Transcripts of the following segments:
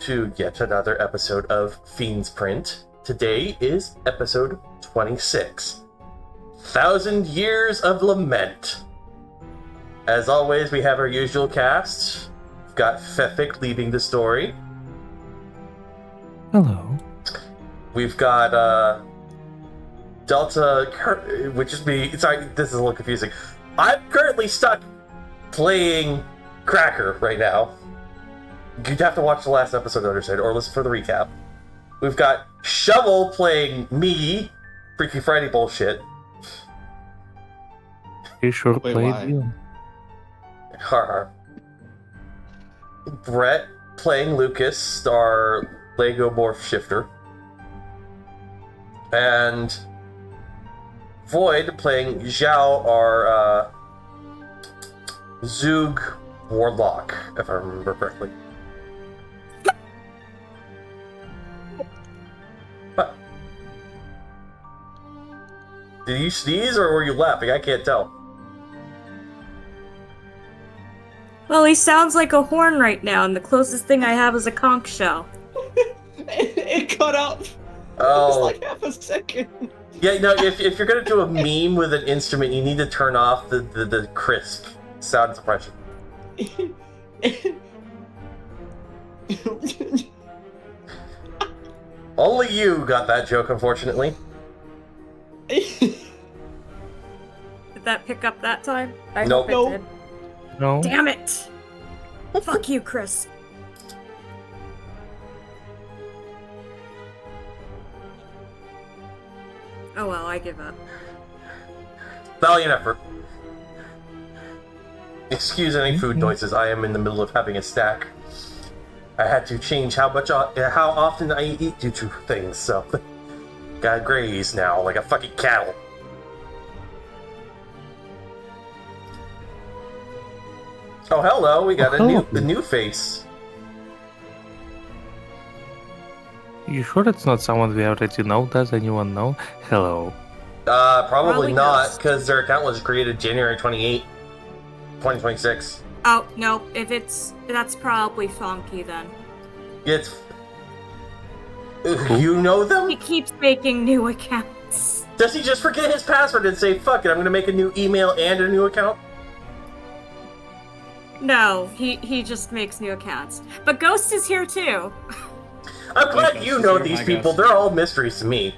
to yet another episode of Fiend's Print. Today is episode 26, 1,000 Years of Lament. As always, we have our usual cast. We've got Fefik leading the story. Hello. We've got Delta, which is me. Sorry, this is a little confusing. I'm currently stuck playing Cracker right now. You'd have to watch the last episode to understand, or listen for the recap. We've got Shovel playing me, Freaky Friday bullshit. You sure Wait, played why? you. Har. Brett playing Lucas, our Lego Morph Shifter. And Void playing Zhao, our Zug Warlock, if I remember correctly. What? Did you sneeze or were you laughing? I can't tell. Well, he sounds like a horn right now, and the closest thing I have is a conch shell. It cut out. Oh. It was like half a second. Yeah, no, if you're gonna do a meme with an instrument, you need to turn off the crisp sound suppression. Only you got that joke, unfortunately. Did that pick up that time? I Nope. hope it did. No. Damn it! Fuck you, Chris. Oh well, I give up. Valiant effort. Excuse any food noises. I am in the middle of having a snack. I had to change how often I eat due to things, so gotta graze now like a fucking cattle. Oh, hello! We got a new face. You sure it's not someone we already know? Does anyone know? Hello. Probably Probably not, not. because their account was created January 28, 2026. Oh no, that's probably Funky then. It's... You know them? He keeps making new accounts. Does he just forget his password and say, fuck it, I'm gonna make a new email and a new account? No, he just makes new accounts. But Ghost is here too. I'm glad Ghost you is know here. these Hi, people. Ghost. They're all mysteries to me.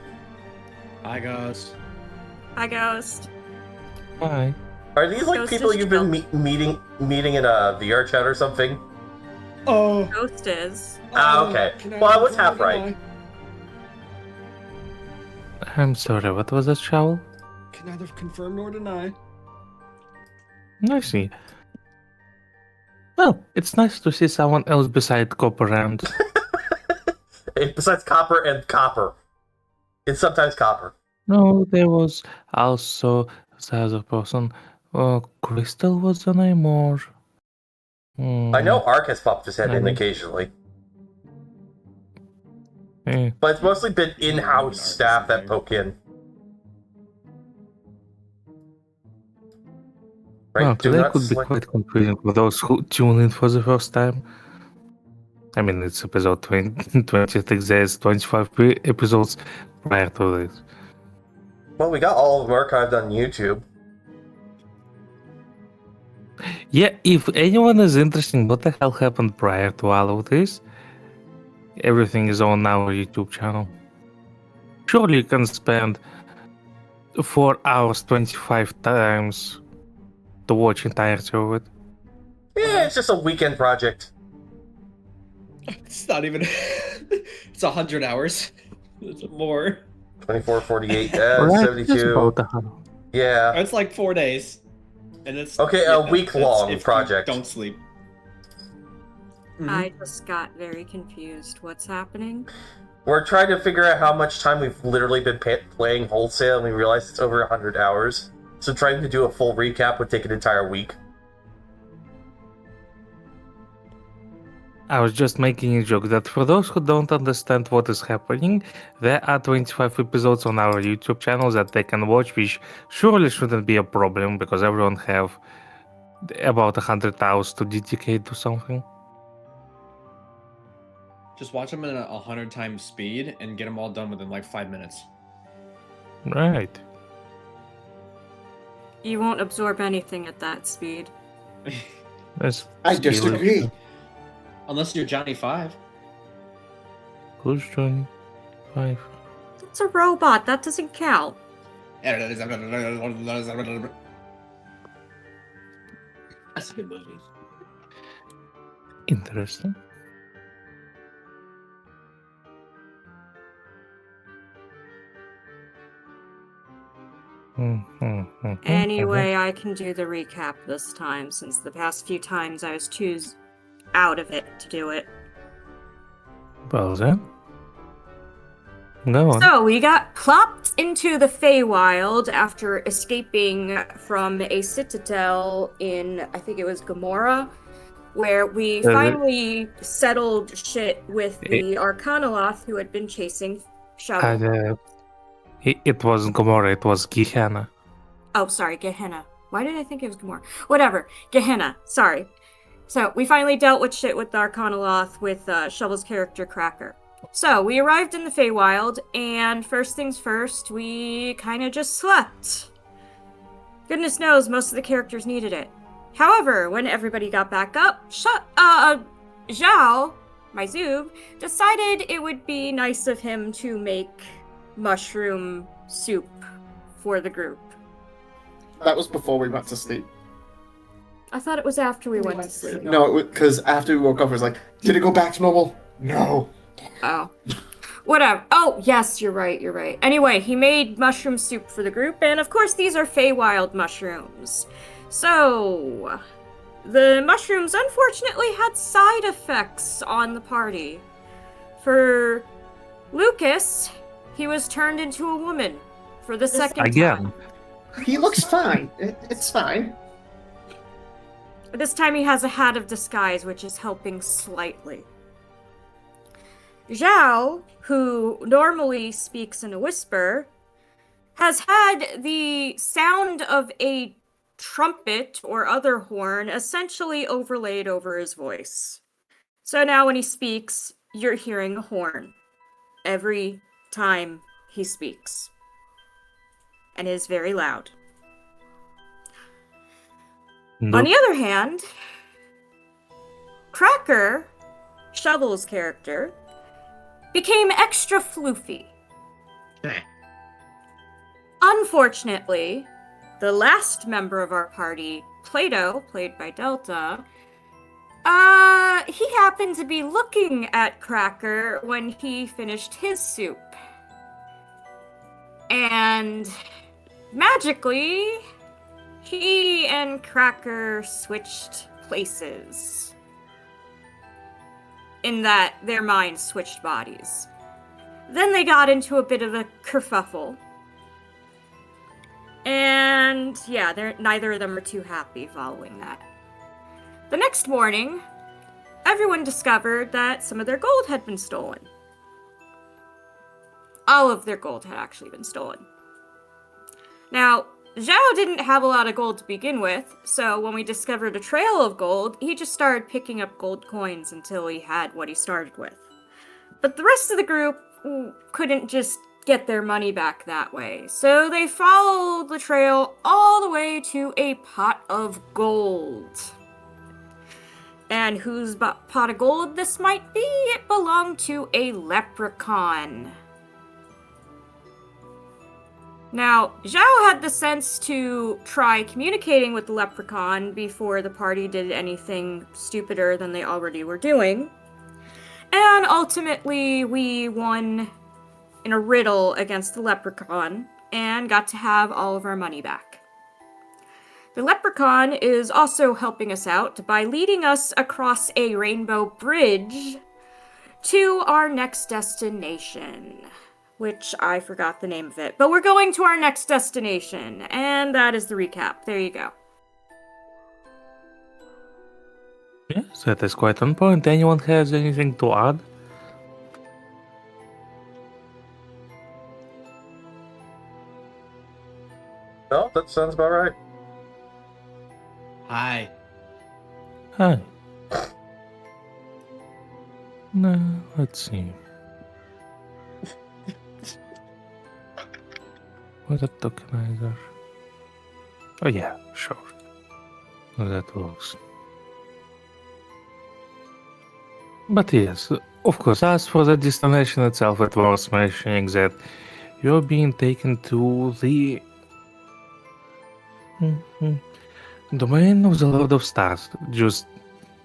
Hi, guys. Hi, Ghost. Hi. Are these like Ghost people is you've been meeting in a VR chat or something? Oh. Ghost is. Ah, okay. Well, I was half right. I'm sorry, what was that, Shovel? Can neither confirm nor deny. I see. Well, it's nice to see someone else beside Cop around. Besides copper and copper. It's sometimes copper. No, there was also the other person. Crystal was the name, or... I know Ark has popped his head in occasionally. But it's mostly been in-house staff that poke in. Right? Well, Do today not could be select- quite confusing for those who tune in for the first time. I mean, it's episode 26, there's 25 episodes prior to this. Well, we got all of them archived on YouTube. Yeah, if anyone is interested, what the hell happened prior to all of this? Everything is on our YouTube channel. Surely you can spend 4 hours 25 times to watch entirety of it. Yeah, it's just a weekend project. It's not even. It's 100 hours. It's more. 24, 48, Right, just 72. about a hundred. Yeah. It's like 4 days. And it's. Okay, a week-long it's if project. You don't sleep. Mhm. I just got very confused. What's happening? We're trying to figure out how much time we've literally been playing wholesale, and we realized it's over 100 hours. So trying to do a full recap would take an entire week. I was just making a joke that for those who don't understand what is happening, there are 25 episodes on our YouTube channel that they can watch, which surely shouldn't be a problem because everyone have about 100 hours to dedicate to something. Just watch them in 100 times speed and get them all done within like 5 minutes. Right. You won't absorb anything at that speed. That's I scary. disagree. Unless you're Johnny 5. Who's 25? It's a robot. That doesn't count. That's a good movie. Interesting. Anyway, I can do the recap this time, since the past few times I was too out of it to do it. Well then. Go on. So, we got plopped into the Feywild after escaping from a citadel in, I think it was Gamora, where we finally settled shit with the Arcanoloth who had been chasing Shovel. It wasn't Gomorrah, it was Gehenna. Oh, sorry, Gehenna. Why did I think it was Gamora? Whatever, Gehenna, sorry. So, we finally dealt with shit with the Arcanoloth with Shovel's character Cracker. So, we arrived in the Feywild, and first things first, we kind of just slept. Goodness knows, most of the characters needed it. However, when everybody got back up, Zhao, my Zoob, decided it would be nice of him to make mushroom soup for the group. That was before we went to sleep. I thought it was after we went to sleep. No, because after we woke up, it was like, did it go back to normal? No. Oh. Whatever. Oh, yes, you're right. Anyway, he made mushroom soup for the group, and of course these are Feywild mushrooms. So, the mushrooms unfortunately had side effects on the party. For Lucas, he was turned into a woman for the second time. He looks fine. It's fine. This time he has a hat of disguise, which is helping slightly. Zhao, who normally speaks in a whisper, has had the sound of a trumpet or other horn essentially overlaid over his voice. So now when he speaks, you're hearing a horn every time he speaks. And it is very loud. Nope. On the other hand, Cracker, Shovel's character, became extra floofy. Unfortunately, the last member of our party, Plato, played by Delta, he happened to be looking at Cracker when he finished his soup. And magically, he and Cracker switched places. In that their minds switched bodies. Then they got into a bit of a kerfuffle. And yeah, neither of them are too happy following that. The next morning, everyone discovered that some of their gold had been stolen. All of their gold had actually been stolen. Now, Zhao didn't have a lot of gold to begin with, so when we discovered a trail of gold, he just started picking up gold coins until he had what he started with. But the rest of the group couldn't just get their money back that way, so they followed the trail all the way to a pot of gold. And whose pot of gold this might be? It belonged to a leprechaun. Now, Zhao had the sense to try communicating with the leprechaun before the party did anything stupider than they already were doing. And ultimately, we won in a riddle against the leprechaun and got to have all of our money back. The leprechaun is also helping us out by leading us across a rainbow bridge to our next destination. Which I forgot the name of it. But we're going to our next destination, and that is the recap. There you go. Yes, that is quite on point. Anyone has anything to add? No, that sounds about right. Hi. Hi. No, let's see. What a tokenizer? Oh yeah, sure. That works. But yes, of course, as for the destination itself, it was mentioning that you're being taken to the domain of the Lord of Stars,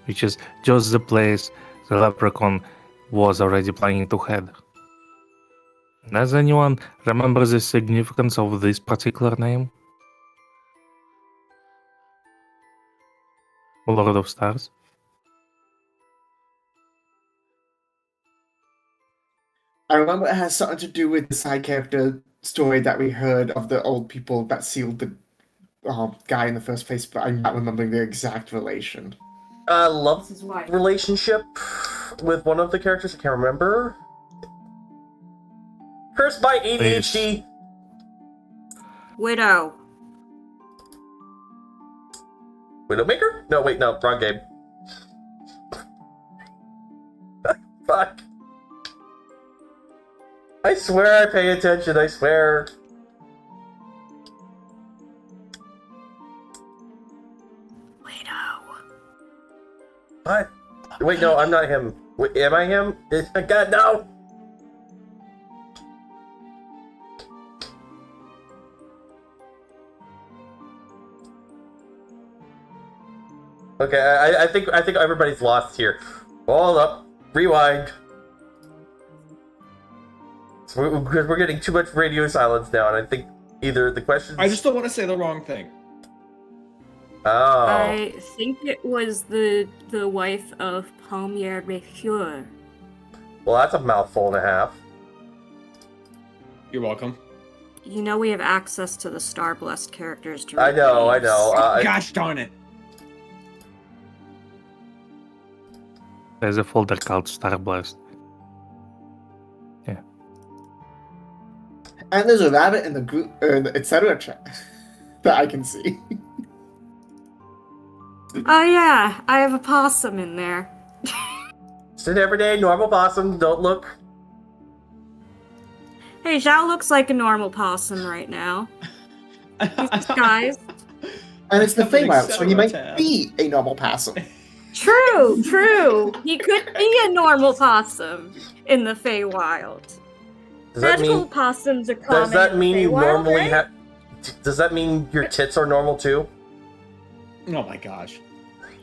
which is just the place the leprechaun was already planning to head. Does anyone remember the significance of this particular name? Lord of Stars? I remember it has something to do with the side character story that we heard of the old people that sealed the guy in the first place, but I'm not remembering the exact relation. Love This is why. relationship with one of the characters. I can't remember. Cursed by ADHD. Widow. Widowmaker? No, wait, no, wrong game. Fuck. I swear I pay attention, I swear. Widow. What? Wait, no, I'm not him. Wait, am I him? God, no! Okay, I think everybody's lost here. Hold up, rewind. So we're getting too much radio silence now, and I think either the questions. I just don't want to say the wrong thing. Oh. I think it was the wife of Palmier Mercure. Well, that's a mouthful and a half. You're welcome. You know we have access to the Star Blessed characters to I read know. names. Gosh darn it. There's a folder called Starblast. Yeah. And there's a rabbit in the group, etc. chat that I can see. Oh yeah, I have a possum in there. Just an everyday normal possum. Don't look. Hey, Zhao looks like a normal possum right now. He's disguised. And it's the Become an Feywild, so he might tab. be a normal possum. True, true. He could be a normal possum in the Feywild. Does that Magical mean? possums are common. Does that in the mean you Feywild, normally right? have? Does that mean your tits are normal too? Oh my gosh.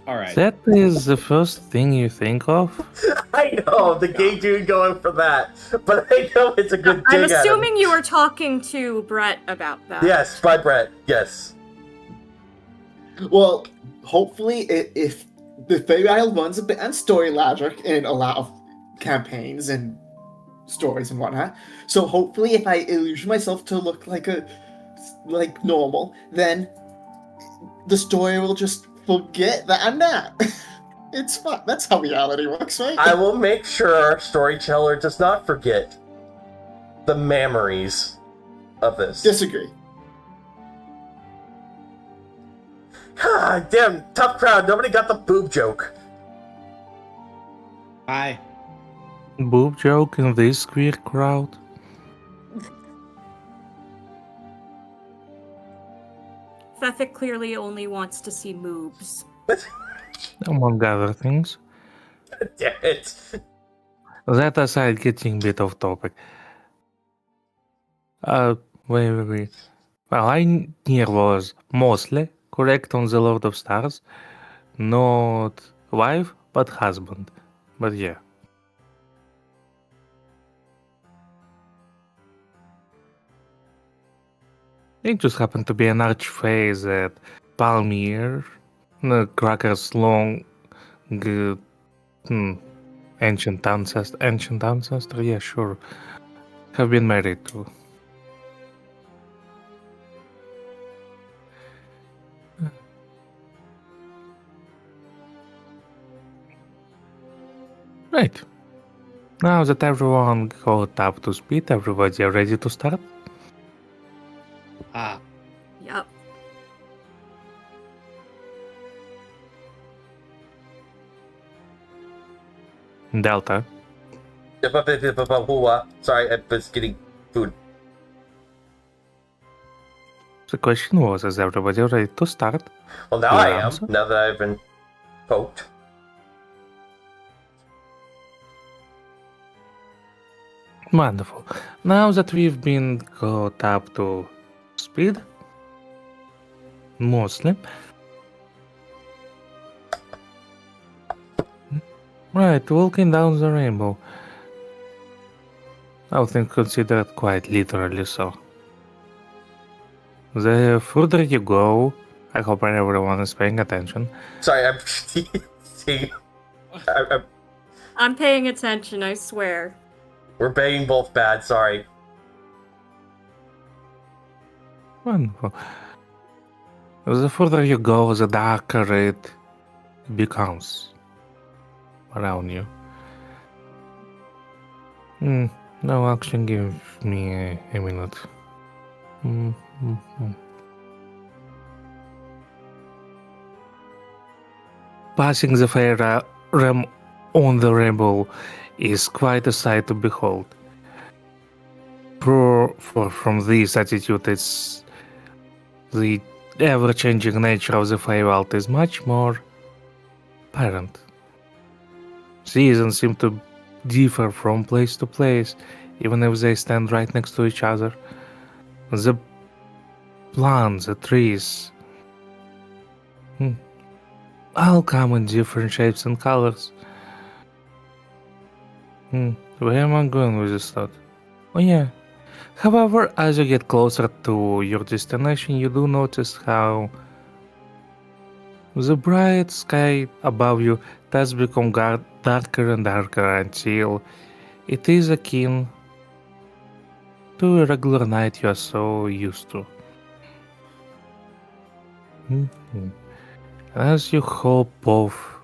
All right. That is the first thing you think of? I know the gay dude going for that, but I know it's a good dig I'm at him. assuming you were talking to Brett about that. Yes, by Brett. Yes. Well, hopefully, if the Feywild runs a bit on story logic in a lot of campaigns and stories and whatnot, so hopefully, if I illusion myself to look like normal, then the story will just forget that I'm not. It's fun. That's how reality works, right? I will make sure our storyteller does not forget the memories of this. Disagree. God damn, tough crowd. Nobody got the boob joke. Hi. Boob joke in this queer crowd? Fefik clearly only wants to see moobs. Among other things. Damn it. That aside, getting a bit off topic. Wait. Well, I here was mostly correct on the Lord of Stars. Not wife, but husband. But yeah. It just happened to be an archphase at Palmier. The Cracker's long... ancient ancestor? Yeah, sure. Have been married to. Right. Now that everyone got up to speed, everybody are ready to start? Ah. Yup. Delta, Sorry, I was getting food. The question was, is everybody ready to start? Well, now Your I am. answer? Now that I've been poked. Wonderful. Now that we've been caught up to speed, mostly. Right, walking down the rainbow. I think consider it quite literally so. The further you go, I hope everyone is paying attention. Sorry, I'm. See, I'm paying attention, I swear. we're being both bad. Sorry. Wonderful. The further you go, the darker it becomes around you. No, actually, give me a minute. Passing the fair ram on the rainbow is quite a sight to behold. From this attitude, it's the ever-changing nature of the Feywild is much more apparent. Seasons seem to differ from place to place, even if they stand right next to each other. The plants, the trees, all come in different shapes and colors. Where am I going with this thought? Oh yeah. However, as you get closer to your destination, you do notice how the bright sky above you does become darker and darker until it is akin to a regular night you are so used to. As you hop off,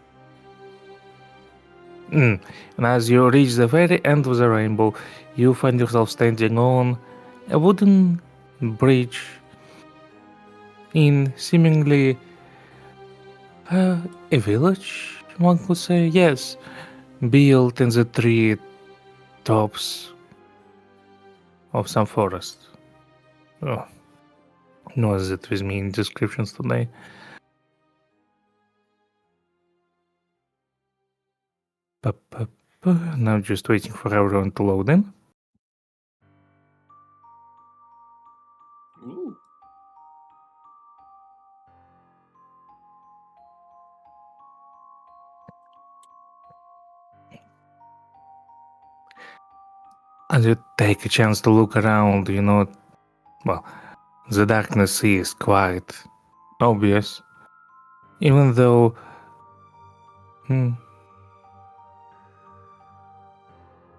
and as you reach the very end of the rainbow, you find yourself standing on a wooden bridge in seemingly a village, one could say. Yes, built in the tree tops of some forest. Oh, no, is it with me in descriptions today? Now just waiting for everyone to load in. Ooh. As you take a chance to look around, well, the darkness is quite obvious. Even though...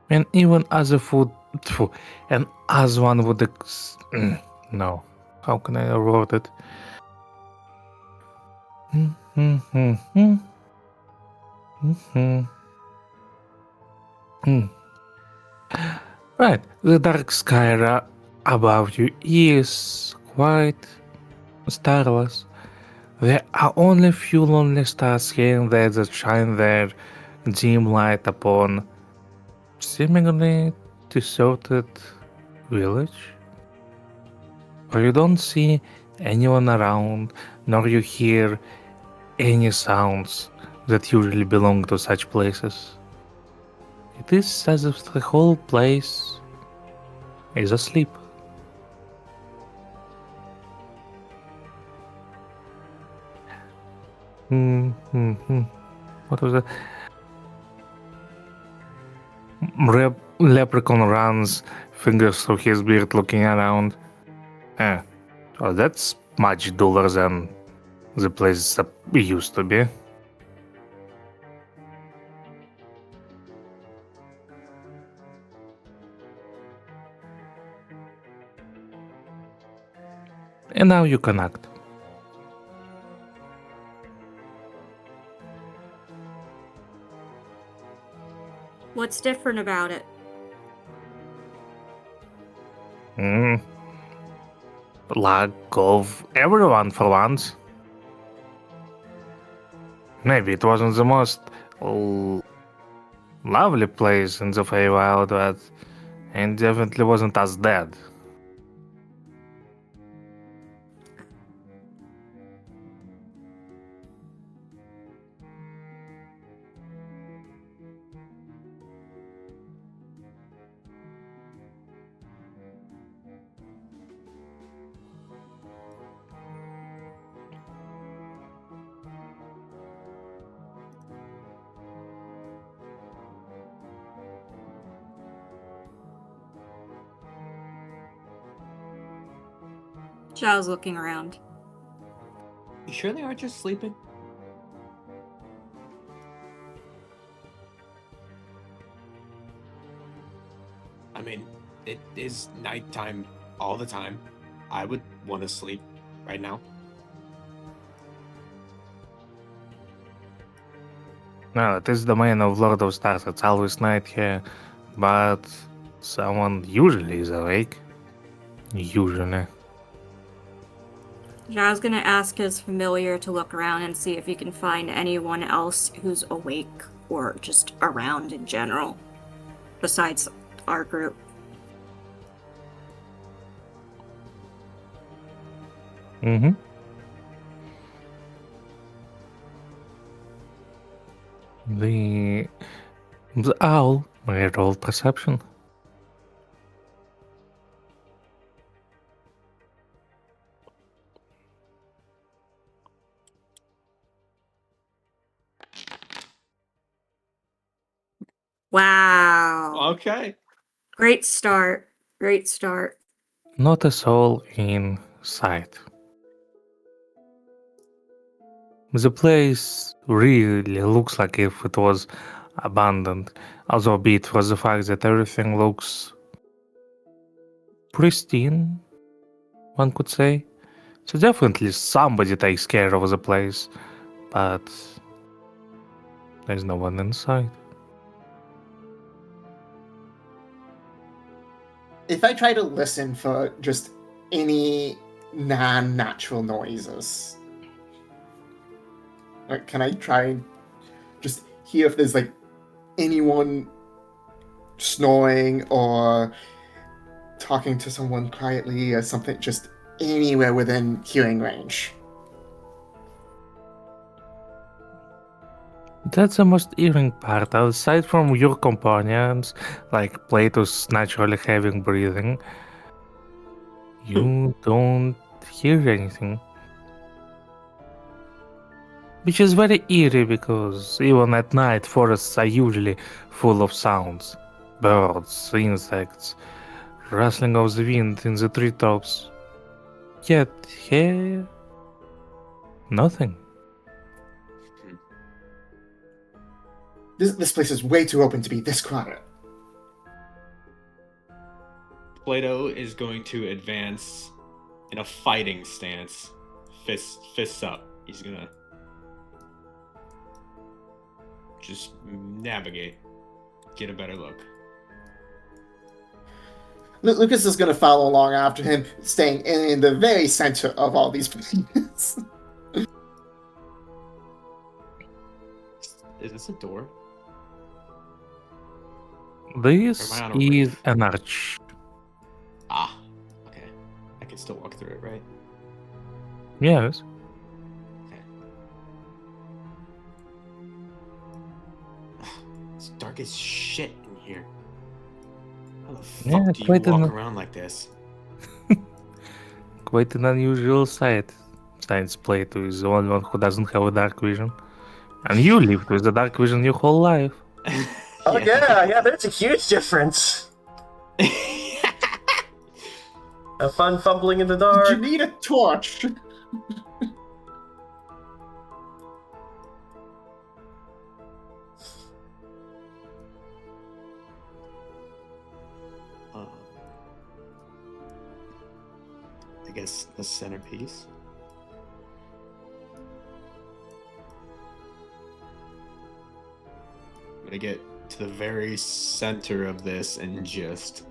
And even as a and as one would no, how can I word it? Right, the dark sky above you is quite starless. There are only a few lonely stars here and there that shine their dim light upon seemingly deserted village. Where you don't see anyone around, nor you hear any sounds that usually belong to such places. It is as if the whole place is asleep. What was that? Leprechaun runs, fingers through his beard, looking around. Oh, that's much duller than the place that used to be. And now you connect. What's different about it? Lack of everyone for once. Maybe it wasn't the most lovely place in the Feywild, but and definitely wasn't as dead. Zhao's looking around. You sure they aren't just sleeping? I mean, it is nighttime all the time. I would want to sleep right now. No, it is the domain of Lord of Stars. It's always night here, but someone usually is awake. Usually. Zhao's gonna ask his familiar to look around and see if he can find anyone else who's awake or just around in general, besides our group. Mm-hmm. The owl rolled perception. Wow. Okay. Great start. Great start. Not a soul in sight. The place really looks like if it was abandoned, although be it for the fact that everything looks pristine, one could say. So definitely somebody takes care of the place, but there's no one inside. If I try to listen for just any non-natural noises, like, can I try and just hear if there's like anyone snoring or talking to someone quietly or something, just anywhere within hearing range? That's the most eerie part. Aside from your companions, like Plato's naturally having breathing, you don't hear anything. Which is very eerie because even at night, forests are usually full of sounds. Birds, insects, rustling of the wind in the treetops. Yet here, nothing. This place is way too open to be this quiet. Plato is going to advance in a fighting stance, fists up. He's gonna just navigate, get a better look. Lucas is going to follow along after him, staying in the very center of all these places. Is this a door? This Am I on a is roof? an arch. Ah, okay. I can still walk through it, right? Yes. Okay. It's dark as shit in here. How the fuck Yeah, do you quite walk an- around like this? Quite an unusual sight. Since Plato is the only one who doesn't have a dark vision. And you lived with the dark vision your whole life. Oh yeah, there's a huge difference. Have fun fumbling in the Did you dark. need a torch? I guess the centerpiece. I'm gonna get to the very center of this and just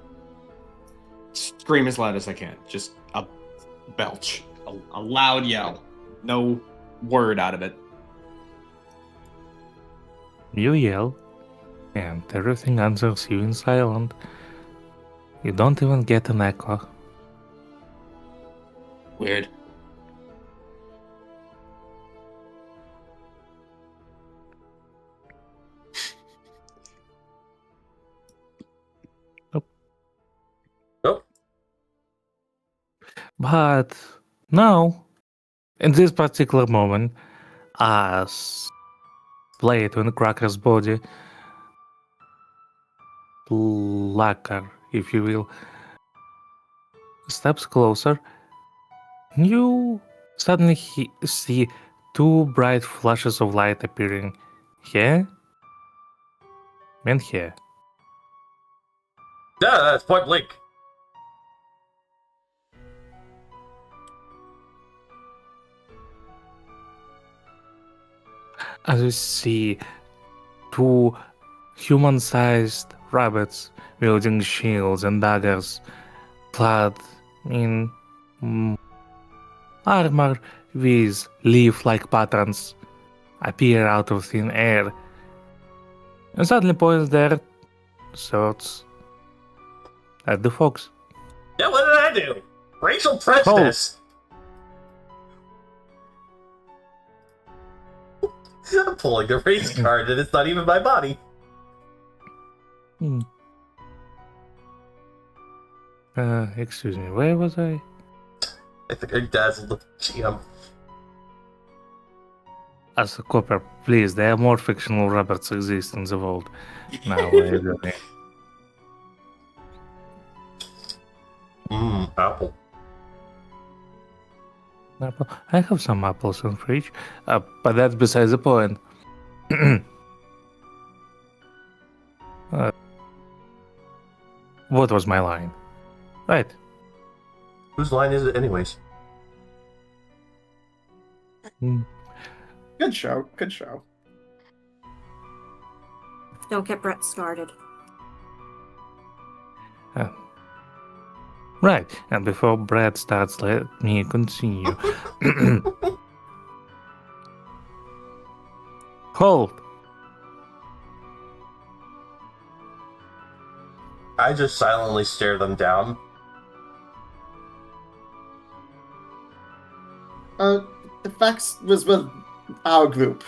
scream as loud as I can. Just a belch, a loud yell. No word out of it. You yell. and everything answers you in silent. You don't even get an echo. Weird. Nope. But now, in this particular moment, as blade on Cracker's body, lacquer, if you will, steps closer, you suddenly see two bright flashes of light appearing here and here. Yeah, that's point blank. As you see two human-sized rabbits wielding shields and daggers, clad in armor with leaf-like patterns, appear out of thin air and suddenly point their swords at the fox. Yeah, what did I do? Racial prejudice. I'm pulling the race card and it's not even my body. Excuse me, where was I? I think I dazzled the GM. As a copper, please, there are more fictional rabbits exist in the world. Now, I don't know. Apple. Apple. I have some apples in the fridge, but that's besides the point. What was my line? Right. Whose line is it, anyways? Good show. Good show. Don't get Brett started. Right, and before Brad starts, let me continue. Hold! I just silently stare them down. The fax was with our group.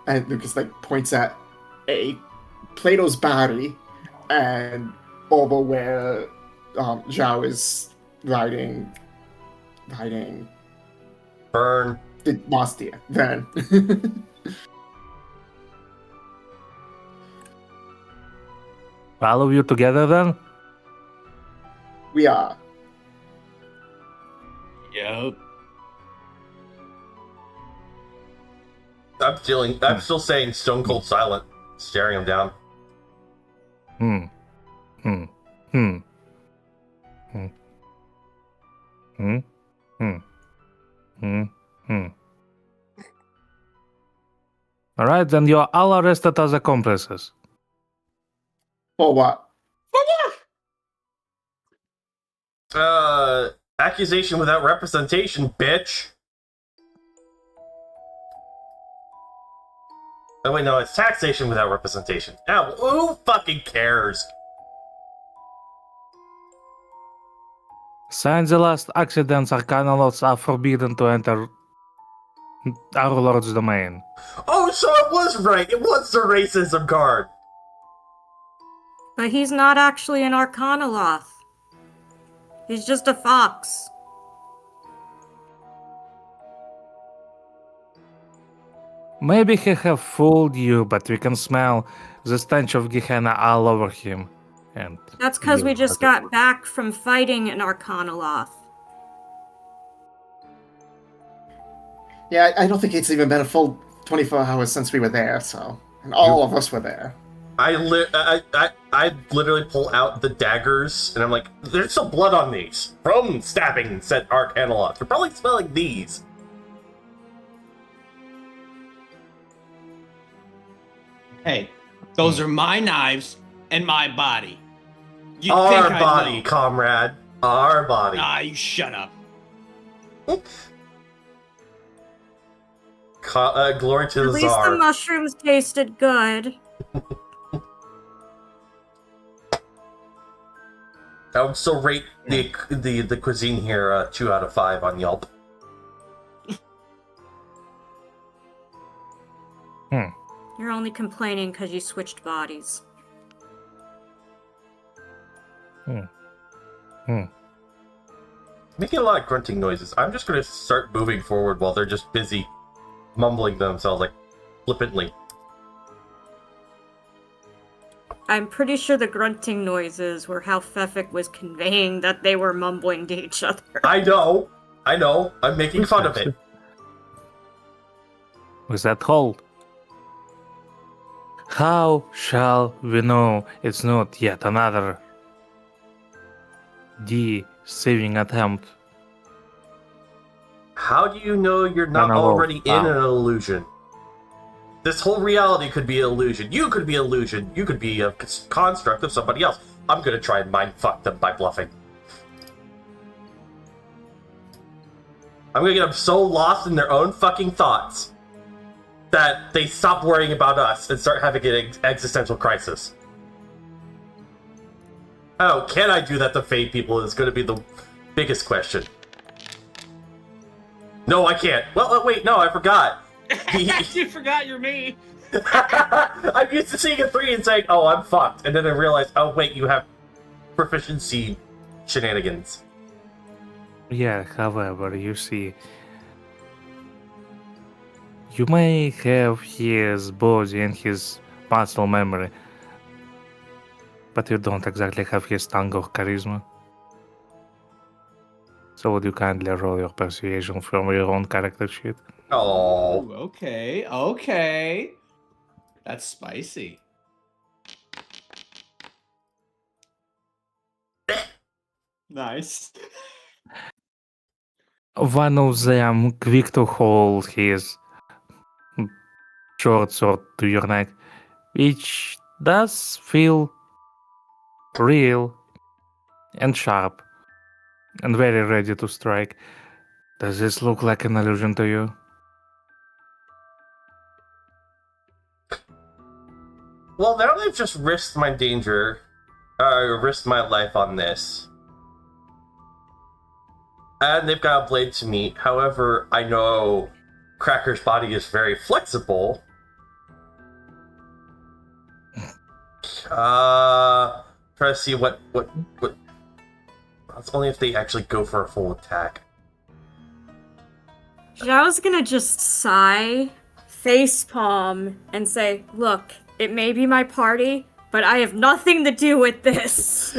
And Lucas points at a Plato's body and over where Zhao is riding Burn. the Mostia. Then All of you together then? we are. Yep. I'm still saying stone cold silent, staring him down. Alright, then you're all arrested as accomplices. For what? Accusation without representation, bitch. Oh wait, no, it's taxation without representation. Now, who fucking cares? Since the last accidents, Arcana Lords are forbidden to enter our Lord's domain. Oh, so I was right. It was the racism card. But he's not actually an Arcanoloth. He's just a fox. Maybe he have fooled you, but we can smell the stench of Gehenna all over him. And That's because you we just have got back from fighting an Arcanoloth. Yeah, I don't think it's even been a full 24 hours since we were there, so. And all of us were there. I literally pull out the daggers, and I'm like, there's some blood on these. From stabbing said Arcanoloth. You're probably smelling these. Hey, those are my knives and my body. You Our think I body, know? comrade. Our body. Ah, you shut up. Glory to At the least the Tsar. mushrooms tasted good. I would still rate the cuisine here 2 out of 5 on Yelp. You're only complaining because you switched bodies. Making a lot of grunting noises. I'm just going to start moving forward while they're just busy mumbling to themselves, like, flippantly. I'm pretty sure the grunting noises were how Fefik was conveying that they were mumbling to each other. I know. I'm making fun of it. Was that hold? How shall we know it's not yet another deceiving attempt? How do you know you're not No, already in wow. an illusion? This whole reality could be an illusion. You could be an illusion. You could be a construct of somebody else. I'm gonna try and mindfuck them by bluffing. I'm gonna get them so lost in their own fucking thoughts that they stop worrying about us and start having an existential crisis. Oh, can I do that to Fey people is gonna be the biggest question. No, I can't. Well, wait, no, I forgot. You forgot you're me. I'm used to seeing a 3 and saying, oh, I'm fucked. And then I realized, oh, wait, you have proficiency shenanigans. Yeah, however, you see, you may have his body and his muscle memory, but you don't exactly have his tongue or charisma. So would you kindly roll your persuasion from your own character sheet? Oh. Ooh, okay. That's spicy. Nice. One of them quick to hold his short sword to your neck, which does feel real and sharp and very ready to strike. Does this look like an illusion to you? Well, now they've just risked my danger, risked my life on this. And they've got a blade to meet. However, I know Cracker's body is very flexible. Try to see what. That's only if they actually go for a full attack. Zhao's gonna just sigh, facepalm, and say, look, it may be my party, but I have nothing to do with this.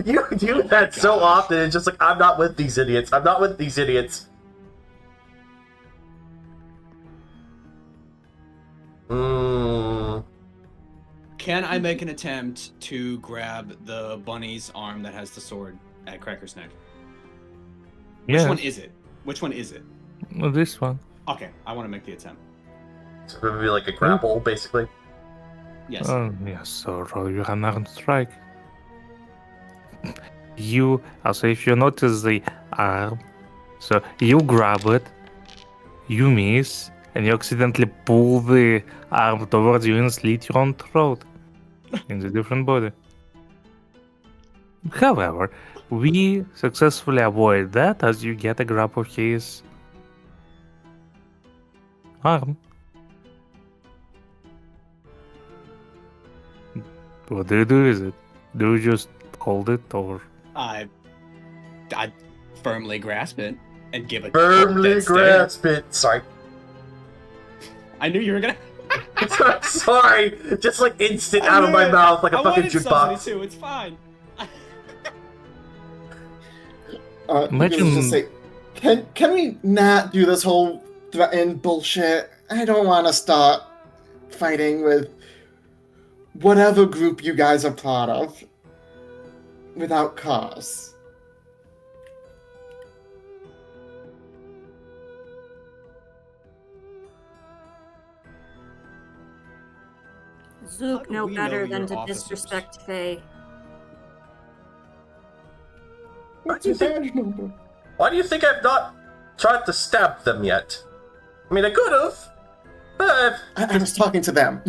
You do that so often, it's just like, I'm not with these idiots. I'm not with these idiots. Can I make an attempt to grab the bunny's arm that has the sword at Cracker's neck? Which one is it? Which one is it? This one. Okay, I want to make the attempt. So it would be like a grapple, basically. Yes. Yes, so roll your unarmed strike. You, also if you notice the arm, so you grab it, you miss, and you accidentally pull the arm towards you and slit your own throat in the different body. However, we successfully avoid that as you get a grab of his arm. What do you do with it? Do you just hold it or? I firmly grasp it and give a Firmly dead stare. grasp it. Sorry. I knew you were gonna. Sorry. Just like instant out of knew my it. mouth like a I fucking wanted somebody jukebox. to. It's fine. Imagine- Just say, can we not do this whole threaten bullshit? I don't want to start fighting with whatever group you guys are part of without cause. How Zook do know we better know than your to officers? disrespect Faye. What's your badge number? Why do you think I've not tried to stab them yet? I mean, I could have, but I was talking to them.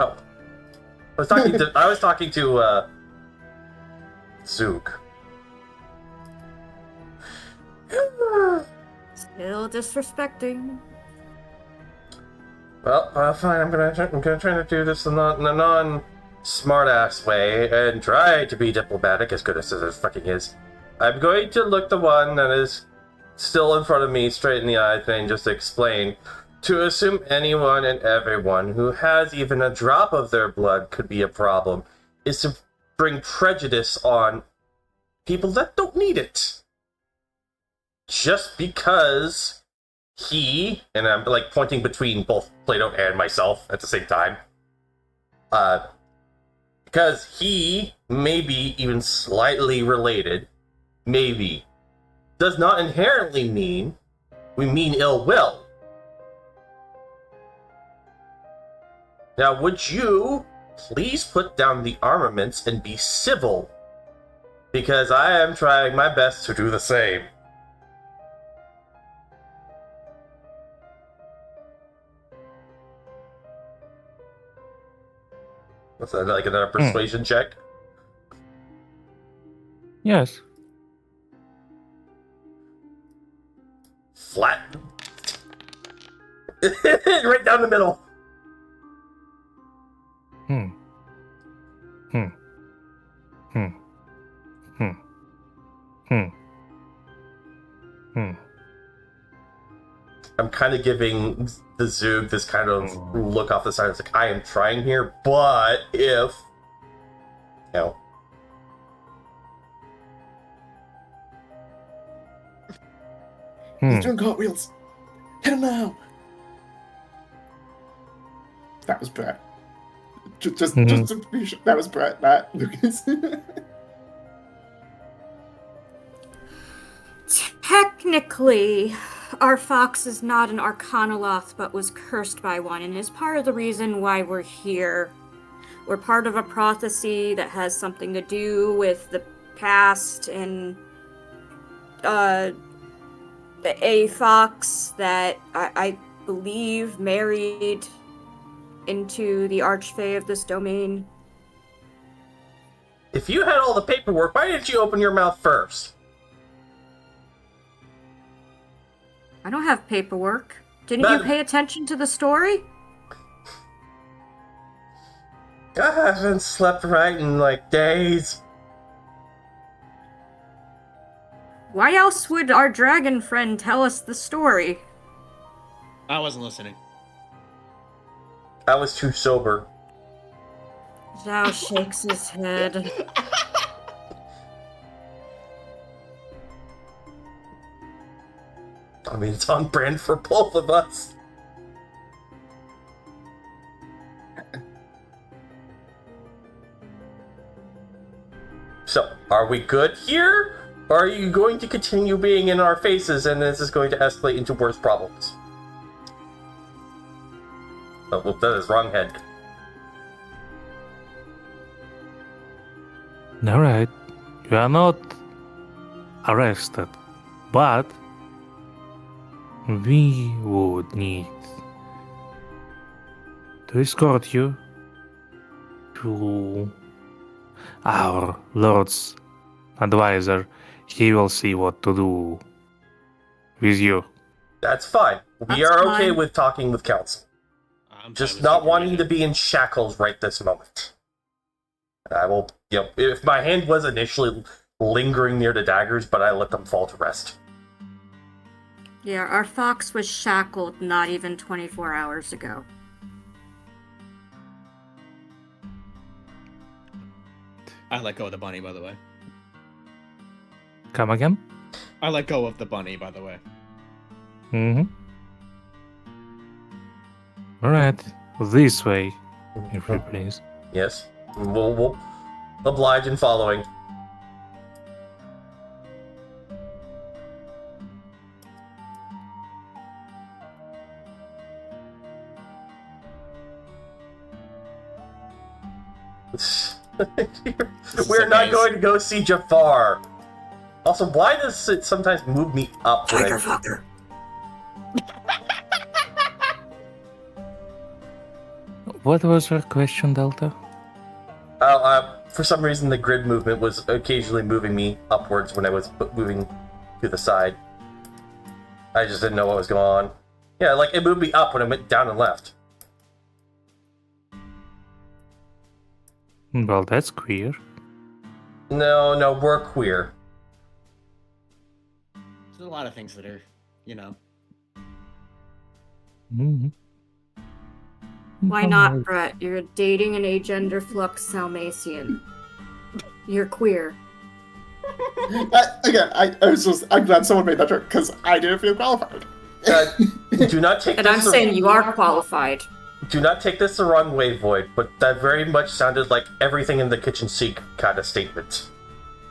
oh, I was talking to Zook. Still disrespecting. Well, fine. I'm gonna try to do this in a non-smart-ass way and try to be diplomatic, as good as it fucking is. I'm going to look the one that is still in front of me straight in the eye and just explain. To assume anyone and everyone who has even a drop of their blood could be a problem is to bring prejudice on people that don't need it. Just because he, and I'm like pointing between both Plato and myself at the same time, because he may be even slightly related, maybe, does not inherently mean we mean ill will. Now, would you please put down the armaments and be civil? Because I am trying my best to do the same. What's that, like another persuasion check? Yes. Flat. Right down the middle. Hmm. I'm kind of giving the Zoog this kind of look off the side. It's like, I am trying here, but if... You know... He's doing cartwheels. Hit him now. That was Brett. Just to be sure, that was Brett, not Lucas. Technically, our fox is not an Arcanoloth, but was cursed by one, and is part of the reason why we're here. We're part of a prophecy that has something to do with the past and a fox that I believe married into the archfey of this domain. If you had all the paperwork, why didn't you open your mouth first? I don't have paperwork. Didn't you pay attention to the story? I haven't slept right in, like, days. Why else would our dragon friend tell us the story? I wasn't listening. I was too sober. Zhao shakes his head. I mean, it's on brand for both of us. So, are we good here? Or are you going to continue being in our faces and this is going to escalate into worse problems? Oh, well, that is wrong head. Alright. You are not arrested, but we would need to escort you to our Lord's advisor. He will see what to do with you. That's fine. We That's are okay fine. with talking with counsel. I'm Just fine with not wanting to supervision. be in shackles right this moment. I will, if my hand was initially lingering near the daggers, but I let them fall to rest. Yeah, our fox was shackled not even 24 hours ago. I let go of the bunny, by the way. Come again? I let go of the bunny, by the way. Alright. This way, if you please. Yes, we'll oblige in following. We're not going to go see Jafar. Also, why does it sometimes move me up? When I... What was your question, Delta? For some reason, the grid movement was occasionally moving me upwards when I was moving to the side. I just didn't know what was going on. Yeah, like it moved me up when I went down and left. Well, that's queer. No, we're queer. There's a lot of things that are, you know. Mm-hmm. Why not, Brett? You're dating an agender flux Salmasian. You're queer. Again, I'm glad someone made that joke because I didn't feel qualified. Do not take And this I'm saying you are qualified. Do not take this the wrong way, Void, but that very much sounded like everything in the kitchen sink kind of statement.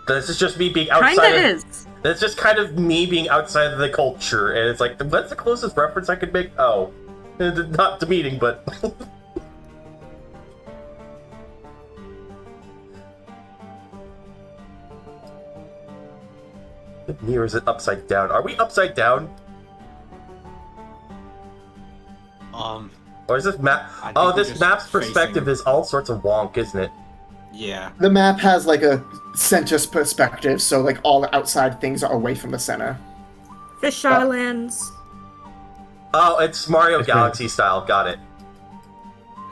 This is just me being outside. Kinda is. It's just kind of me being outside of the culture, and it's like, what's the closest reference I could make? Oh, not the meeting, but. Near is it upside down? Are we upside down? Or is this map? Oh, this map's perspective is all sorts of wonk, isn't it? Yeah. The map has like a center perspective, so like all the outside things are away from the center. Fish Islands. Oh, it's Mario Galaxy style. Got it.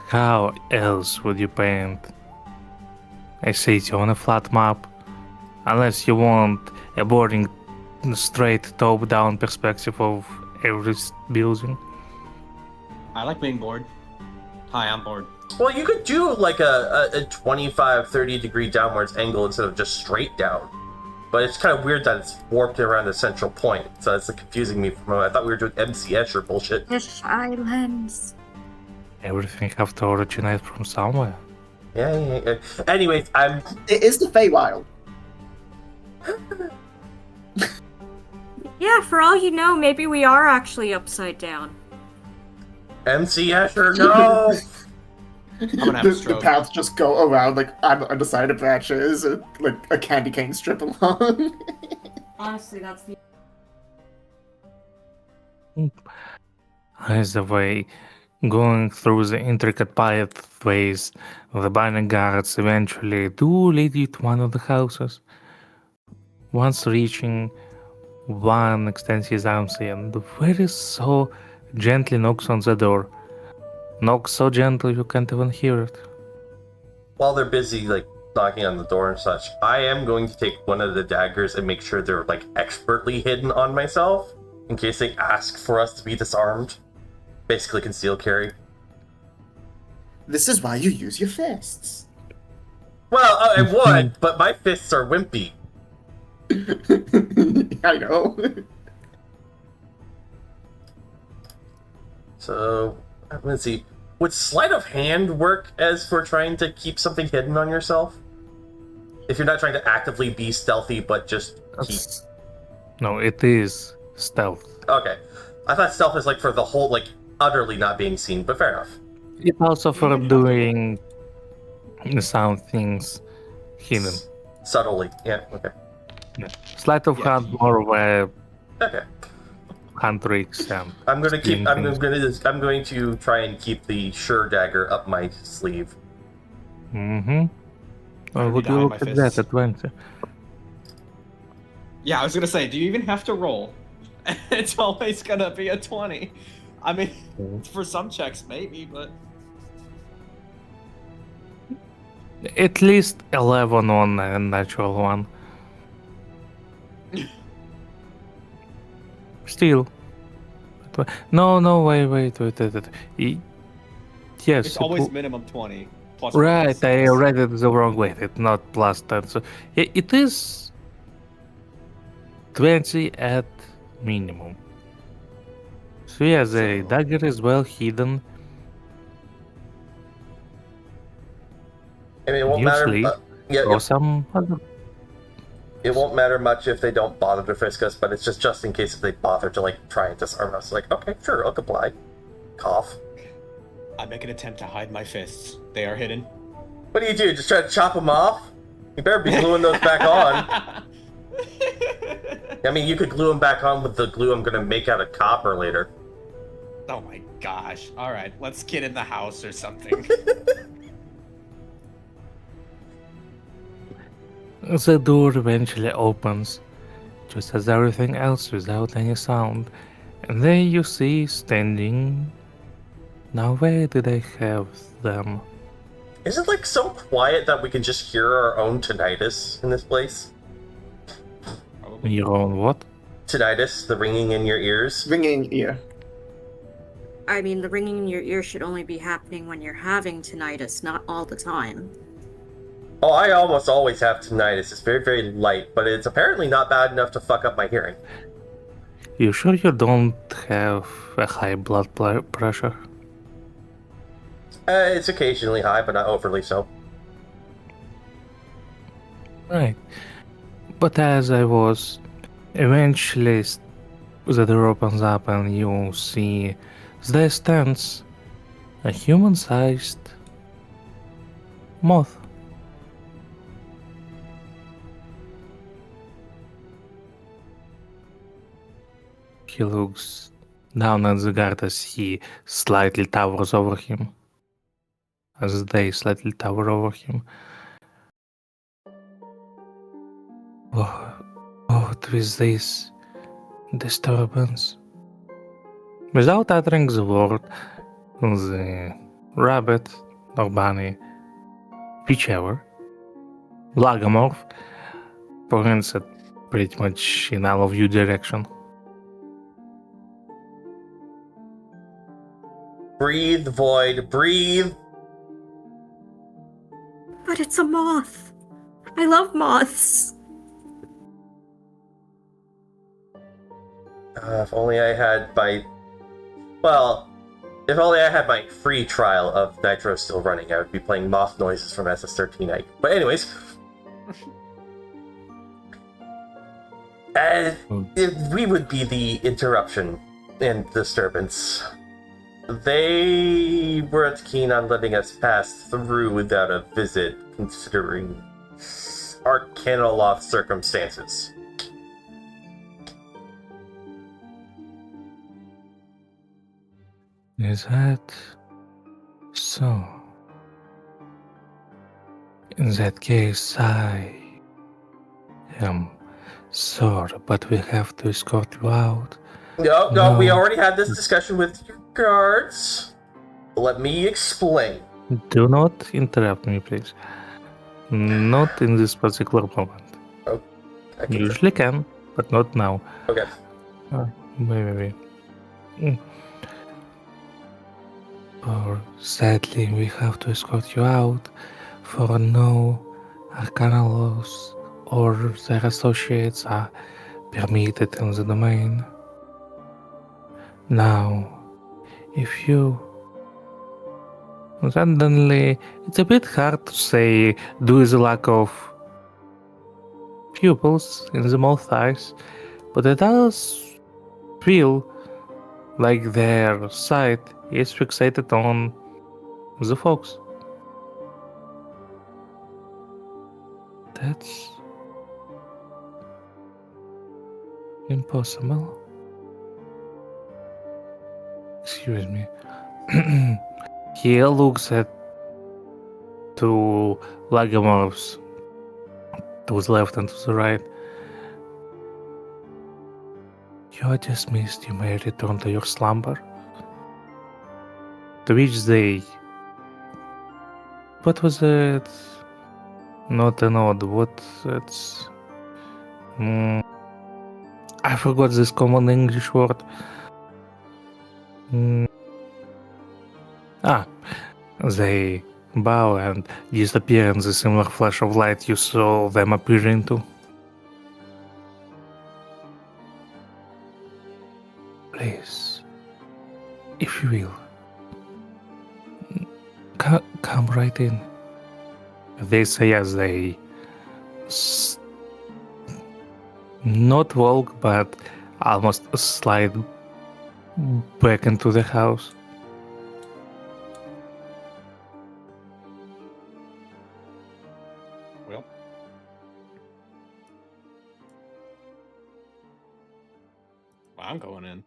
How else would you paint a city on a flat map? Unless you want a boring, straight top-down perspective of every building. I like being bored. Hi, I'm bored. Well, you could do like a 25, 30 degree downwards angle instead of just straight down. But it's kind of weird that it's warped around the central point. So it's confusing me from I thought we were doing MC Escher bullshit. Fish Islands. Everything have to originate from somewhere. Yeah. Anyways, It is the Feywild. Yeah, for all you know, maybe we are actually upside down. MC Escher, no! I'm gonna have a The stroke. paths just go around like on the underside of branches, and, like a candy cane strip along. Honestly, that's the... Either way, going through the intricate pathways of the binding guards eventually do lead you to one of the houses. Once reaching one, extends his arms and very so gently knocks on the door. Knocks so gently you can't even hear it. While they're busy, like, knocking on the door and such, I am going to take one of the daggers and make sure they're, like, expertly hidden on myself, in case they ask for us to be disarmed. Basically conceal carry. This is why you use your fists. Well, I would, but my fists are wimpy. I know. So, let's see. Would sleight of hand work as for trying to keep something hidden on yourself? If you're not trying to actively be stealthy, but just keep... No, it is stealth. Okay. I thought stealth is like for the whole, like, utterly not being seen, but fair enough. It's also for doing some things hidden. Subtly, yeah, okay. Sleight of hand more of a Okay. hand tricks and I'm going things. to try and keep the sure dagger up my sleeve. Mm-hmm. Well, would die you in look my at that fists. at 20? Yeah, I was gonna say, do you even have to roll? It's always gonna be a 20. I mean, for some checks, maybe, but... At least 11 on a natural one. Still. No, wait. Yes. It's always minimum 20. Plus Right, minus I 6. read it the wrong way. It's not plus 10. So it is 20 at minimum. So yeah, the dagger is well hidden. I mean, it won't Usually, matter. or some other. It won't matter much if they don't bother to frisk us, but it's just in case if they bother to like try and disarm us. Like, okay, sure, I'll comply. Cough. I make an attempt to hide my fists. They are hidden. What do? Just try to chop them off? You better be gluing those back on. I mean, you could glue them back on with the glue I'm gonna make out of copper later. Oh my gosh. Alright, let's get in the house or something. The door eventually opens, just as everything else without any sound, and there you see standing. Now where did I have them? Is it like so quiet that we can just hear our own tinnitus in this place? Probably. Your own what? Tinnitus, the ringing in your ears. Ringing ear. I mean, the ringing in your ear should only be happening when you're having tinnitus, not all the time. Oh, I almost always have tinnitus. It's very, very light, but it's apparently not bad enough to fuck up my hearing. You sure you don't have a high blood pressure? It's occasionally high, but not overly so. Right. But as I was, eventually the door opens up and you see there stands a human-sized moth. He looks down at the guard as he slightly towers over him. As they slightly tower over him. What with this disturbance? Without uttering the word, the rabbit or bunny, whichever, lagomorph, points at pretty much in all of you direction. Breathe, Void, breathe! But it's a moth. I love moths. If only I had my... Well, if only I had my free trial of Nitro still running, I would be playing moth noises from SS13. But anyways... we would be the interruption and disturbance. They weren't keen on letting us pass through without a visit, considering our Kenilloth circumstances. Is that so? In that case, I am sorry, but we have to escort you out. No, we already had this discussion with your guards. Let me explain. Do not interrupt me, please. Not in this particular moment. I can- Usually can, but not now. Okay. Wait. Or sadly, we have to escort you out, for no arcana laws or their associates are permitted in the domain. Now, if you suddenly, it's a bit hard to say due to the lack of pupils in the moth eyes, but it does feel like their sight is fixated on the fox. That's impossible. Excuse me. He looks at two lagomorphs to the left and to the right. You are dismissed. You may return to your slumber. To which they... What was it? Not an odd. What? It's... I forgot this common English word. They bow and disappear in the similar flash of light you saw them appear into. Please, if you will, come right in. They say as they not walk, but almost slide back into the house. Well. I'm going in.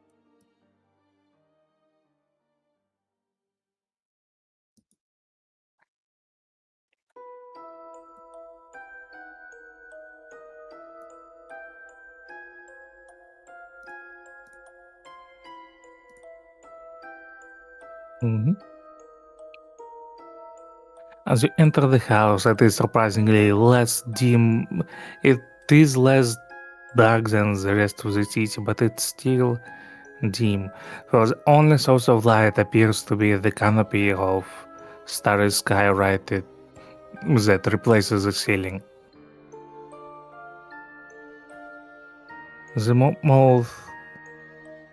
Mhm. As you enter the house, it is surprisingly less dim. It is less dark than the rest of the city, but it's still dim. For the only source of light appears to be the canopy of starry sky that replaces the ceiling. The moth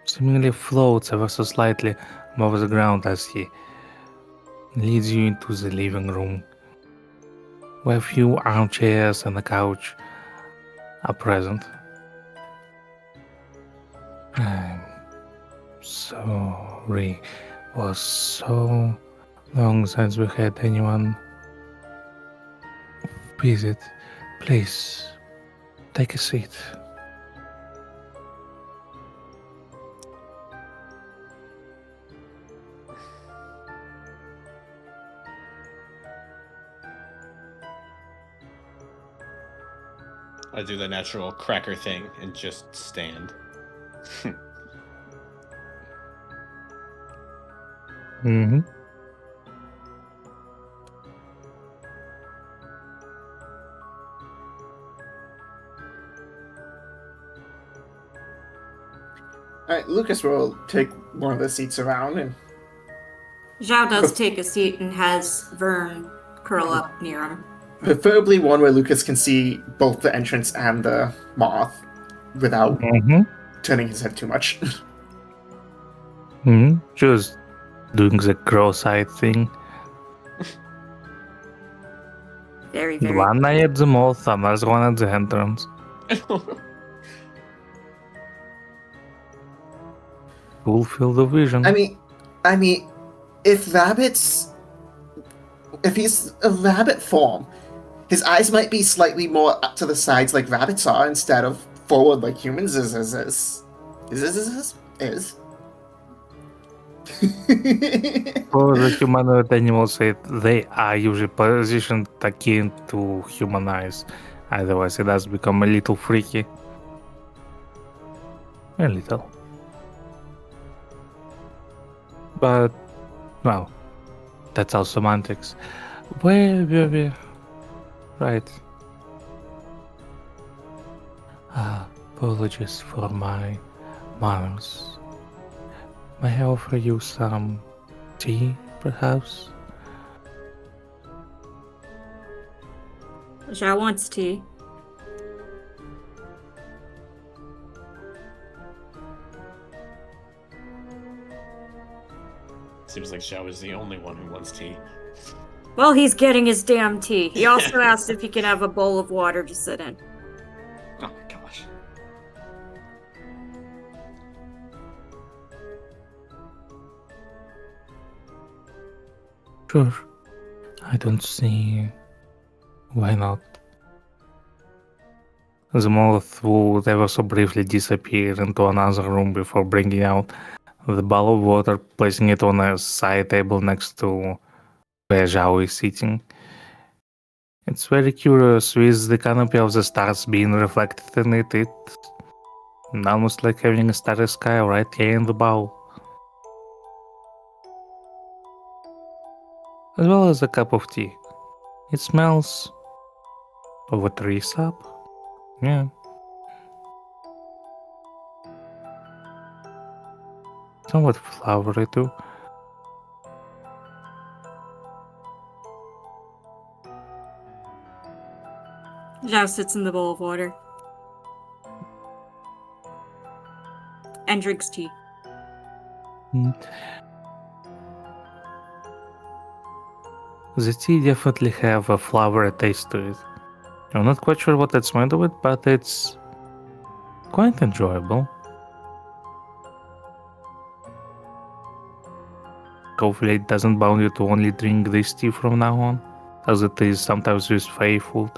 seemingly floats ever so slightly above the ground as he leads you into the living room, where a few armchairs and a couch are present. I'm sorry. It was so long since we had anyone visit. Please, take a seat. I do the natural cracker thing and just stand. Mm-hmm. Alright, Lucas will take one of the seats around and Zhao does take a seat and has Vern curl up near him. preferably one where Lucas can see both the entrance and the moth without Mm-hmm. turning his head too much. Mm-hmm. Just doing the cross-eyed thing. Very, very. One eye at the mouth, another one at the entrance. Full field of vision. I mean, if he's a rabbit form, his eyes might be slightly more up to the sides like rabbits are instead of forward like humans is. For the humanoid animals, they are usually positioned akin to human eyes. Otherwise, it does become a little freaky. A little. But, well, that's all semantics. Where were we? Right. Apologies for my manners. May I offer you some tea, perhaps? Zhao wants tea. Seems like Xiao is the only one who wants tea. Well, he's getting his damn tea. He also asked if he can have a bowl of water to sit in. Oh my gosh. Sure. I don't see why not. The moth would ever so briefly disappear into another room before bringing out the bowl of water, placing it on a side table next to where Zhao is sitting. It's very curious, with the canopy of the stars being reflected in it, it's almost like having a starry sky right here in the bowl. As well as a cup of tea. It smells of a tree sap. Yeah. Somewhat flowery too. Zhao sits in the bowl of water. And drinks tea. The tea definitely have a flowery taste to it. I'm not quite sure what it's made of it, but it's quite enjoyable. Hopefully it doesn't bound you to only drink this tea from now on, as it is sometimes with Fey food.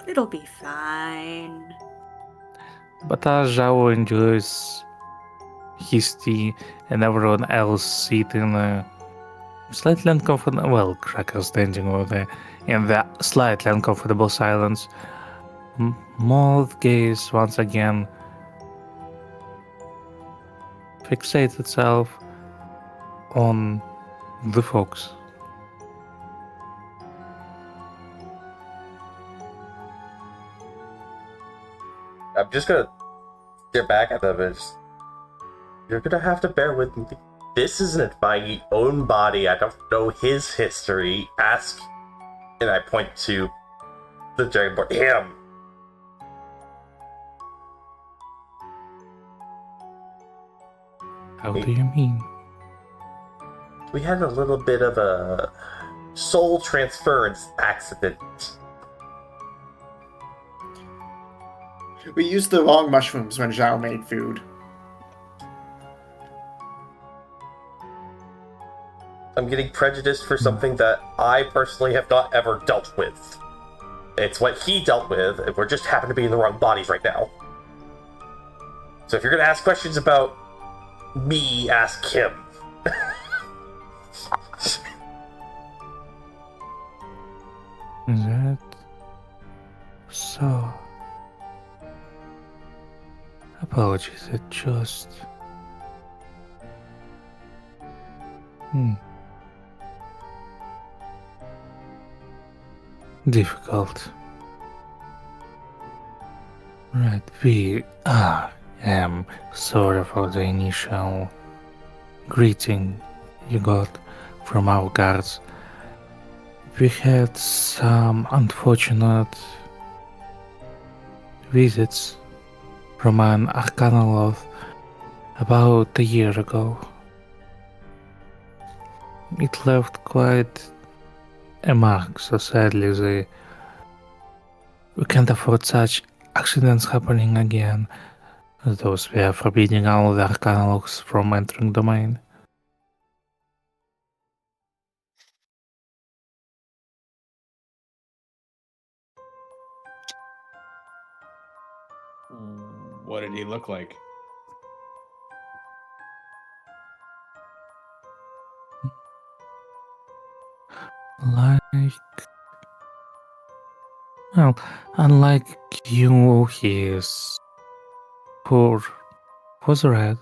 It'll be fine. But as Zhao enjoys his tea and everyone else sitting slightly uncomfortable, well, Cracker standing over there in the slightly uncomfortable silence, Moth gaze once again fixate itself on the fox. I'm just gonna stare back at them and just, you're gonna have to bear with me. This isn't my own body. I don't know his history. Ask, and I point to the dragonborn. Him. How do you mean? We had a little bit of a soul transference accident. We used the wrong mushrooms when Zhao made food. I'm getting prejudiced for something that I personally have not ever dealt with. It's what he dealt with, and we're just happen to be in the wrong bodies right now. So if you're gonna ask questions about me, ask him. Is that so? Apologies, it just... difficult. Right, we am sorry for the initial greeting you got from our guards. We had some unfortunate visits from an Arcanoloth about a year ago. It left quite a mark, so sadly we can't afford such accidents happening again, thus we are forbidding all the Arcanoloths from entering domain. What did he look like? Well, unlike you, he is poor, was red,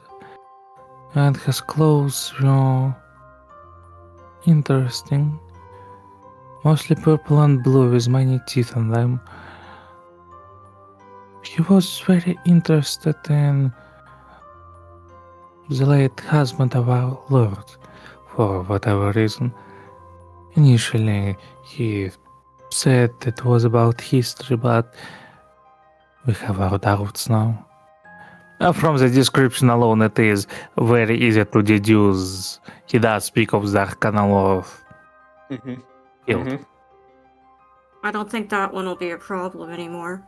and his clothes were interesting, mostly purple and blue with many teeth on them. He was very interested in the late husband of our lord, for whatever reason. Initially, he said it was about history, but we have our doubts now. From the description alone, it is very easy to deduce he does speak of the Arcanoloth guild. I don't think that one will be a problem anymore.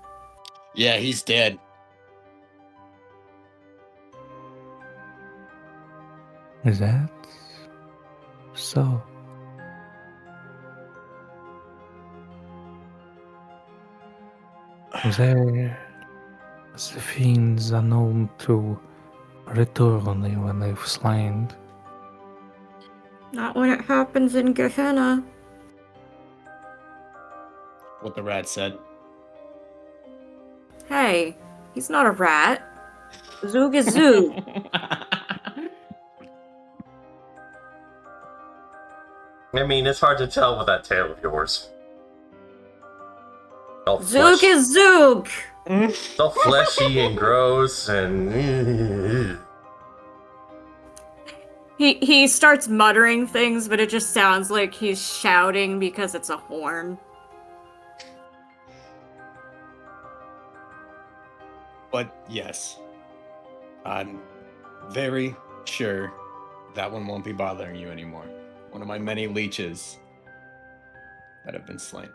Yeah, he's dead. Is that so? The fiends are known to return when they've slain. Not when it happens in Gehenna. What the rat said. Hey, he's not a rat. Zoog is Zoog. I mean, it's hard to tell with that tail of yours. All Zoog is Zoog! It's all fleshy and gross and... He starts muttering things, but it just sounds like he's shouting because it's a horn. But yes, I'm very sure that one won't be bothering you anymore. One of my many leeches that have been slain.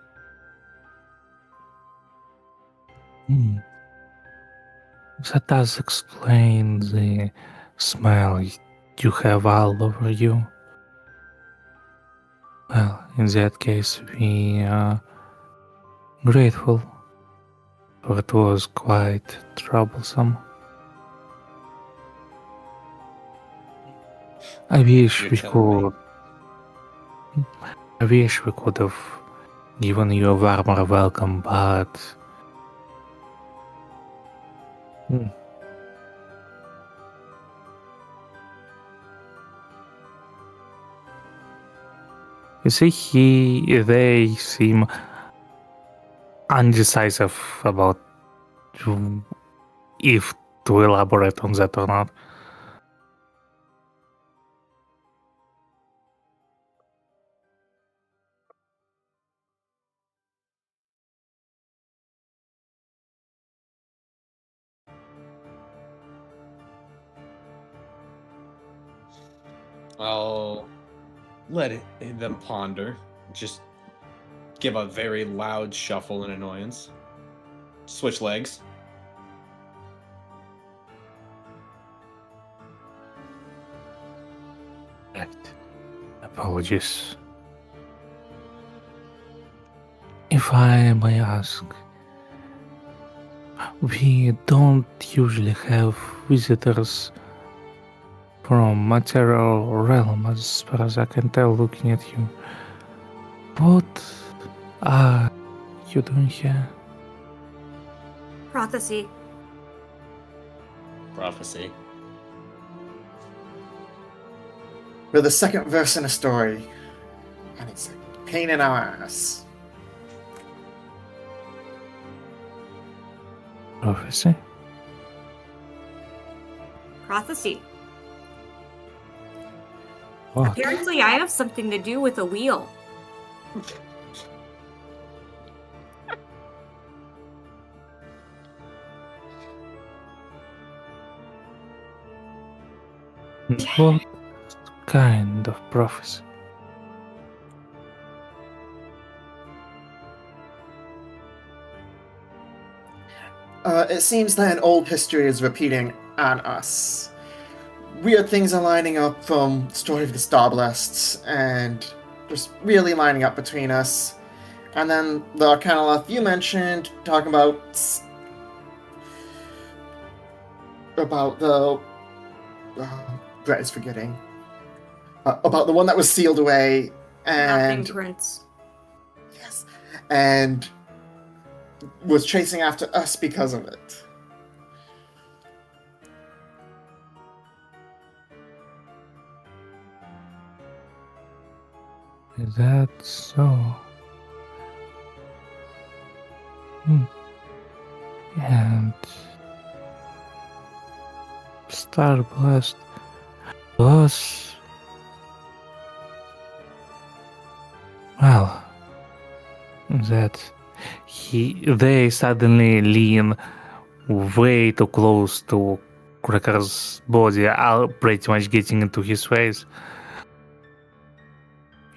That does explain the smell you have all over you. Well, in that case, we are grateful, for it was quite troublesome. I wish we could have given you a warmer welcome, but You see, they seem undecisive about if to elaborate on that or not. I'll let them ponder. Just give a very loud shuffle and annoyance. Switch legs. Right. Apologies. If I may ask, we don't usually have visitors from material realm, as far as I can tell, looking at you. What are you doing here? Prophecy. Prophecy. We're the second verse in a story, and it's a pain in our ass. Prophecy? Prophecy. What? Apparently, I have something to do with a wheel. What kind of prophecy? It seems that an old history is repeating on us. Weird things are lining up from Story of the Starblasts, and just really lining up between us. And then the Arcanolith you mentioned, talking about the Brett is forgetting about the one that was sealed away, Nothing, and Prince. yes, and was chasing after us because of it. Is that so? And Starblast was, well, that they suddenly lean way too close to Cracker's body, pretty much getting into his face.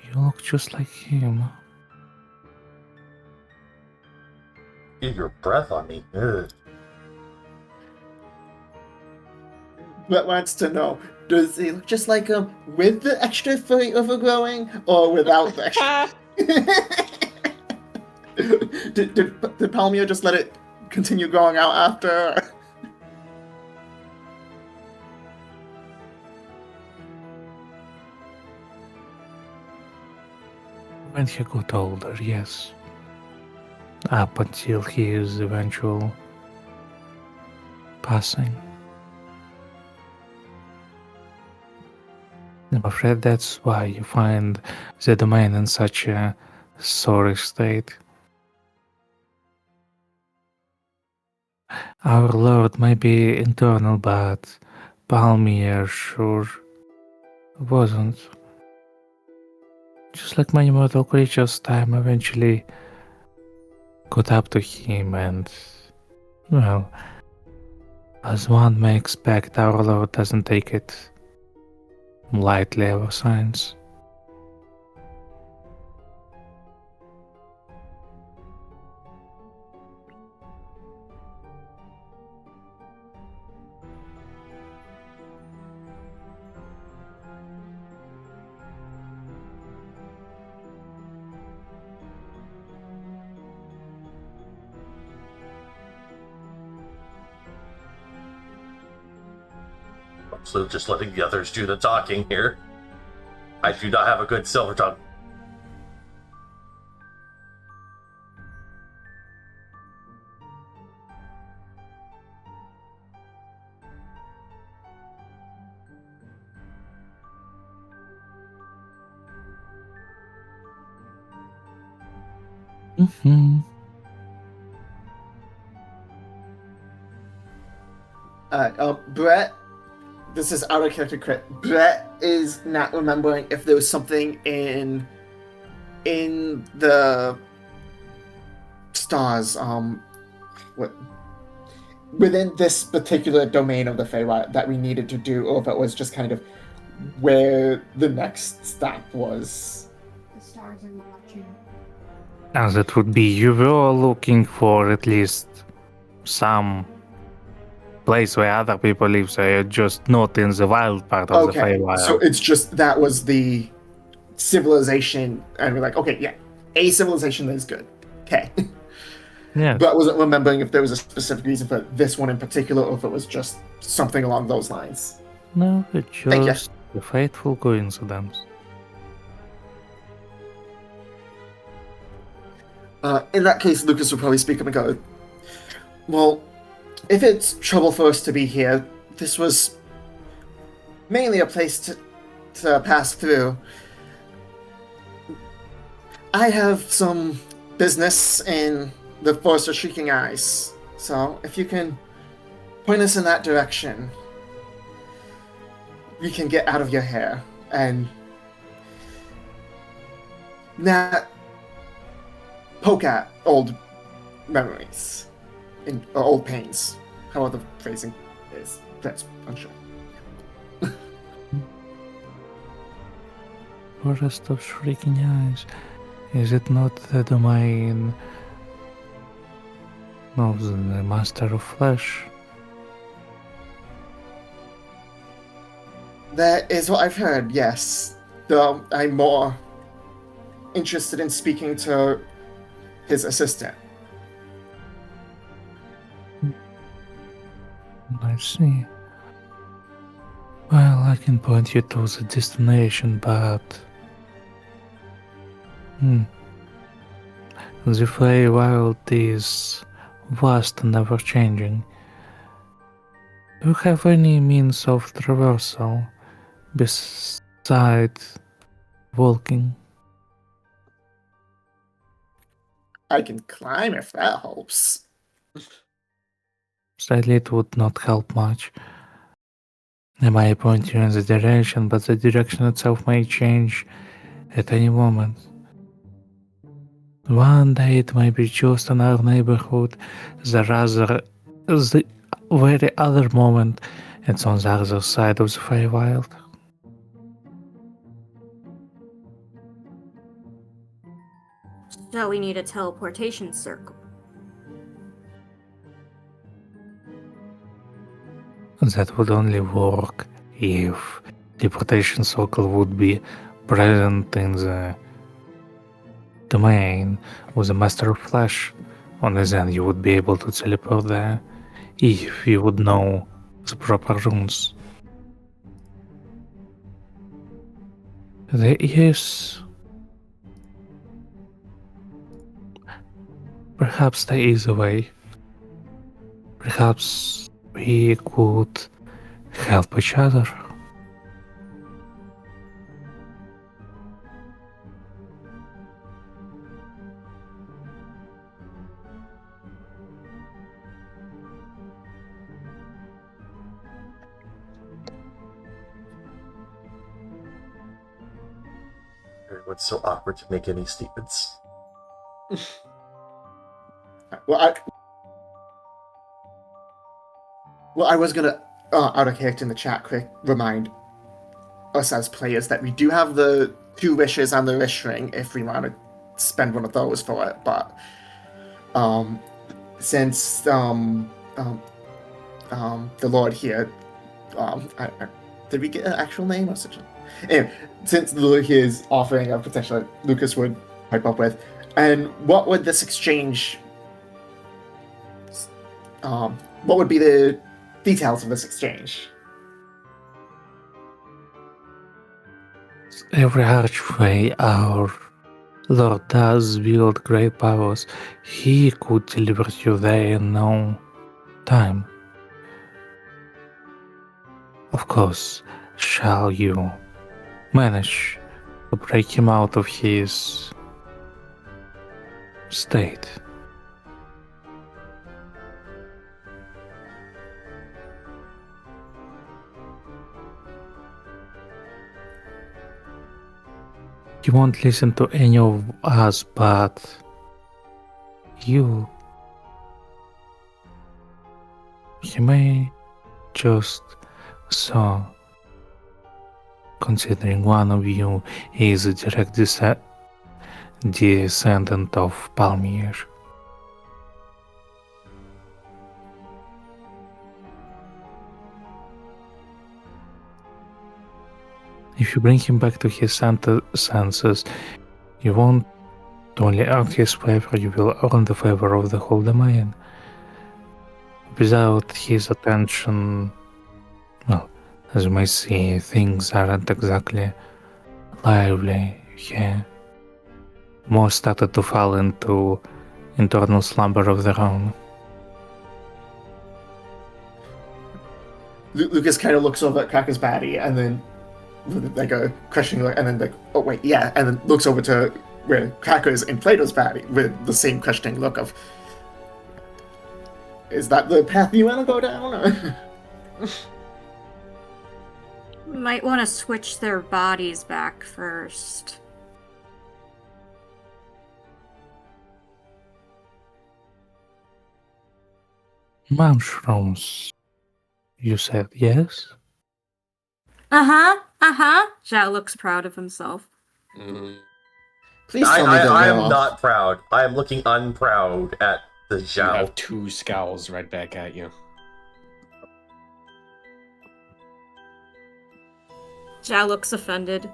You look just like him. Get your breath on me. Ugh. Brett wants to know, does he look just like him with the extra furry overgrowing, or without the extra? did Palmio just let it continue growing out after? When he got older, yes. Up until his eventual passing. I'm afraid that's why you find the domain in such a sorry state. Our Lord may be internal, but Palmier sure wasn't. Just like many mortal creatures, time eventually caught up to him, and, well, as one may expect, our Lord doesn't take it lightly, our science. So just letting the others do the talking here. I do not have a good silver tongue. Mhm. Brett, this is out of character crit. Brett is not remembering if there was something in the stars. What within this particular domain of the Feywild that we needed to do, or if it was just kind of where the next stop was. The stars are watching. As it would be, you were looking for at least some place where other people live, so you're just not in the wild part of the Okay, Feywild. so it's just that was the civilization, and we're like, okay, yeah, a civilization is good. Okay. Yeah. But I wasn't remembering if there was a specific reason for this one in particular, or if it was just something along those lines. No, it's Thank you. just a fateful coincidence. In that case, Lucas will probably speak up and go, well, if it's trouble for us to be here, this was mainly a place to pass through. I have some business in the Forest of Shrieking Eyes, so if you can point us in that direction, we can get out of your hair and not poke at old memories or old pains. However the phrasing is, that's unsure. Forest of Shrieking Eyes. Is it not the domain of the Master of Flesh? That is what I've heard, yes. Though I'm more interested in speaking to his assistant. I see. Well, I can point you to the destination, but... The Feywild is vast and ever-changing. Do you have any means of traversal besides walking? I can climb if that helps. Sadly, it would not help much. I might point you in the direction, but the direction itself may change at any moment. One day it might be just in our neighborhood, the very other moment it's on the other side of the Feywild. So we need a teleportation circle. That would only work if teleportation circle would be present in the domain with the Master of Flesh. Only then you would be able to teleport there if you would know the proper runes. There is... Perhaps there is a way. Perhaps we could help each other. Everyone's so awkward to make any statements. Well, I was gonna, out of character in the chat, quick remind us as players that we do have the 2 wishes on the wish ring if we want to spend one of those for it. But since the Lord here, did we get an actual name or such? Anyway, since the Lord here is offering a potential that Lucas would pipe up with, and what would this exchange? What would be the details of this exchange? Every archway our Lord does wield great powers. He could deliver you there in no time. Of course, shall you manage to break him out of his state. You won't listen to any of us, but you may just so, considering one of you is a direct descendant of Palmier. If you bring him back to his senses, you won't only earn his favor, you will earn the favor of the whole domain. Without his attention, well, as you may see, things aren't exactly lively here. Most started to fall into internal slumber of their own. Lucas kind of looks over at Cracker's body and then with like a questioning look, and then like, oh wait, yeah, and then looks over to where Cracker's in Plato's body with the same questioning look of, is that the path you want to go down? Or? Might want to switch their bodies back first. Mushrooms. You said yes? Zhao looks proud of himself. Please tell me I am off. not proud. I am looking unproud at the You Zhao. have two scowls right back at you. Zhao looks offended.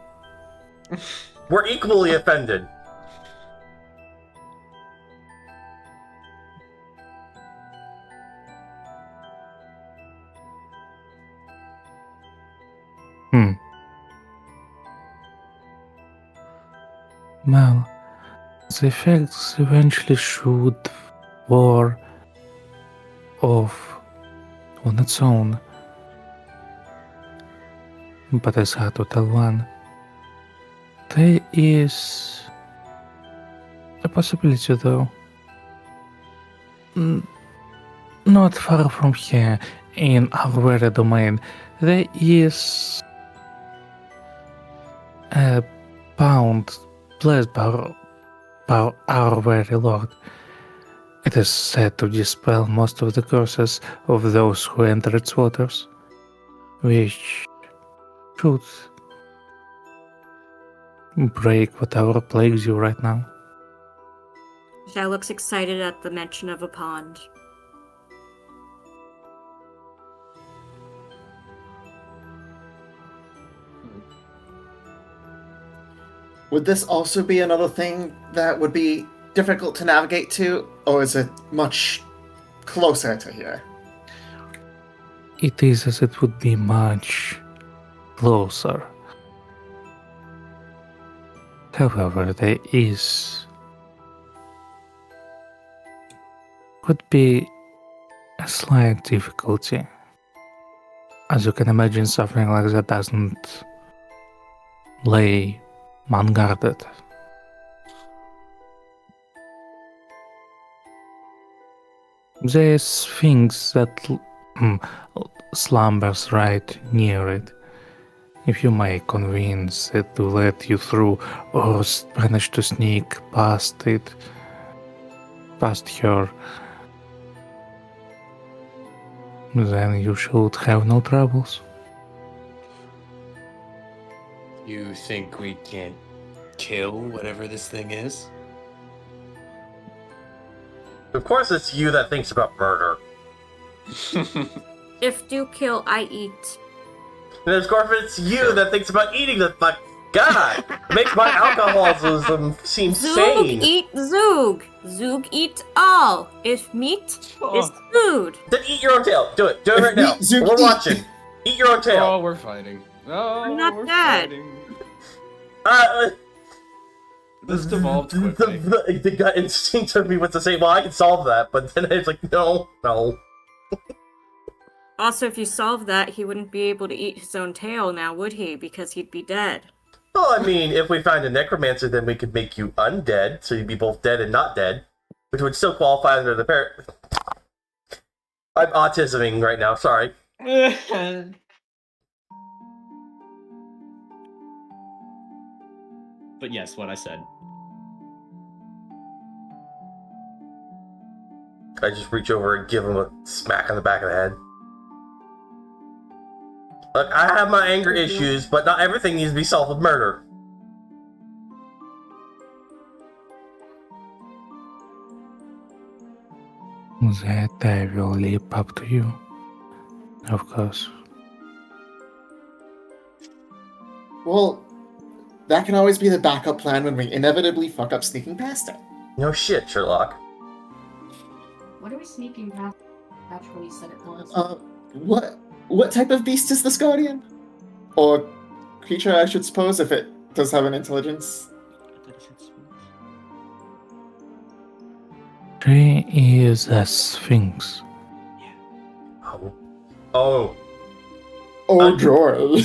We're equally offended. Well, the effects eventually should wear off on its own. But it's hard to tell when. There is a possibility though. Not far from here, in our very domain, there is a pound blessed by our very Lord. It is said to dispel most of the curses of those who enter its waters, which should break whatever plagues you right now. Zhao looks excited at the mention of a pond. Would this also be another thing that would be difficult to navigate to, or is it much closer to here? It is as it would be much closer. However, there could be a slight difficulty. As you can imagine, something like that doesn't lay unguarded. There's things that slumbers right near it. If you may convince it to let you through or manage to sneak past her, then you should have no troubles. You think we can't kill whatever this thing is? Of course it's you that thinks about murder. If do kill, I eat. And of course it's you that thinks about eating the fuck. God! Makes my alcoholism seem Zug sane. eat Zug. Zug eat all. If meat is food. Then eat your own tail. Do it. Do it right now. Zug, We're eat. watching. Eat your own tail. Oh, we're fighting. Oh, I'm not we're dead. fighting. This devolved quickly. The gut instinct of me was to say, well, I can solve that, but then it's like, no. Also, if you solve that, he wouldn't be able to eat his own tail now, would he? Because he'd be dead. Well, I mean, if we find a necromancer, then we could make you undead, so you'd be both dead and not dead, which would still qualify under the I'm autisming right now, sorry. But yes, what I said. I just reach over and give him a smack on the back of the head. Look, I have my anger issues, but not everything needs to be solved with murder. That I will leap up to you. Of course. Well, that can always be the backup plan when we inevitably fuck up sneaking past it. No shit, Sherlock. What are we sneaking past? That's what he said it was. What type of beast is this guardian? Or creature, I should suppose, if it does have an intelligence. She is a sphinx. Oh. Oh, joy.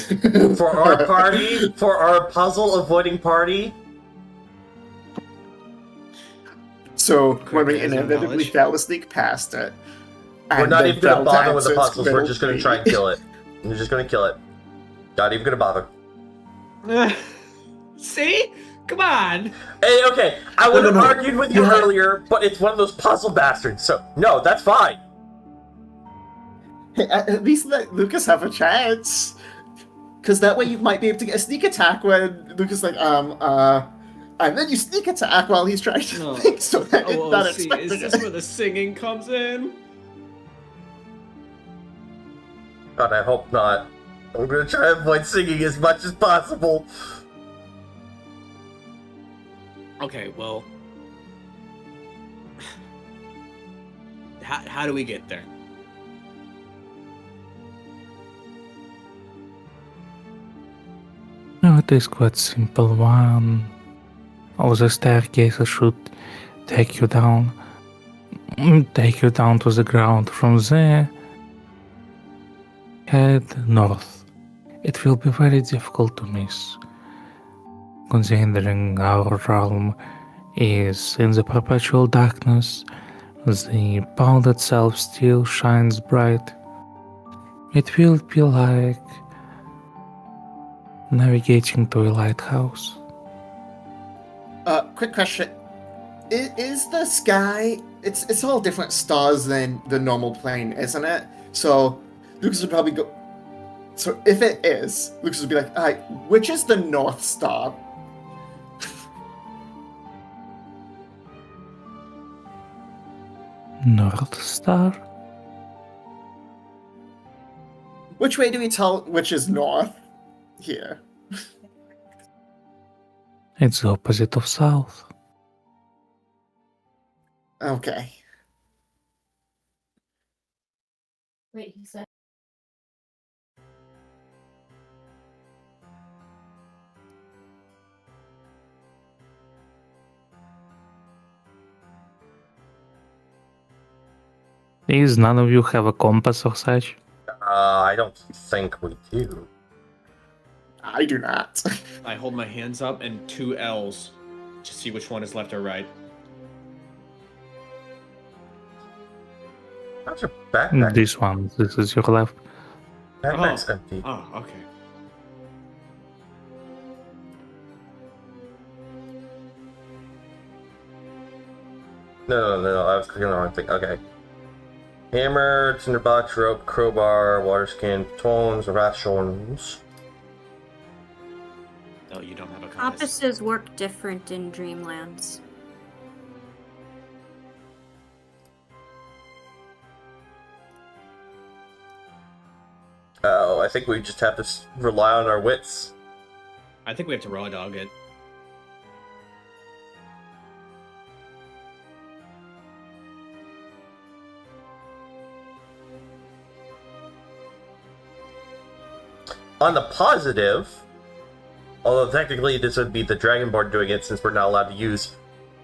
For our party, for our puzzle-avoiding party. So, Quick when we as of inevitably knowledge. fail to sneak past it, We're and not then even going to fail bother with the answer its puzzles, we're just going to try and plea. kill it. We're just going to kill it. Not even going to bother. See? Come on! Hey, okay, I would have No. argued with you earlier, but it's one of those puzzle bastards, so no, that's fine. Hey, at least let Lucas have a chance. Because that way you might be able to get a sneak attack when Lucas and then you sneak attack while he's trying to No. think, so that it's not see, expecting is this it. where the singing comes in? God, I hope not. I'm going to try and avoid singing as much as possible. Okay, well... How do we get there? No, it is quite simple. One of the staircases should take you down to the ground. From there, head north. It will be very difficult to miss, considering our realm is in the perpetual darkness. The pond itself still shines bright. It will be like navigating to a lighthouse. Quick question. Is the sky... It's all different stars than the normal plane, isn't it? So, Lucas would probably go... So, if it is, Lucas would be like, alright, which is the North Star? North Star? Which way do we tell which is north? Here. It's the opposite of south. Okay. Wait, he said. Is none of you have a compass or such? I don't think we do. I do not. I hold my hands up and 2 L's to see which one is left or right. How's your backpack? This one. This is your left. Backpack's empty. Oh, okay. No, I was clicking the wrong thing. Okay. Hammer, tinderbox, rope, crowbar, water skin, tones, rations. No, you don't have a compass. Compasses work different in Dreamlands. Oh, I think we just have to rely on our wits. I think we have to raw dog it. On the positive, although technically this would be the Dragonborn doing it since we're not allowed to use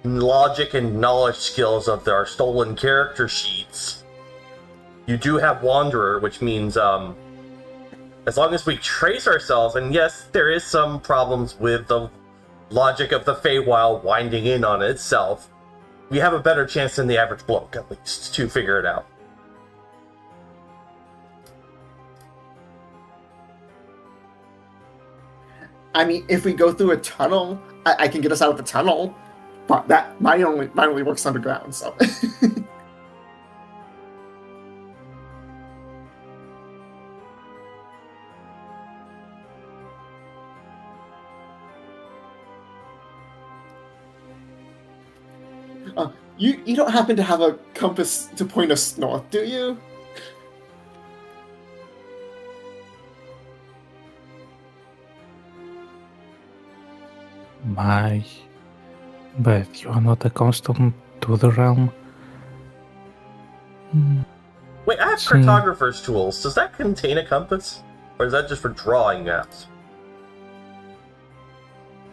logic and knowledge skills of our stolen character sheets, you do have Wanderer, which means as long as we trace ourselves, and yes, there is some problems with the logic of the Feywild winding in on itself, we have a better chance than the average bloke, at least, to figure it out. I mean, if we go through a tunnel, I can get us out of the tunnel, but that mine only works underground, so. You don't happen to have a compass to point us north, do you? But you are not accustomed to the realm. Wait, I have See. cartographer's tools. Does that contain a compass? Or is that just for drawing maps?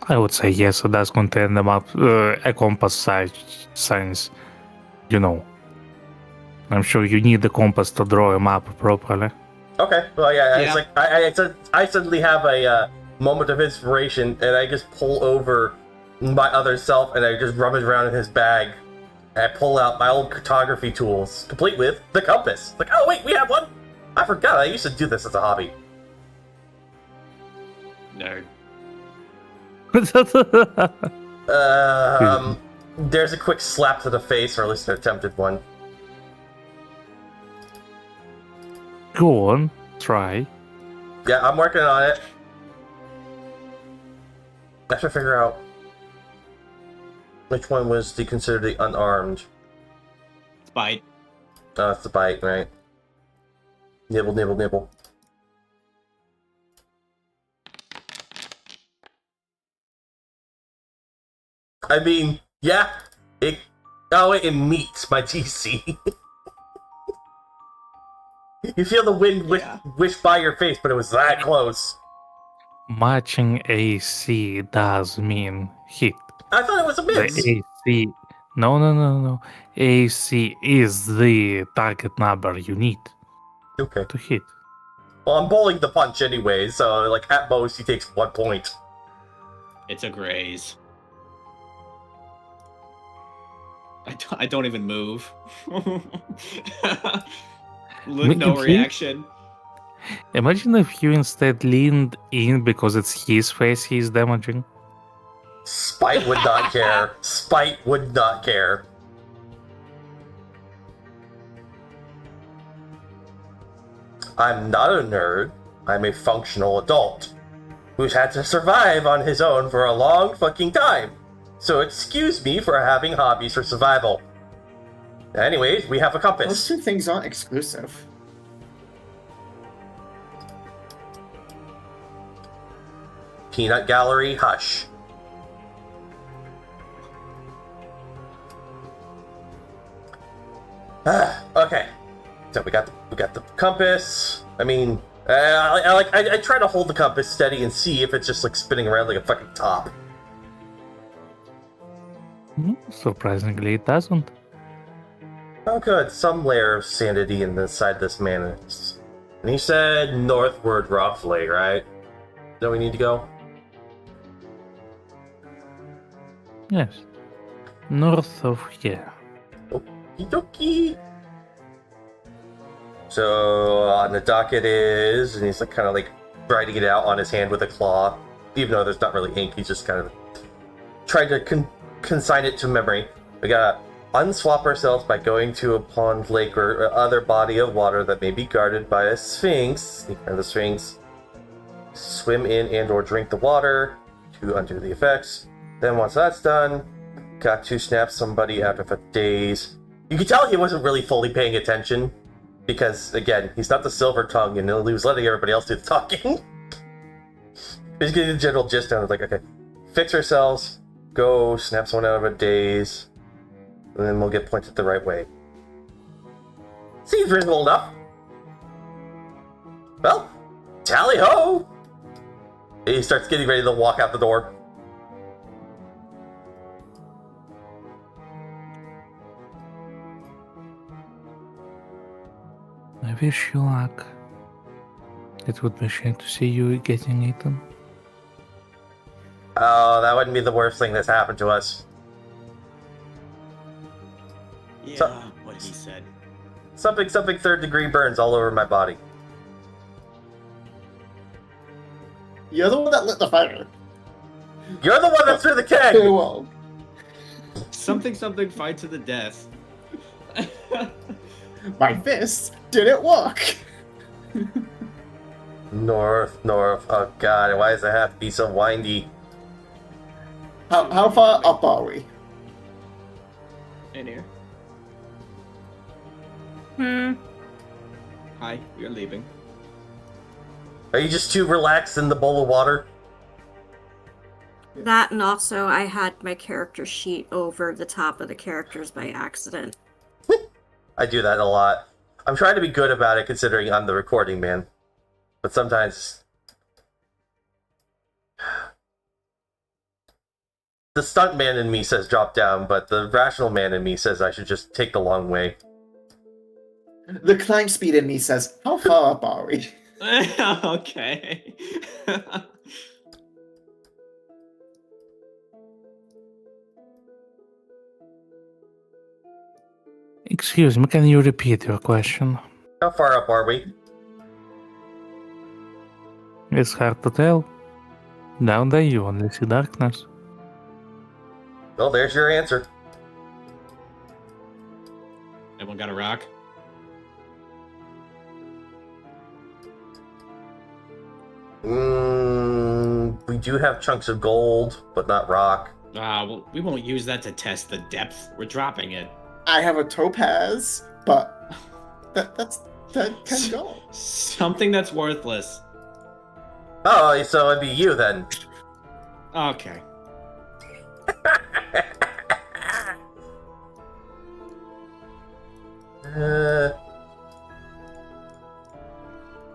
I would say yes, it does contain the map, a compass signs. You know. I'm sure you need the compass to draw a map properly. Okay, well, yeah, Yeah. it's like I suddenly have a moment of inspiration, and I just pull over my other self, and I just rummage around in his bag, and I pull out my old cartography tools, complete with the compass. Like, oh wait, we have one. I forgot. I used to do this as a hobby. Nerd. There's a quick slap to the face, or at least an attempted one. Go on, try. Yeah, I'm working on it. I have to figure out which one was considered the unarmed. Spite. Oh, that's the bite, right? Nibble, nibble, nibble. I mean, yeah, it. Oh, it meets my TC. You feel the wind wish by your face, but it was that close. Matching AC does mean hit. I thought it was a The miss. AC. No. AC is the target number you need Okay. to hit. Well, I'm bowling the punch anyway, so like at most he takes 1 point. It's a graze. I don't even move. No reaction. Imagine if you instead leaned in because it's his face he's damaging. Spite would not care. Spite would not care. I'm not a nerd. I'm a functional adult who's had to survive on his own for a long fucking time. So excuse me for having hobbies for survival. Anyways, we have a Those compass. two things aren't exclusive. Peanut gallery, hush. Okay, so we got the compass. I mean, I try to hold the compass steady and see if it's just like spinning around like a fucking top. Surprisingly, it doesn't. Oh, good. Some layer of sanity inside this man. And he said northward, roughly, right? Is that we need to go? Yes. North of here. Okie dokie. So on the docket is, and he's like kind of like writing it out on his hand with a claw, even though there's not really ink. He's just kind of trying to consign it to memory. We gotta unswap ourselves by going to a pond, lake, or other body of water that may be guarded by a sphinx. And the sphinx. Swim in and/or drink the water to undo the effects. Then once that's done, got to snap somebody out of a daze. You can tell he wasn't really fully paying attention because, again, he's not the silver tongue and he was letting everybody else do the talking. He's getting the general gist down. It's like, okay, fix ourselves, go snap someone out of a daze, and then we'll get pointed the right way. Seems reasonable enough. Well, tally ho! He starts getting ready to walk out the door. I wish you luck. It would be a shame to see you getting eaten. Oh, that wouldn't be the worst thing that's happened to us. Yeah, So- what he said. Something, third-degree burns all over my body. You're the one that lit the fire. You're the one that threw the Very keg! well. Something fight to the death. My fists didn't work. North. Oh god, why does it have to be so windy? How far up are we? In here. Hi, we are leaving. Are you just too relaxed in the bowl of water? That, and also I had my character sheet over the top of the characters by accident. I do that a lot. I'm trying to be good about it considering I'm the recording man. But sometimes... The stunt man in me says drop down, but the rational man in me says I should just take the long way. The climb speed in me says, how far up are we? Okay. Excuse me, can you repeat your question? How far up are we? It's hard to tell. Down there you only see darkness. Well, there's your answer. Everyone got a rock? We do have chunks of gold, but not rock. Well, we won't use that to test the depth. We're dropping it. I have a topaz, but that can go. Something that's worthless. Oh, so it'd be you then. Okay.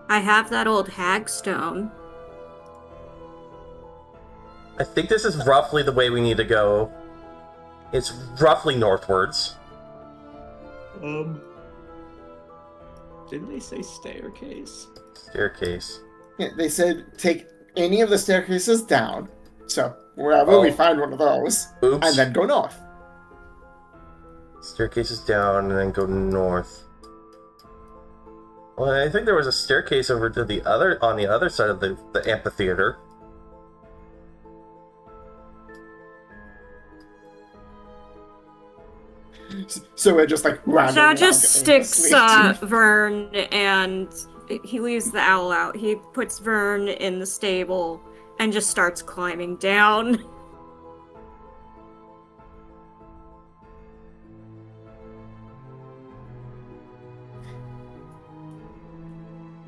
I have that old hagstone. I think this is roughly the way we need to go. It's roughly northwards. Didn't they say staircase? Staircase. Yeah, they said take any of the staircases down. So wherever we Oh. find one of those, Oops. and then go north. Staircase is down and then go north. Well, I think there was a staircase over to the other on the other side of the amphitheater. So we're just like random. Zhao just wandering sticks aimlessly. Vern, and he leaves the owl out. He puts Vern in the stable and just starts climbing down.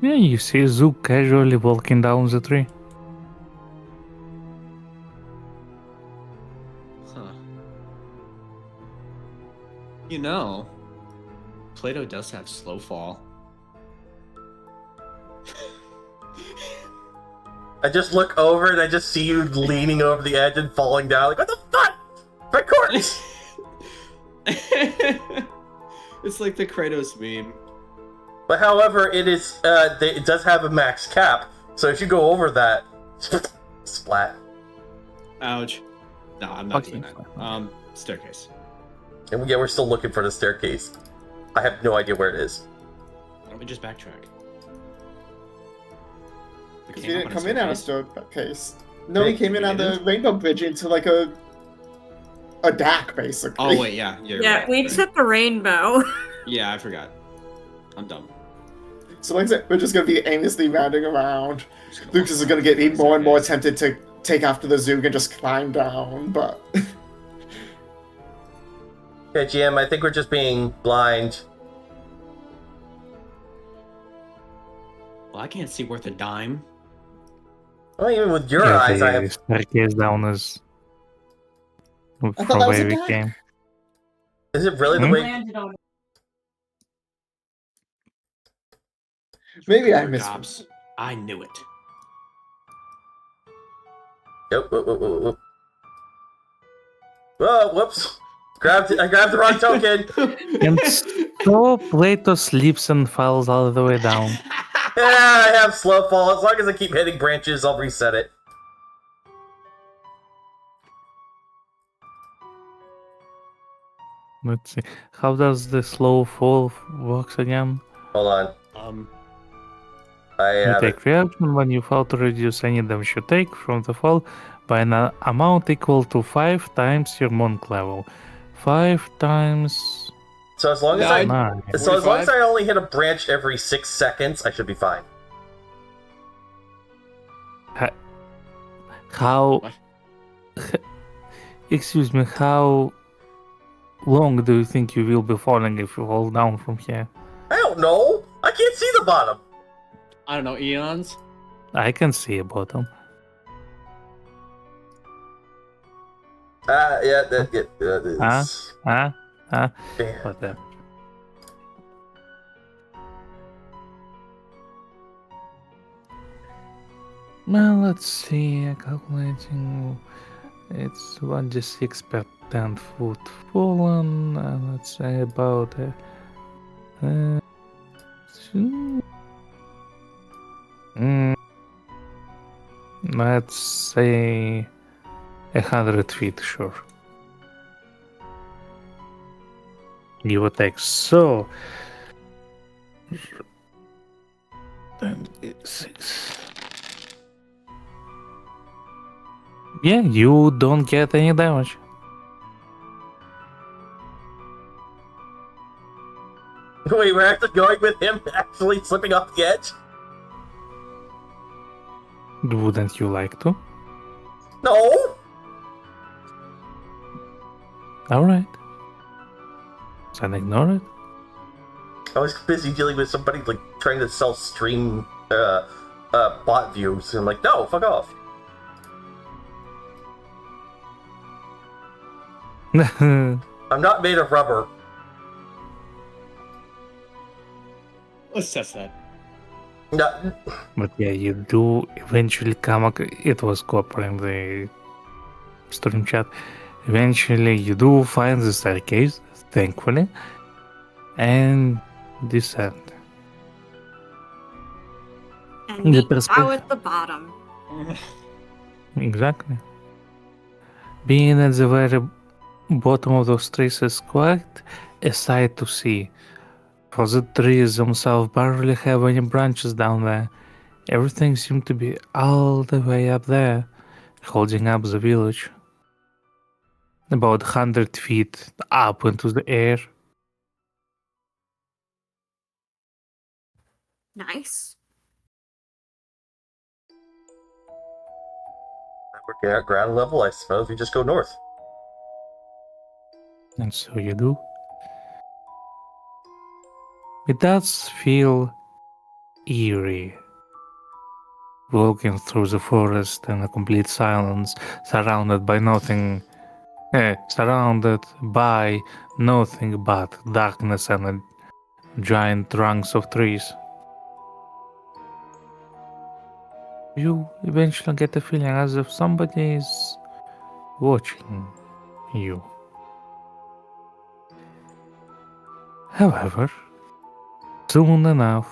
Yeah, you see Zook casually walking down the tree. Huh. You know, Plato does have slow fall. I just look over and I just see you leaning over the edge and falling down. Like, what the fuck? My corpse! It's like the Kratos meme. But however, it is it does have a max cap, so if you go over that, splat. Ouch. No, I'm not Okay. doing that. Staircase. And yeah, we're still looking for the staircase. I have no idea where it is. Why don't we just backtrack? We Because came we up didn't on come in on a staircase? staircase. No, we came in on the rainbow bridge into like a DAC, basically. Oh wait, yeah, you're Yeah, right, we right. took a rainbow. Yeah, I forgot. I'm dumb. So like I said, we're just gonna be aimlessly rounding around. Lucas is gonna get more and more tempted to take after the Zoog and just climb down, but Okay, GM, I think we're just being blind. Well, I can't see worth a dime. Well, even with your Yeah, eyes, I the have. staircase down is thought from that was where a we duck. came. Is it really the Hmm? way? Landed on maybe I Poor missed. Dobbs. I knew it. Yep. Whoa, whoops! I grabbed the wrong token. And so Plato slips and falls all the way down. I have slow fall. As long as I keep hitting branches, I'll reset it. Let's see. How does the slow fall works again? Hold on. I You have it. take reaction when you fall to reduce any damage you take from the fall by an amount equal to 5 times your monk level. 5 times So as long as I 9. so as long as 45? I only hit a branch every 6 seconds, I should be fine. How... What? Excuse me, how long do you think you will be falling if you fall down from here? I don't know. I can't see the bottom. I don't know, eons? I can see a bottom. Yeah, that is. Damn. Whatever. Well, let's see, calculating, it's 1d6 per 10 foot fallen, let's say about let's say 100 feet, sure. Give or take. So 6. Yeah, you don't get any damage. Wait, we're actually going with him actually slipping off the edge? Wouldn't you like to? No! Alright. Then ignore it. I was busy dealing with somebody like trying to sell stream bot views, and I'm like, no, fuck off. I'm not made of rubber. Let's test that. No, But yeah, you do eventually come. It was Copper in the stream chat. Eventually, you do find the staircase, thankfully, and descend. And The meet perspective- Zhao at the bottom. Exactly. Being at the very bottom of those trees is quite a sight to see. For the trees themselves barely have any branches down there. Everything seemed to be all the way up there, holding up the village. About 100 feet up into the air. Nice. we're at ground level. I suppose we just go north. And so you do. It does feel eerie. Walking through the forest in a complete silence, surrounded by nothing but darkness and giant trunks of trees. You eventually get a feeling as if somebody is watching you. However, soon enough,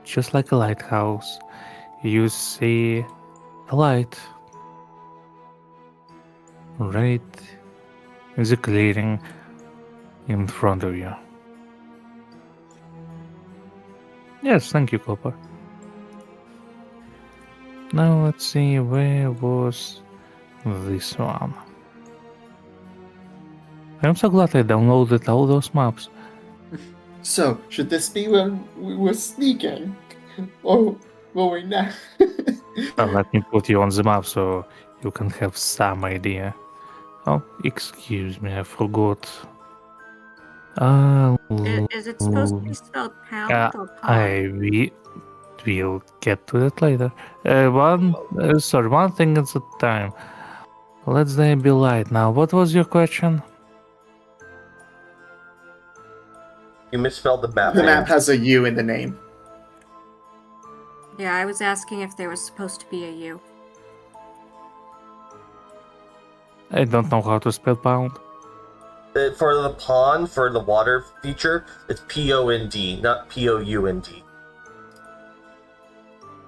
just like a lighthouse, you see a light right in the clearing in front of you. Yes, thank you, Copper. Now let's see, where was this one? I'm so glad I downloaded all those maps. So, should this be when we were sneaking? Or were we not? Let me put you on the map so you can have some idea. Oh, excuse me, I forgot. Is it supposed to be spelled pound or pond? We'll get to that later. One thing at a time. Let's there be light now. What was your question? You misspelled the map. The name. map has a U in the name. Yeah, I was asking if there was supposed to be a U. I don't know how to spell pound. For the pond, for the water feature, it's POND, not POUND.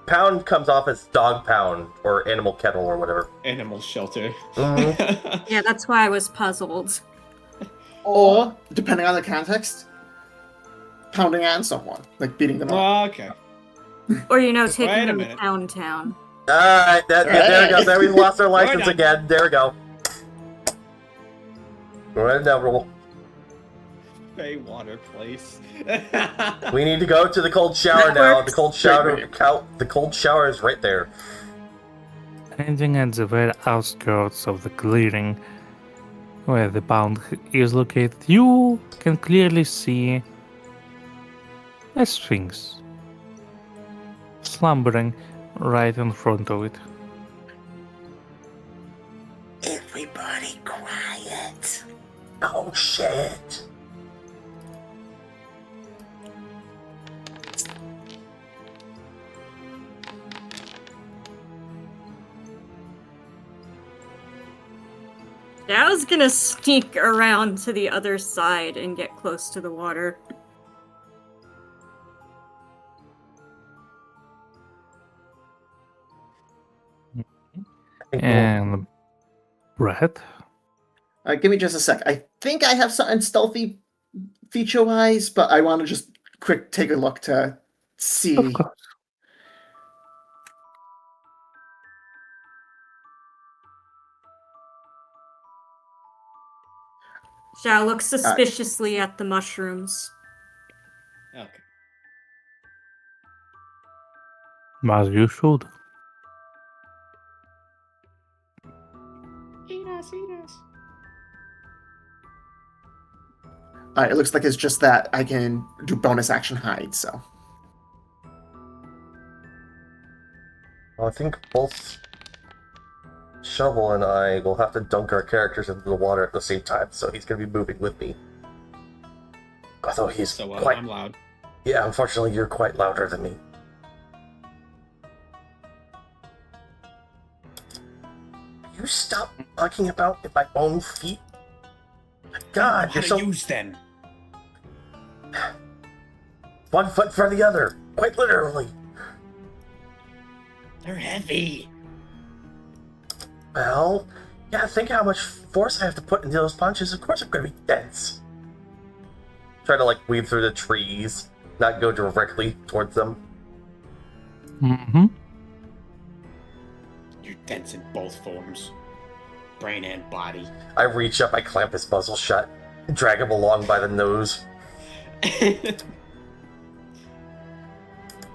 Pound comes off as dog pound or animal kennel or whatever. Animal shelter. Mhm. Yeah, that's why I was puzzled. Or, depending on the context, pounding on someone, like beating them up. Oh, okay. Or, you know, Wait taking a them to minute. Pound Town. Alright, there we go. There we lost our license done. again. There we go. Right now, roll. Bay water place. We need to go to the cold shower That now. works. The cold shower is right there. Standing at the very outskirts of the clearing where the pound is located, you can clearly see a sphinx slumbering right in front of it. Everybody quiet. Oh shit. Yeah, I was gonna sneak around to the other side and get close to the water. And Brett, Alright, give me just a sec. I think I have something stealthy feature-wise, but I want to just quick take a look to see. of course. Zhao looks suspiciously at the mushrooms. Okay. As you should. Eat us, eat us. Alright, it looks like it's just that I can do bonus action hide, so. Well, I think both Shovel and I will have to dunk our characters into the water at the same time, so he's going to be moving with me. Although he's So quite... I'm loud. Yeah, unfortunately, you're quite louder than me. You stop talking about my own feet? My God, How you're to so... use them? One foot for the other, quite literally. They're heavy. Well, yeah, think how much force I have to put into those punches. Of course I'm going to be dense. Try to, like, weave through the trees, not go directly towards them. Mm-hmm. You're dense in both forms. Brain and body. I reach up, I clamp his muzzle shut, drag him along by the nose.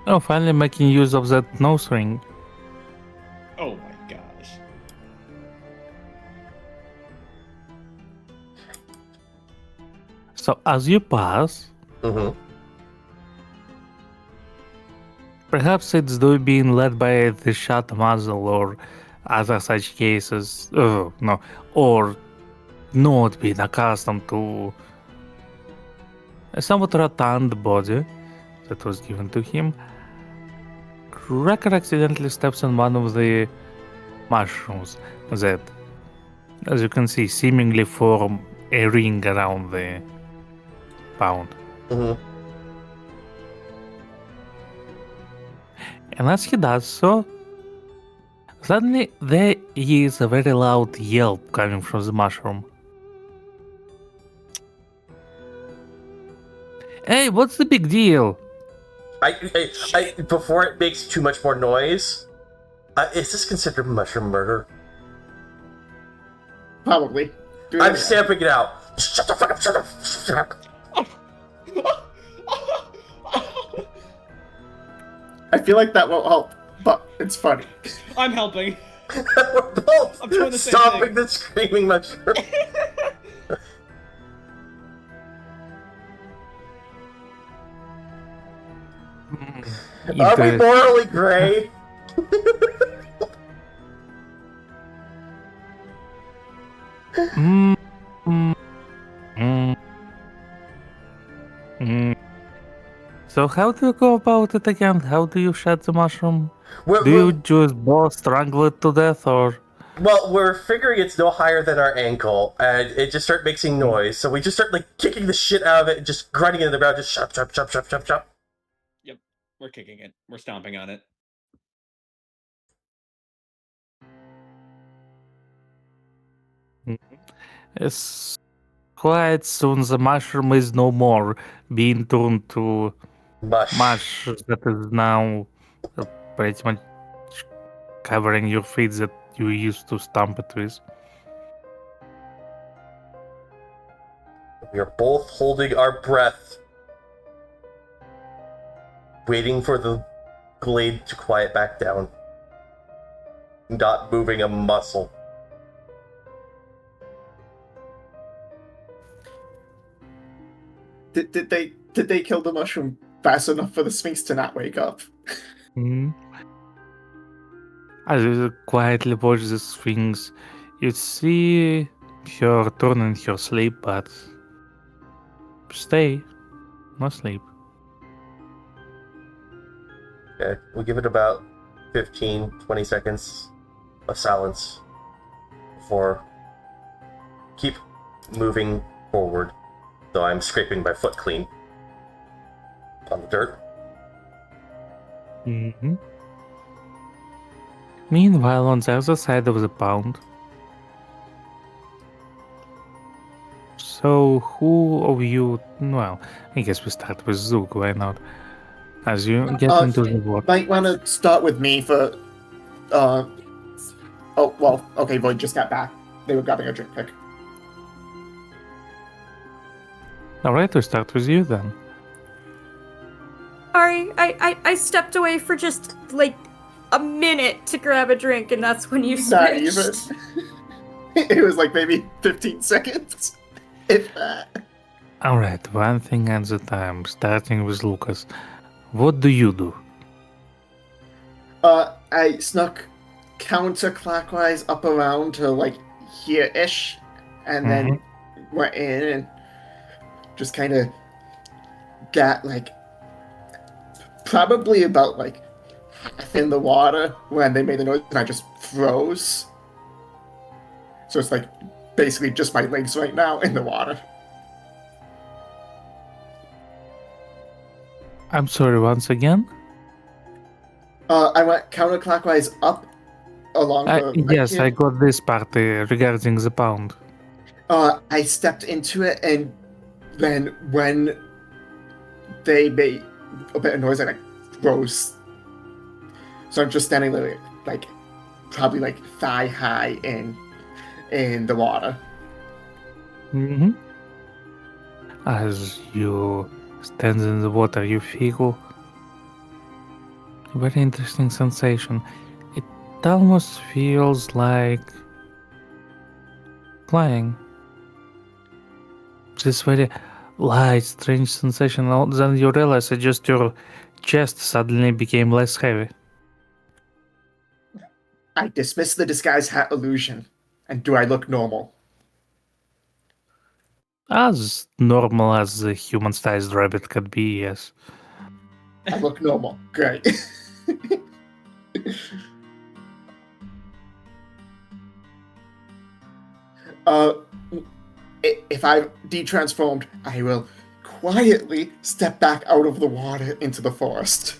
Oh, finally making use of that nose ring. Oh my gosh. So as you pass, Mm-hmm. perhaps it's due being led by the shut muzzle or other such cases, no, or not being accustomed to a somewhat rotund body that was given to him. Cracker accidentally steps on one of the mushrooms that, as you can see, seemingly form a ring around the pound. Mm-hmm. And as he does so, suddenly there is a very loud yelp coming from the mushroom. Hey, what's the big deal? I before it makes too much more noise, is this considered mushroom murder? Probably. Do it I'm again. stamping it out. Shut the fuck up, shut up, shut up. I feel like that will help, but it's funny. I'm helping. We're both I'm doing the same stopping thing. the screaming mushroom. Are we morally gray? Mm, mm, mm, mm. So how do you go about it again? How do you shed the mushroom? We're- Do you we're- just both strangle it to death, or Well, we're figuring it's no higher than our ankle, and it just starts making noise. So we just start like kicking the shit out of it and just grinding it in the ground. Just chop, chop, chop, chop, chop, chop. Yep, we're kicking it. We're stomping on it. It's quite soon the mushroom is no more, being turned to mush that is now pretty much covering your feet that you used to stomp it with. We are both holding our breath, waiting for the glade to quiet back down. Not moving a muscle. Did they kill the mushroom fast enough for the Sphinx to not wake up? Mm. As you quietly watch these things, you see her turn in her sleep, but stay, not sleep. Okay, we give it about 15, 20 seconds of silence before keep moving forward, though I'm scraping my foot clean on the dirt. Mm-hmm. Meanwhile, on the other side of the pond. So, who of you? Well, I guess we start with Zook, why not? As you get into the water. Might want to start with me for. Oh well, okay. Void just got back. They were grabbing a drink pick. Alright, we start with you then. Sorry, I stepped away for just like a minute to grab a drink, and that's when you Not even. switched. It was like maybe 15 seconds, if that. Alright, one thing at a time, starting with Lucas. What do you do? I snuck counterclockwise up around to like here-ish, and then went in and just kind of got like probably about like half in the water when they made the noise, and I just froze. So it's like basically just my legs right now in the water. I'm sorry, once again? I went counterclockwise up along the. Yes, I got this part regarding the pound. I stepped into it, and then when they made a bit of noise, I like froze. So I'm just standing there, like probably like thigh high in the water. Mm-hmm. As you stand in the water, you feel a very interesting sensation. It almost feels like flying. This very light, strange sensation. Then you realize that just your chest suddenly became less heavy. I dismiss the disguise hat illusion. And do I look normal? As normal as a human-sized rabbit could be, yes. I look normal. Great. If I've de-transformed, I will quietly step back out of the water into the forest.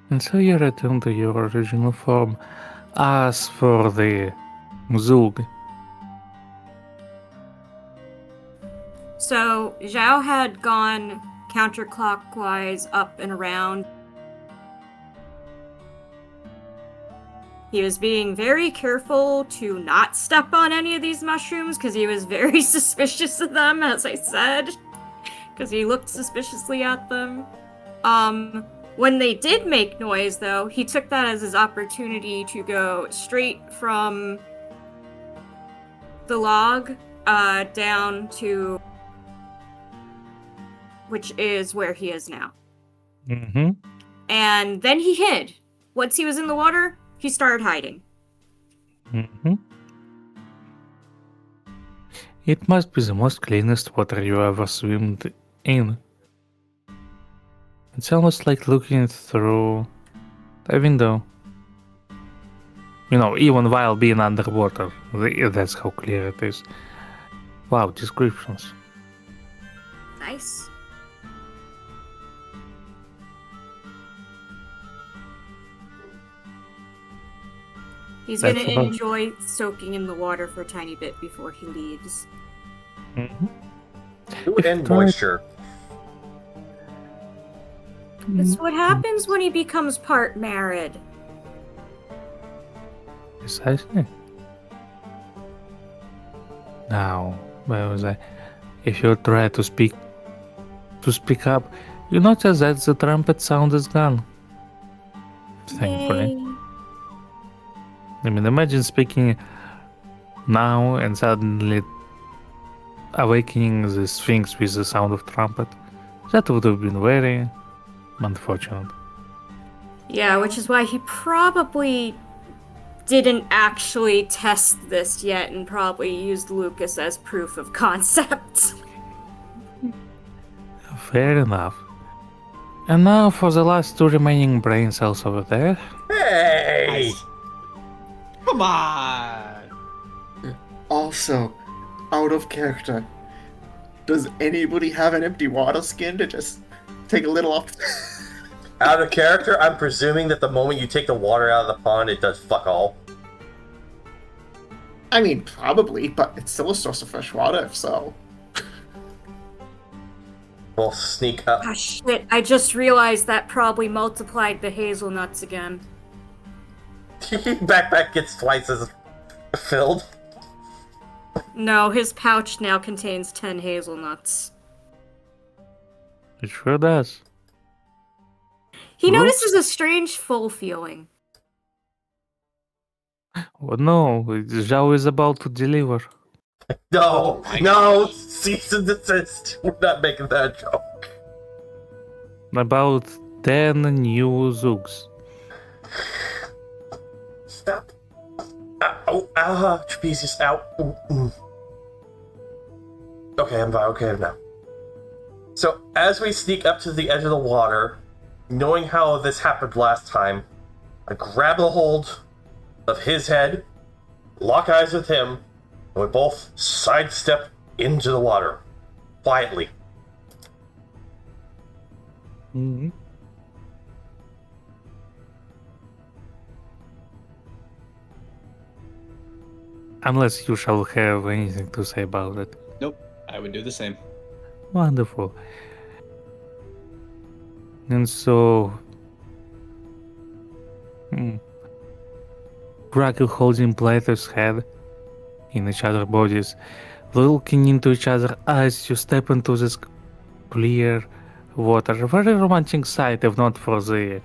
And so you return to your original form. As for the Zug, So Zhao had gone counterclockwise up and around. He was being very careful to not step on any of these mushrooms because he was very suspicious of them, as I said, because he looked suspiciously at them. When they did make noise, though, he took that as his opportunity to go straight from the log down to, which is where he is now. Mm-hmm. And then he hid. Once he was in the water, he started hiding. Mm-hmm. It must be the most cleanest water you ever swimmed in. It's almost like looking through A window. You know, even while being underwater. That's how clear it is. Wow, descriptions. Nice. He's That's gonna about- enjoy soaking in the water for a tiny bit before he leaves. Mhm. Ooh, and Try- moisture. That's what happens when he becomes part married. Precisely. Now, where was I? If you try to speak up, you notice that the trumpet sound is gone. Thankfully. Yay. I mean, imagine speaking now and suddenly awakening the Sphinx with the sound of trumpet. That would have been very unfortunate. Yeah, which is why he probably didn't actually test this yet and probably used Lucas as proof of concept. Fair enough. And now for the last two remaining brain cells over there. Hey! Nice. Come on. Also, out of character, does anybody have an empty water skin to just take a little off? Out of character, I'm presuming that the moment you take the water out of the pond, it does fuck all. I mean, probably, but it's still a source of fresh water, if so. We'll sneak up. Ah, shit, I just realized that probably multiplied the hazelnuts again. Backpack gets twice as filled. No, his pouch now contains 10 hazelnuts. It sure does. He Oops. notices a strange full feeling. Oh no, Zhao is about to deliver. No, Oh my no, gosh. cease and desist. We're not making that joke. About 10 new Zoogs. Stop. Trapezius, ow. Okay, I'm fine. Okay, now. So, as we sneak up to the edge of the water, knowing how this happened last time, I grab a hold of his head, lock eyes with him, and we both sidestep into the water. Quietly. Mm-hmm. Unless you shall have anything to say about it. Nope. I would do the same. Wonderful. And so... Cracker holding Plater's head in each other's bodies, looking into each other's eyes, you step into this clear water. A very romantic sight, if not for the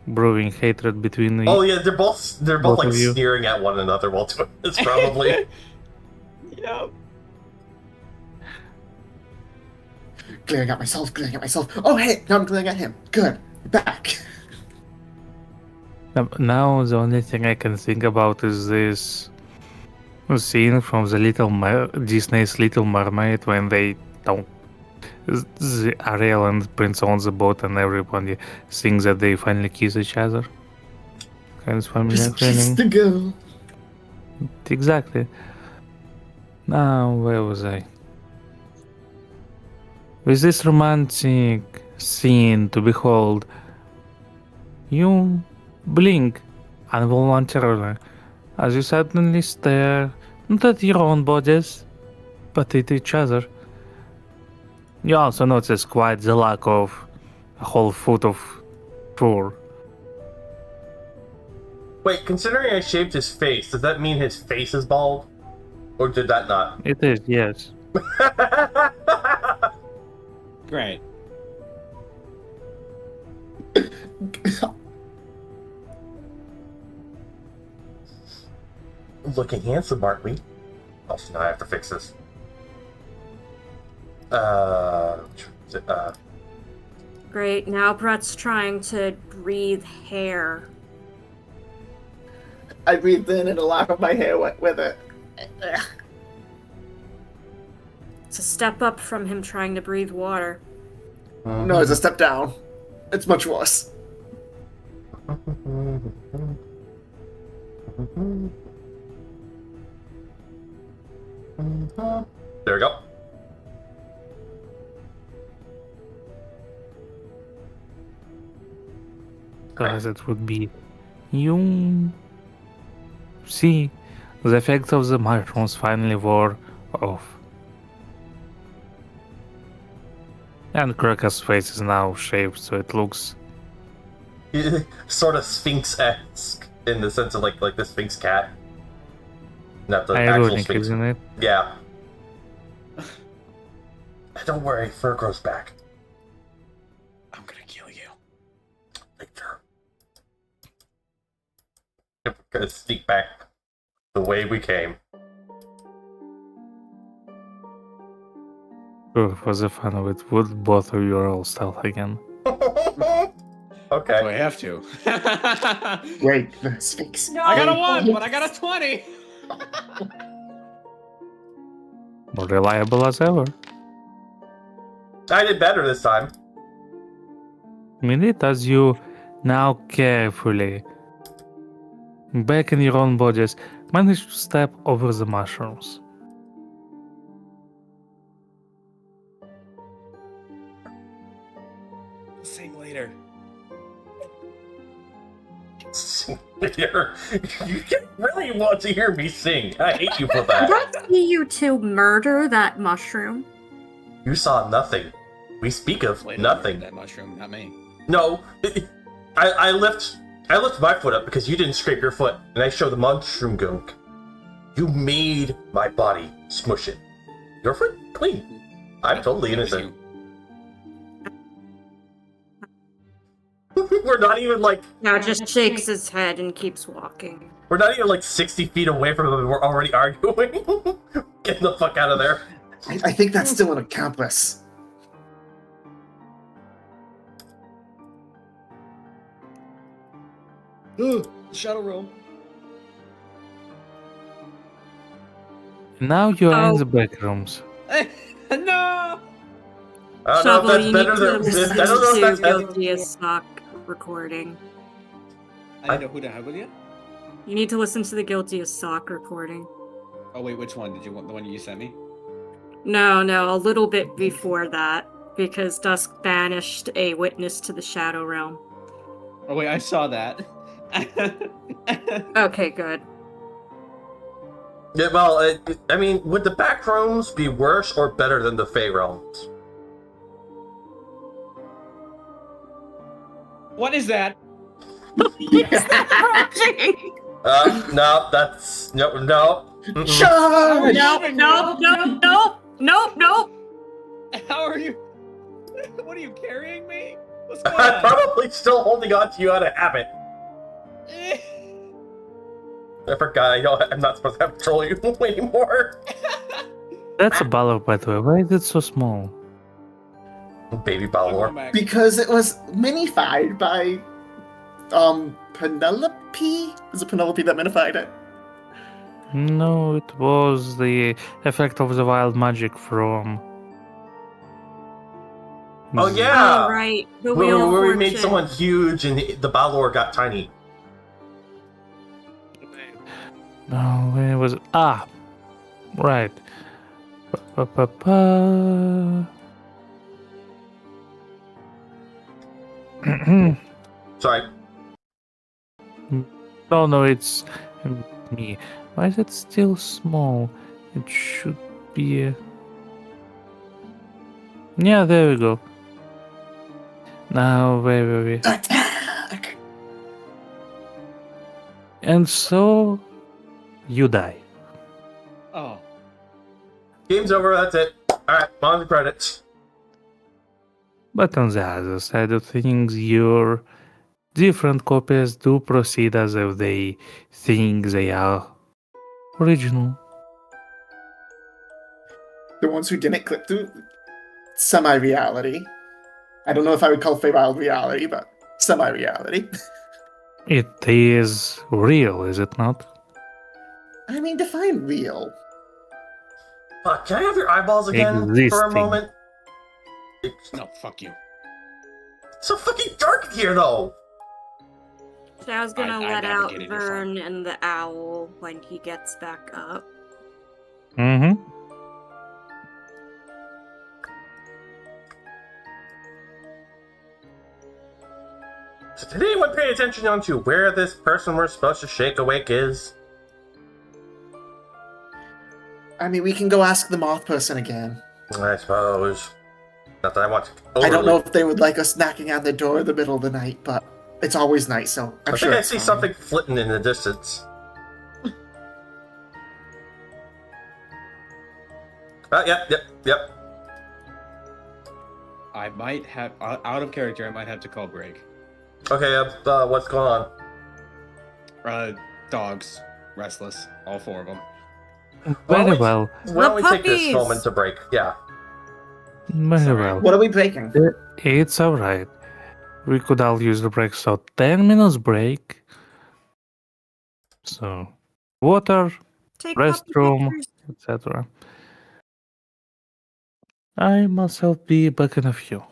brewing hatred between the... Oh yeah, they're both Both like of you. sneering at one another while doing this, probably. Yep. Glaring at myself. Oh, hey, now I'm glaring at him. Good. Back. Now the only thing I can think about is this scene from the Disney's Little Mermaid when they don't... The Ariel and Prince on the boat and everybody thinks that they finally kiss each other. Kind of familiar Just kiss feeling. the girl. Exactly. Now, where was I? With this romantic scene to behold, you blink involuntarily as you suddenly stare not at your own bodies, but at each other. You also notice quite the lack of a whole foot of fur. Wait, considering I shaved his face, does that mean his face is bald? Or did that not? It is, yes. Great. Looking handsome, aren't we? Oh, so now I have to fix this. Uh, Great, now Brett's trying to breathe hair. I breathed in and a lot of my hair went with it. It's a step up from him trying to breathe water. No, it's a step down. It's much worse. There we go. Because it would be you see the effects of the mushrooms finally wore off. And Kraka's face is now shaved, so it looks Sort of Sphinx-esque in the sense of like the Sphinx cat. Not the actual ironic, Sphinx. isn't it? Yeah. Don't worry, fur grows back I'm gonna kill you. later. We're gonna sneak back the way we came. For the fun of it, would both of you roll stealth again? Okay. Do I have to? Wait, the Sphinx. No. I got a 1, but I got a 20. More reliable as ever. I did better this time. Minute as you now carefully, back in your own bodies, manage to step over the mushrooms. Sing later. You really want to hear me sing. I hate you for Did that. I see you two murder that mushroom? You saw nothing. We speak of Later, nothing. That mushroom, not me. No, I lift my foot up because you didn't scrape your foot, and I show the mushroom gunk. You made my body smush it. Your foot clean. I'm totally That was innocent. you. We're not even like Now just shakes his head and keeps walking. 60 feet away from him, and we're already arguing. Get the fuck out of there. I think that's still an accomplice. Shadow roll. Now you are in Oh. the back rooms. No! I don't know Shovel, if you that's need better to than. listen I don't know if to that's Guilty as Sock recording. I know who the hell you? You need to listen to the Guilty as Sock recording. Oh wait, which one? Did you want the one you sent me? No, a little bit before that, because Dusk banished a witness to the Shadow Realm. Oh wait, I saw that. Okay, good. Yeah, well, I mean, would the back rooms be worse or better than the Fey realms? What is that? No, that's no. Mm-mm. Charge! Nope. How are you? What are you carrying me? What's going I'm on? probably still holding on to you out of habit. I forgot. I'm not supposed to have control of you anymore. That's a Balor, by the way. Why is it so small? Baby I'm Balor. going back. Because it was minified by Penelope? Was it Penelope that minified it? No, it was the effect of the wild magic from. Oh yeah. Oh, right. The Where, Wheel of where we Fortune. made someone huge and the Balor got tiny. No, where was it? Ah, right. Ba-ba-ba-ba. Sorry. Oh no, it's me. Why is it still small? It should be. Yeah, there we go. Now, where were we? Attack! And so, you die. Oh, Game's over. That's it. All right. On the credits. But on the other side of things, your different copies do proceed as if they think they are original. The ones who didn't click through semi-reality. I don't know if I would call Feywild reality, but semi-reality. It is real, is it not? I mean, define real. Fuck, can I have your eyeballs again for a Existing. moment? no, fuck you. It's so fucking dark in here, though. So I was gonna I let out navigated it fine. Vern and the owl when he gets back up. Mm-hmm. So did anyone pay attention onto where this person we're supposed to shake awake is? I mean, we can go ask the moth person again. I suppose. Not that I want to I don't know overly... if they would like us knocking on the door in the middle of the night, but it's always night, so I'm I sure think I it's see fine. something flitting in the distance. Yep. I might have, out of character, I might have to call break. Okay, what's going on? Dogs, restless, all 4 of them. Very well. Why don't we take this puppies! moment to break? Yeah. Very Sorry. well. What are we breaking? It's alright. We could all use the break, so 10 minutes break. So, water, Take puppy restroom, pictures. etc. I myself be back in a few.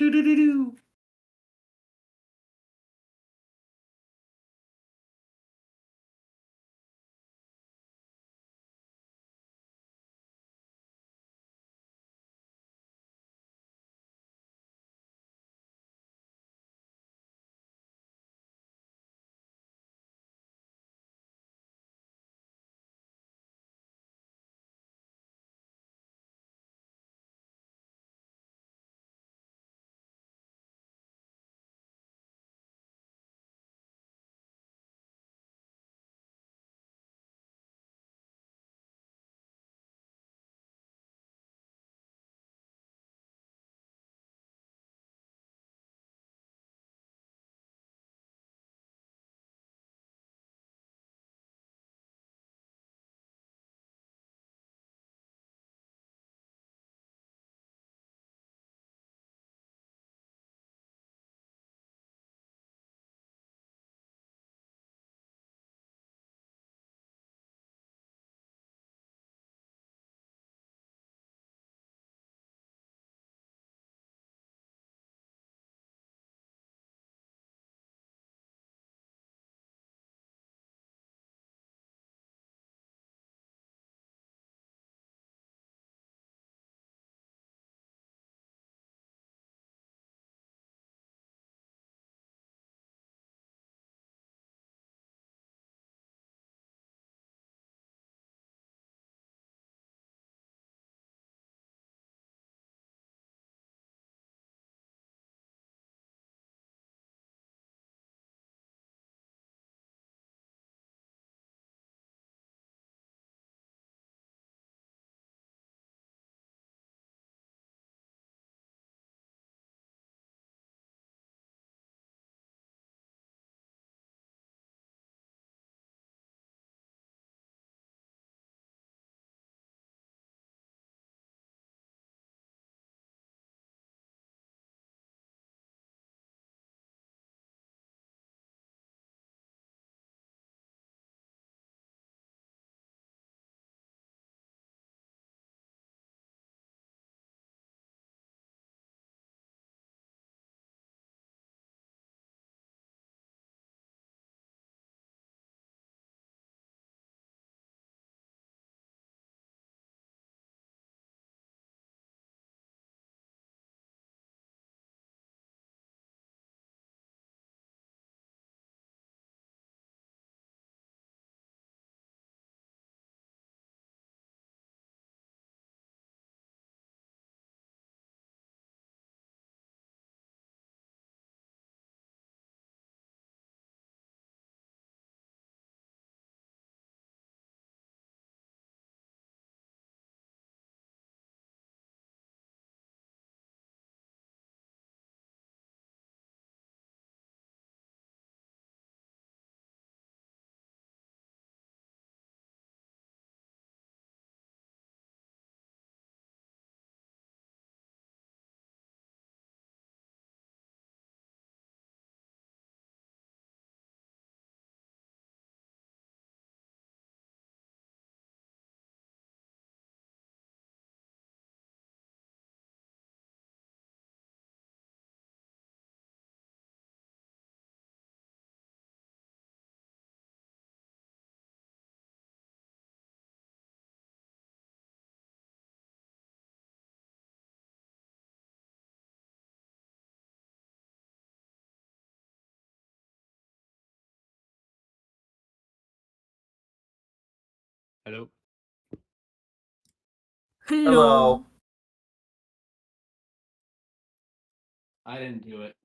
Do do do do. Hello. Hello. I didn't do it.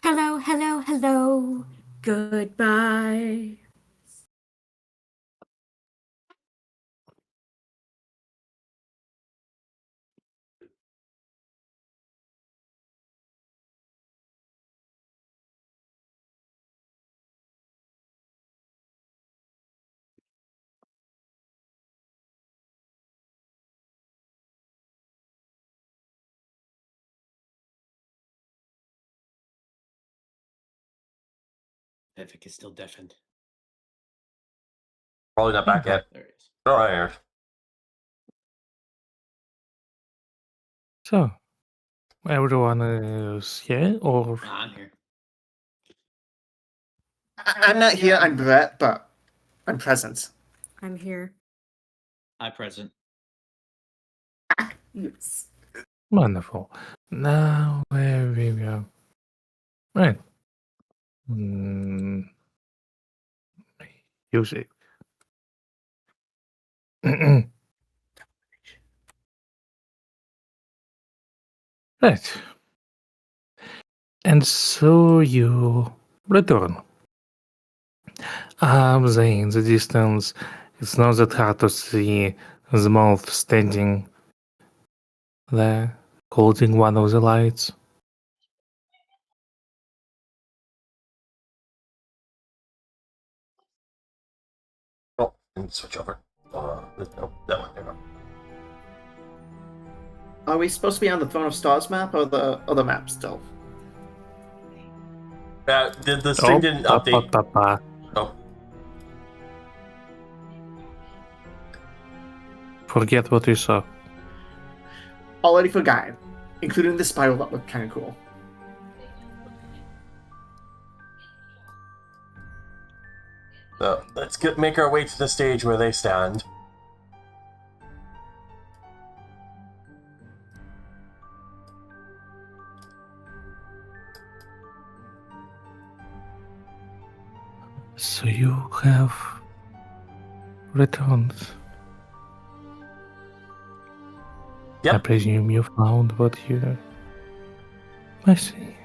Hello, hello, hello. Goodbye. Vivek is still deafened. Probably not back yet. There he is. Oh, right here. So, Everyone is here, or Nah, I'm here. I'm not here, I'm Brett, but I'm present. I'm here. Hi, present. Yes. wonderful. Now where we go? Right. Mm, music. Right. And so you return. In the distance, it's not that hard to see the mouth standing there, holding one of the lights. Oh, let me switch over. No, that one. There we go. Are we supposed to be on the Throne of Stars map or the other map still? The stream didn't update. Oh, Forget what you saw. Already forgotten, including the spiral that looked kind of cool. so let's make our way to the stage where they stand. So you have returned. I Yep. presume you found what you. I see.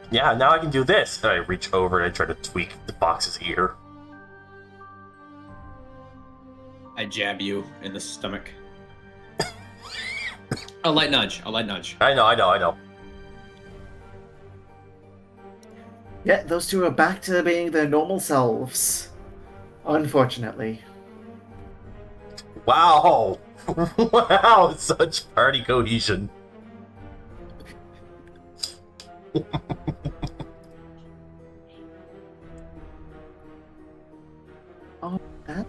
Yeah, now I can do this. And I reach over and I try to tweak the box's ear. I jab you in the stomach. A light nudge. A light nudge. I know. Yeah, those two are back to being their normal selves. Unfortunately. Wow! Wow, such party cohesion. Oh, that.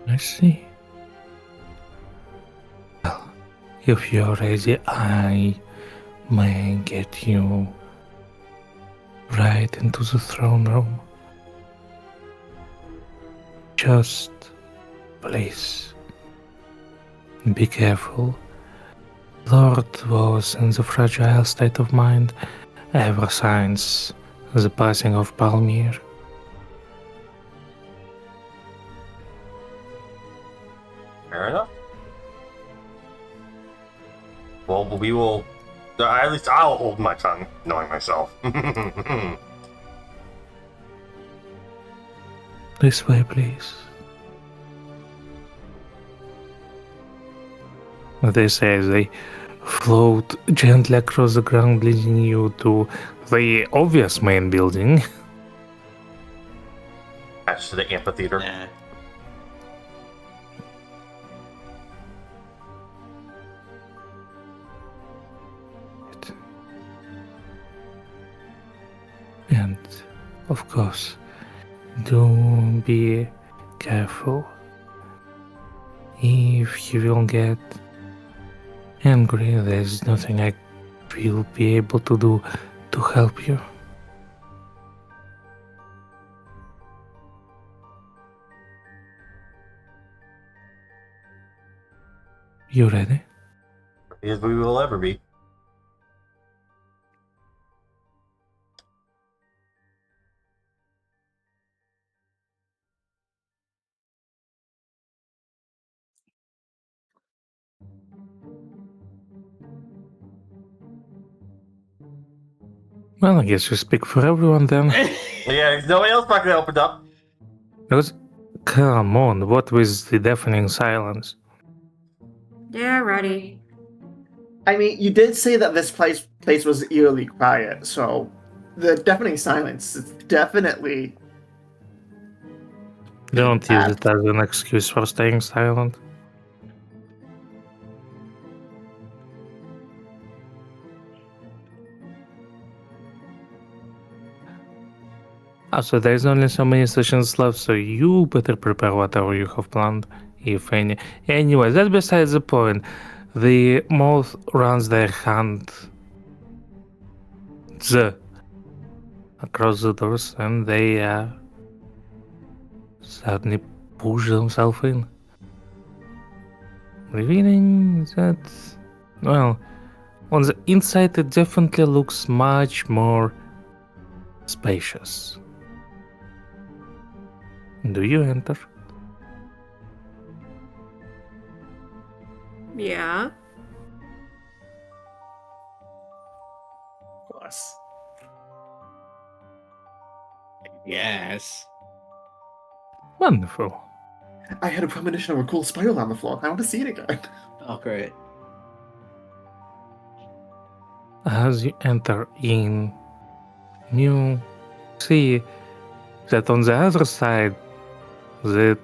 I see. Well, if you're ready, I may get you right into the throne room. Just please be careful. Lord was in the fragile state of mind ever since the passing of Palmyr. Fair enough. Well, we will. At least I'll hold my tongue, knowing myself. This way, please. They say they float gently across the ground, leading you to the obvious main building. Attached to the amphitheater. Nah. And, of course, do be careful. If you will get angry, there's nothing I will be able to do to help you. You ready? As we will ever be. Well, I guess you speak for everyone then. Yeah, nobody else practically opened up. Because, come on, what with the deafening silence? Yeah, ready. I mean, you did say that this place was eerily quiet, so the deafening silence is definitely. Don't use it as an excuse for staying silent. Also, there's only so many sessions left, so you better prepare whatever you have planned, if any. Anyway, that's besides the point. The mouth runs their hand across the doors and they suddenly push themselves in. Revealing that, well, on the inside it definitely looks much more spacious. Do you enter? Yeah. Of course. Yes. Wonderful. I had a premonition of a cool spiral on the floor. I want to see it again. Oh, great. As you enter in, you see that on the other side, they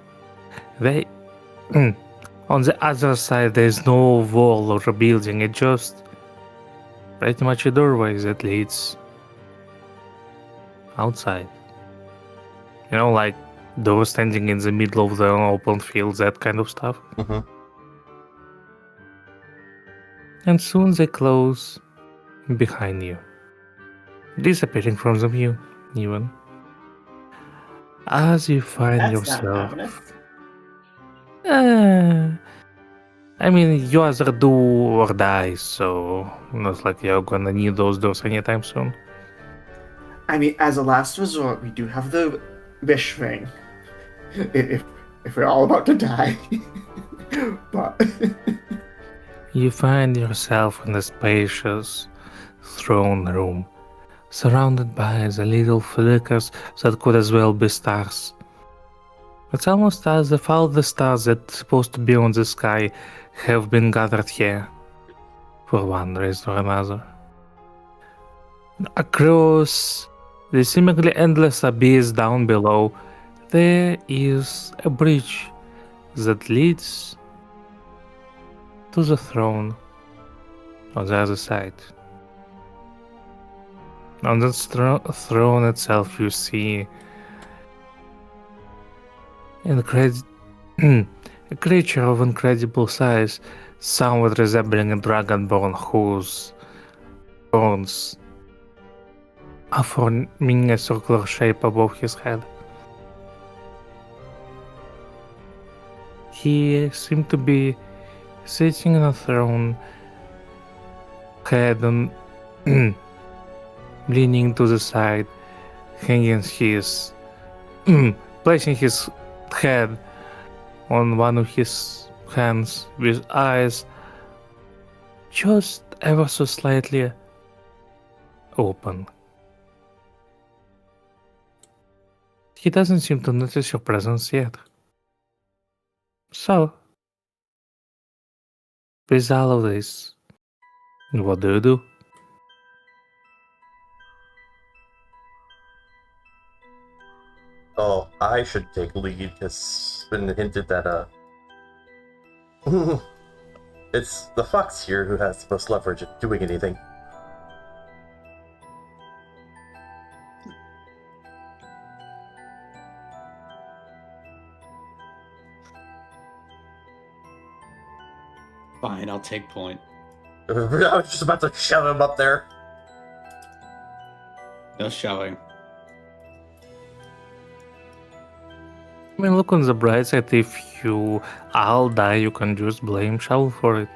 on the other side there's no wall or a building. It's just pretty much a doorway that leads outside. You know, like door standing in the middle of the open field, that kind of stuff. Mhm. And soon they close behind you, disappearing from the view, even. As you find That's yourself. not ominous. I mean, you either do or die, so not like you're gonna need those doors anytime soon. I mean, as a last resort, we do have the wish ring. If we're all about to die. But You find yourself in a spacious throne room, surrounded by the little flickers that could as well be stars. It's almost as if all the stars that's supposed to be on the sky have been gathered here, for one reason or another. Across the seemingly endless abyss down below, there is a bridge that leads to the throne on the other side. On the throne itself, you see a creature of incredible size, somewhat resembling a dragonborn whose horns are forming a circular shape above his head. He seemed to be sitting on a throne, head on leaning to the side, hanging his placing his head on one of his hands with eyes just ever so slightly open. He doesn't seem to notice your presence yet. So, with all of this, what do you do? Oh, I should take lead. It's been hinted that it's the fox here who has the most leverage at doing anything. Fine, I'll take point. I was just about to shove him up there. No shoving. I mean, look on the bright side, if you all die, you can just blame Shovel for it.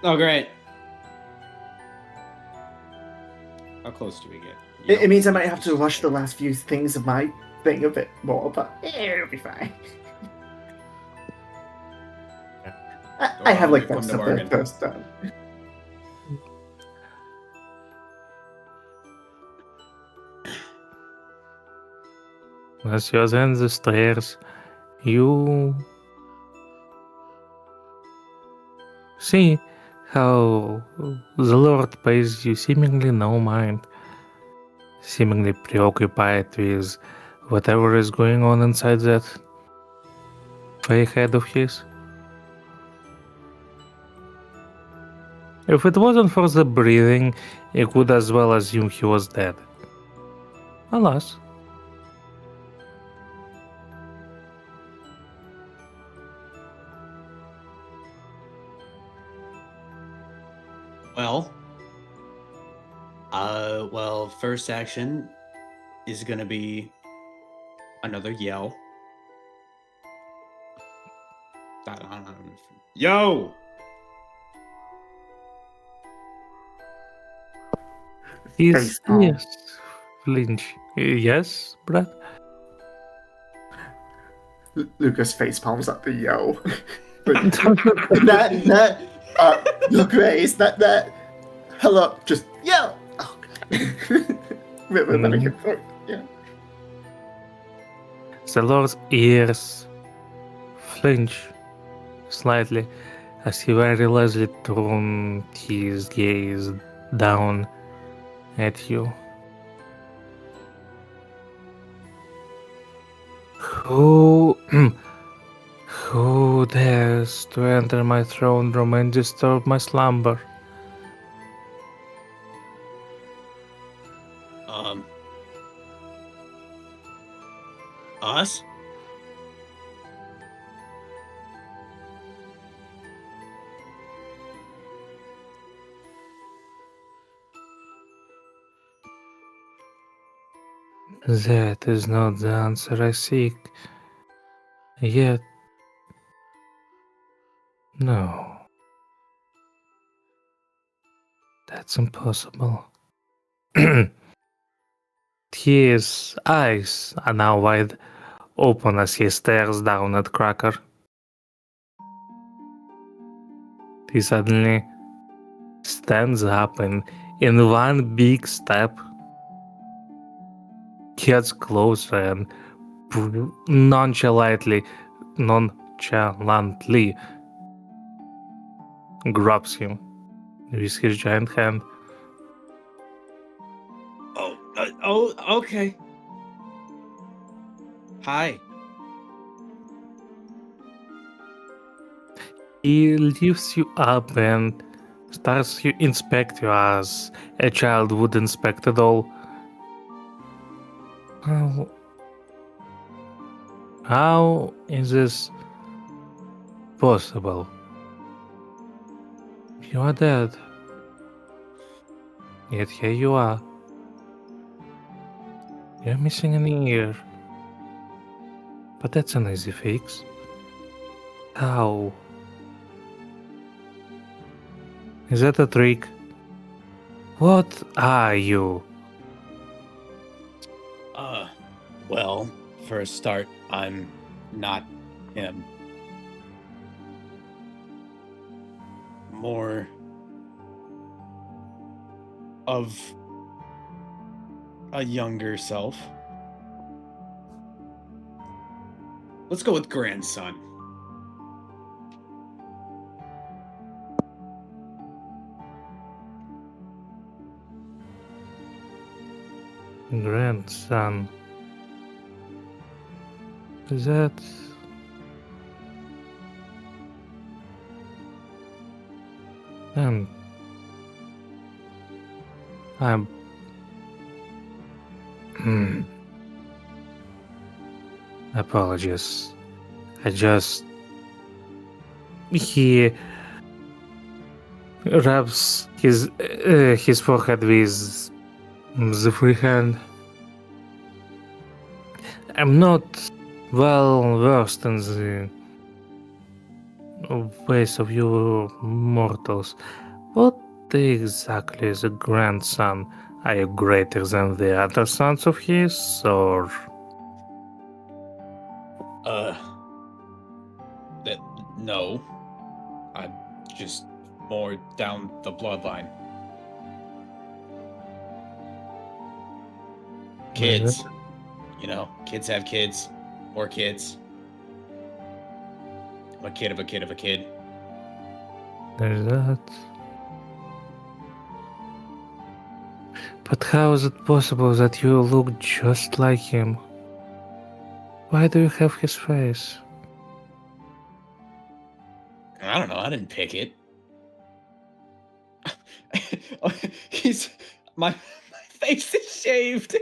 Oh, great. How close do we get? it means I might have to rush the last few things of my thing a bit more, but it'll be fine. I have like Come that to stuff bargain. first done. As you ascend the stairs, you see how the Lord pays you seemingly no mind, seemingly preoccupied with whatever is going on inside that fake head of his. If it wasn't for the breathing, you could as well assume he was dead. Alas. Well, first action is gonna be another yell. Yo! Yes, Facepalm. yes. Flinch. Yes, Brad? Lucas face palms at the yo. that your grace, that hello, just yo. Oh, bit of a back and forth, yeah. The Lord's ears flinch slightly as he very lazily turns his gaze down at you. Who who dares to enter my throne room and disturb my slumber? Us? That is not the answer I seek. Yet, no. That's impossible. His eyes are now wide open as he stares down at Cracker. He suddenly stands up and, in one big step, gets closer and nonchalantly grabs him with his giant hand. Okay. Hi. He lifts you up and starts to inspect you as a child would inspect a doll. How is this possible? You are dead. Yet here you are. You're missing an ear. But that's an easy fix. How? Is that a trick? What are you? Well, for a start, I'm not him. More of a younger self. Let's go with grandson. Grandson. Is that... And... I'm... Apologies. I just... He rubs his forehead with the free hand. I'm not well versed in the ways of you mortals. What exactly is a grandson? Are you greater than the other sons of his, or... No. I'm just more down the bloodline. Kids. You know, kids have kids. More kids. I'm a kid of a kid of a kid. There's that. But how is it possible that you look just like him? Why do you have his face? I don't know. I didn't pick it. My face is shaved.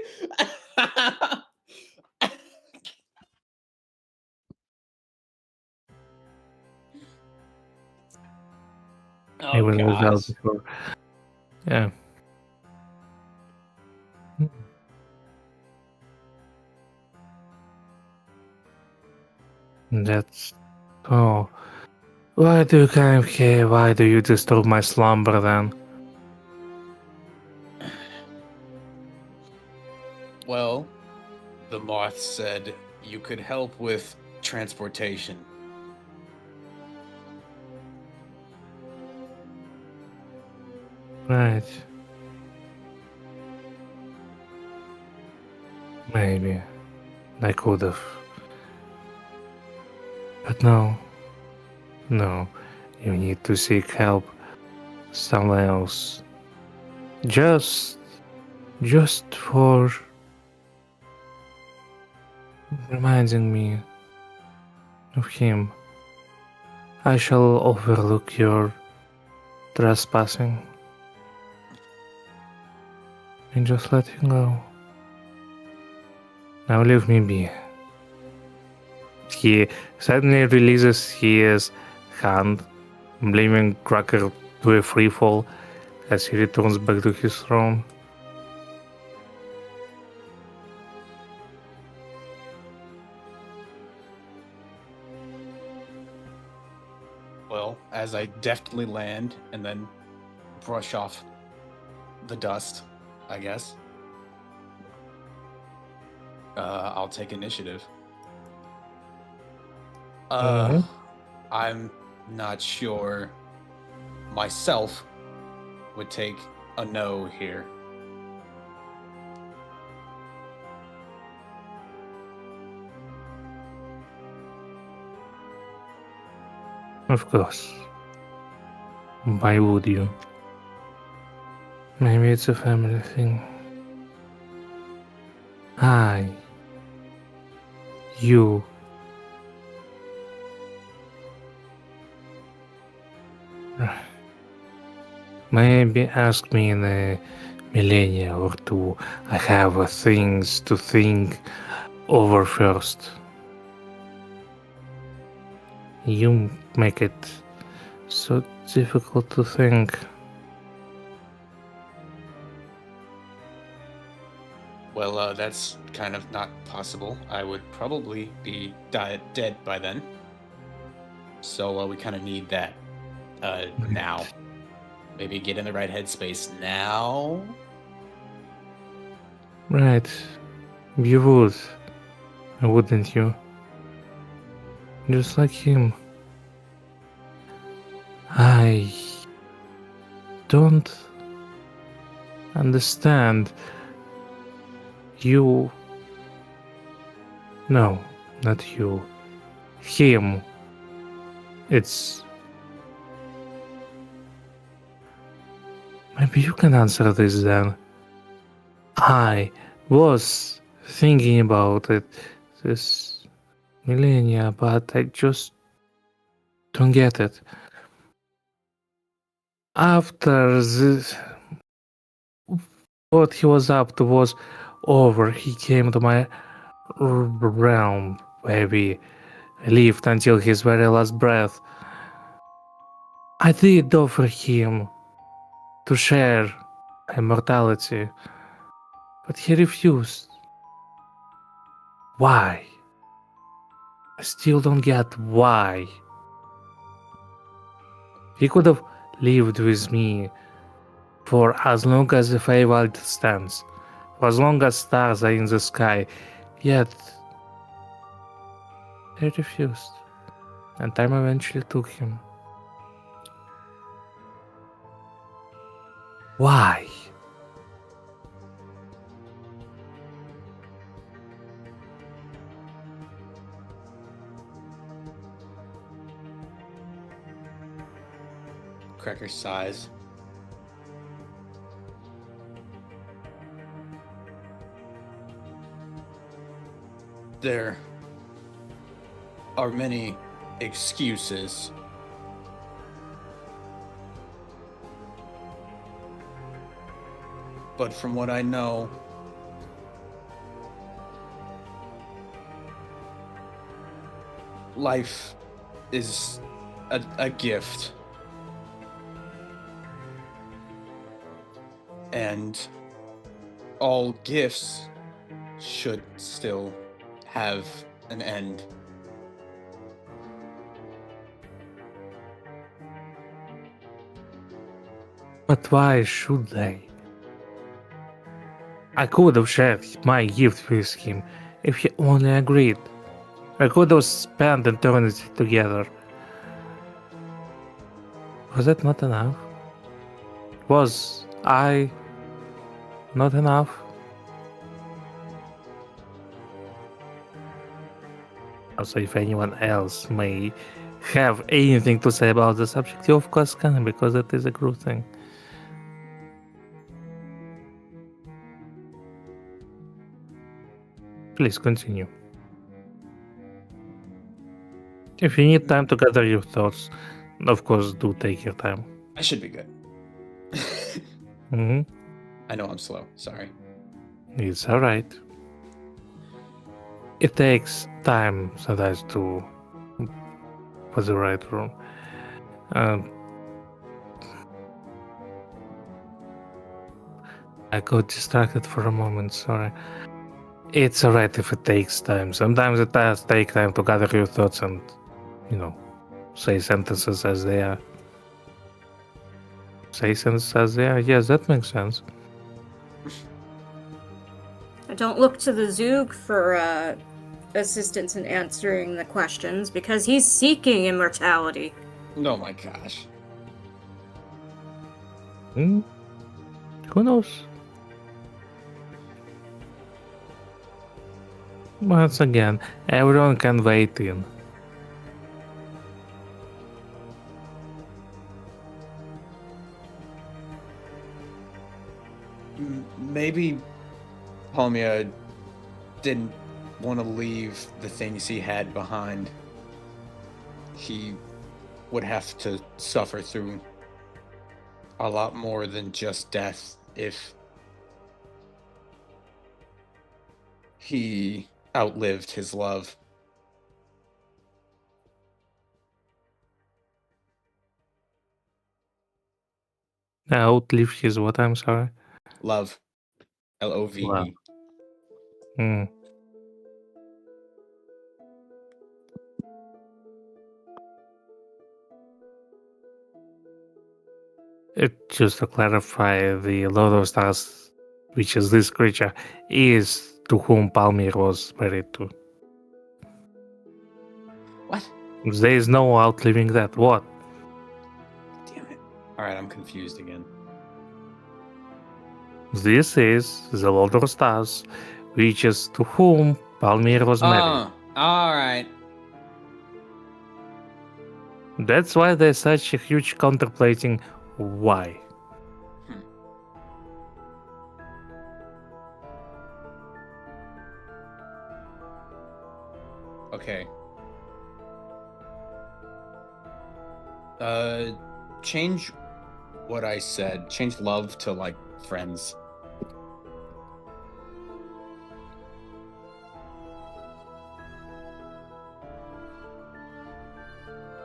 Even Oh without gosh. before. Yeah. That's... Oh. Why do you come here? Why do you disturb my slumber then? Well, the moth said you could help with transportation. Right. Maybe. I could have. But no. No. You need to seek help somewhere else. Just for reminding me of him. I shall overlook your trespassing and just let him go. Now leave me be. He suddenly releases his hand, blaming Cracker to a free fall as he returns back to his throne. Well, as I deftly land and then brush off the dust, I guess, I'll take initiative. I'm not sure myself would take a no here. Of course. Why would you? Maybe it's a family thing. You. Maybe ask me in a millennia or two. I have things to think over first. You make it so difficult to think. Well, that's kind of not possible. I would probably be dead by then. So we kind of need that now. Maybe get in the right headspace now. Right. You would. Wouldn't you? Just like him. I don't understand. You... No, not you. Him. It's... Maybe you can answer this then. I was thinking about it this millennia, but I just don't get it. After this, what he was up to was over, he came to my realm where we lived until his very last breath. I did offer him to share immortality, but he refused. Why? I still don't get why. He could have lived with me for as long as the Feywild stands, for as long as stars are in the sky, yet he refused, and time eventually took him. Why? Cracker sighs. There are many excuses. But from what I know, life is a gift. And all gifts should still have an end. But why should they? I could have shared my gift with him if he only agreed. I could have spent eternity together. Was that not enough? Was I not enough? Also, if anyone else may have anything to say about the subject, you of course can, because that is a good thing. Please continue. If you need time to gather your thoughts, of course, do take your time. I should be good. Hmm. I know I'm slow. Sorry. It's alright. It takes time sometimes to put the right room. I got distracted for a moment, sorry. It's alright if it takes time. Sometimes it does take time to gather your thoughts and, say sentences as they are. Say sentences as they are? Yes, that makes sense. I don't look to the Zoog for assistance in answering the questions because he's seeking immortality. Oh my gosh. Hmm? Who knows? Once again, everyone can wait in. Maybe Palmia didn't want to leave the things he had behind. He would have to suffer through a lot more than just death if he outlived his love. Outlive his what, I'm sorry? Love. Love. Wow. Hmm. Just to clarify, the Lord of Stars, which is this creature, is to whom Palmir was married to. What? There is no outliving that. What? Damn it. Alright, I'm confused again. This is the Lord of Stars, which is to whom Palmir was married. Alright. That's why there's such a huge contemplating why. Okay. Change what I said. Change love to, like, friends.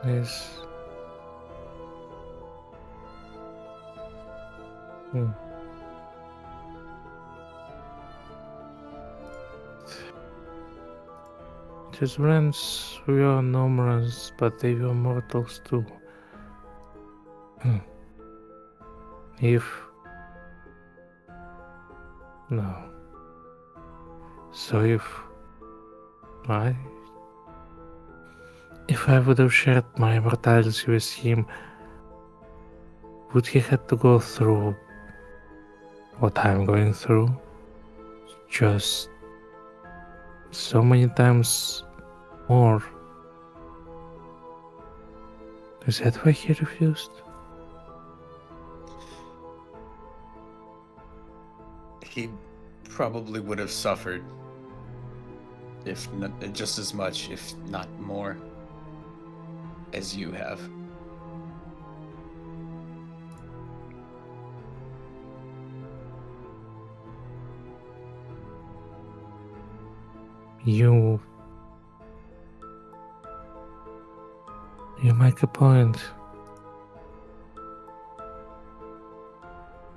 Yes. His friends were numerous, but they were mortals too. If... No. So if I would have shared my immortality with him, would he have to go through what I'm going through? Just so many times more. Is that why he refused? He probably would have suffered, if not, just as much, if not more, as you have. You make a point.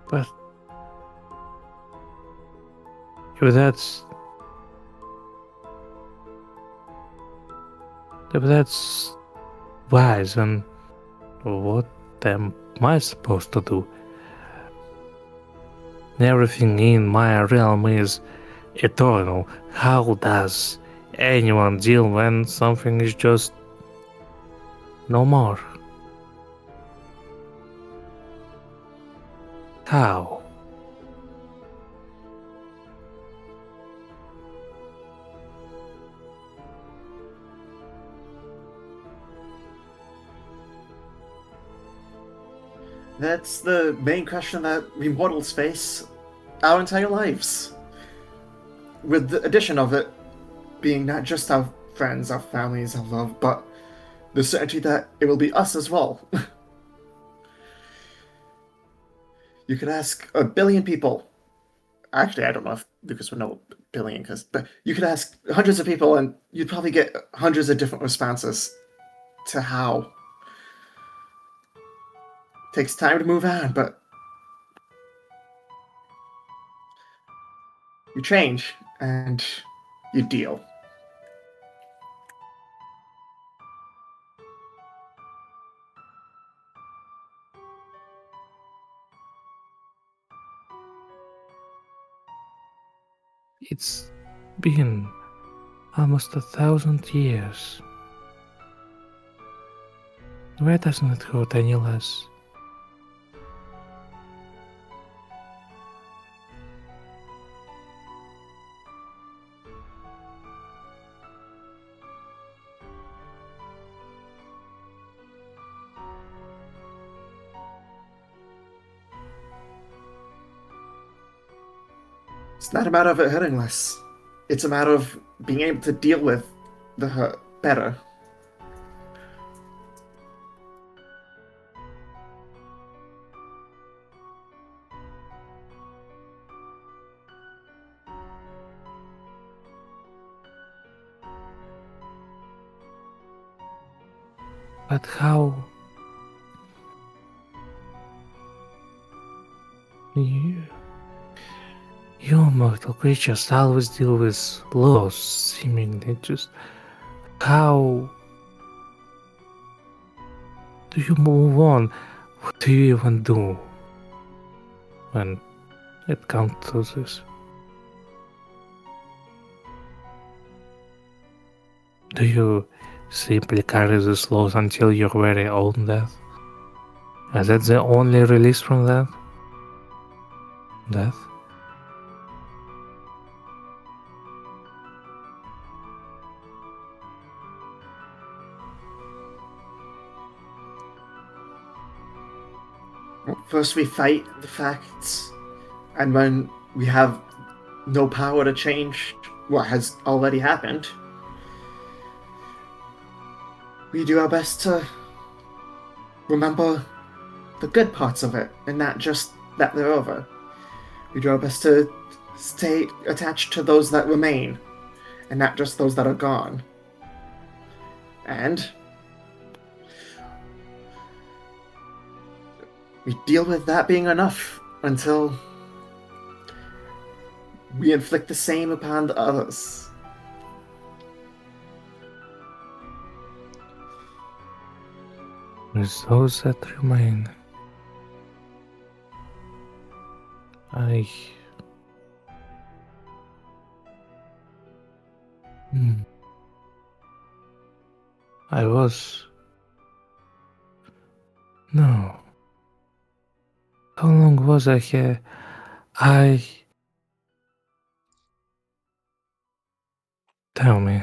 But If that's wise, then what am I supposed to do? Everything in my realm is eternal. How does anyone deal when something is just no more? How? That's the main question that we mortals face our entire lives. With the addition of it being not just our friends, our families, our love, but the certainty that it will be us as well. You could ask a billion people. Actually, I don't know if Lucas would know a billion, but you could ask hundreds of people, and you'd probably get hundreds of different responses to how. Takes time to move on, but you change and you deal. It's been almost 1,000 years. Why doesn't it hurt any less? It's not a matter of it hurting less. It's a matter of being able to deal with the hurt better. But how? You mortal creatures always deal with loss, seemingly. Just how do you move on? What do you even do when it comes to this? Do you simply carry this loss until your very own death? Is that the only release from that? Death? First, we fight the facts, and when we have no power to change what has already happened, we do our best to remember the good parts of it, and not just that they're over. We do our best to stay attached to those that remain, and not just those that are gone. And we deal with that being enough until we inflict the same upon the others. With those that remain, I... I was... No. How long was I here? Tell me,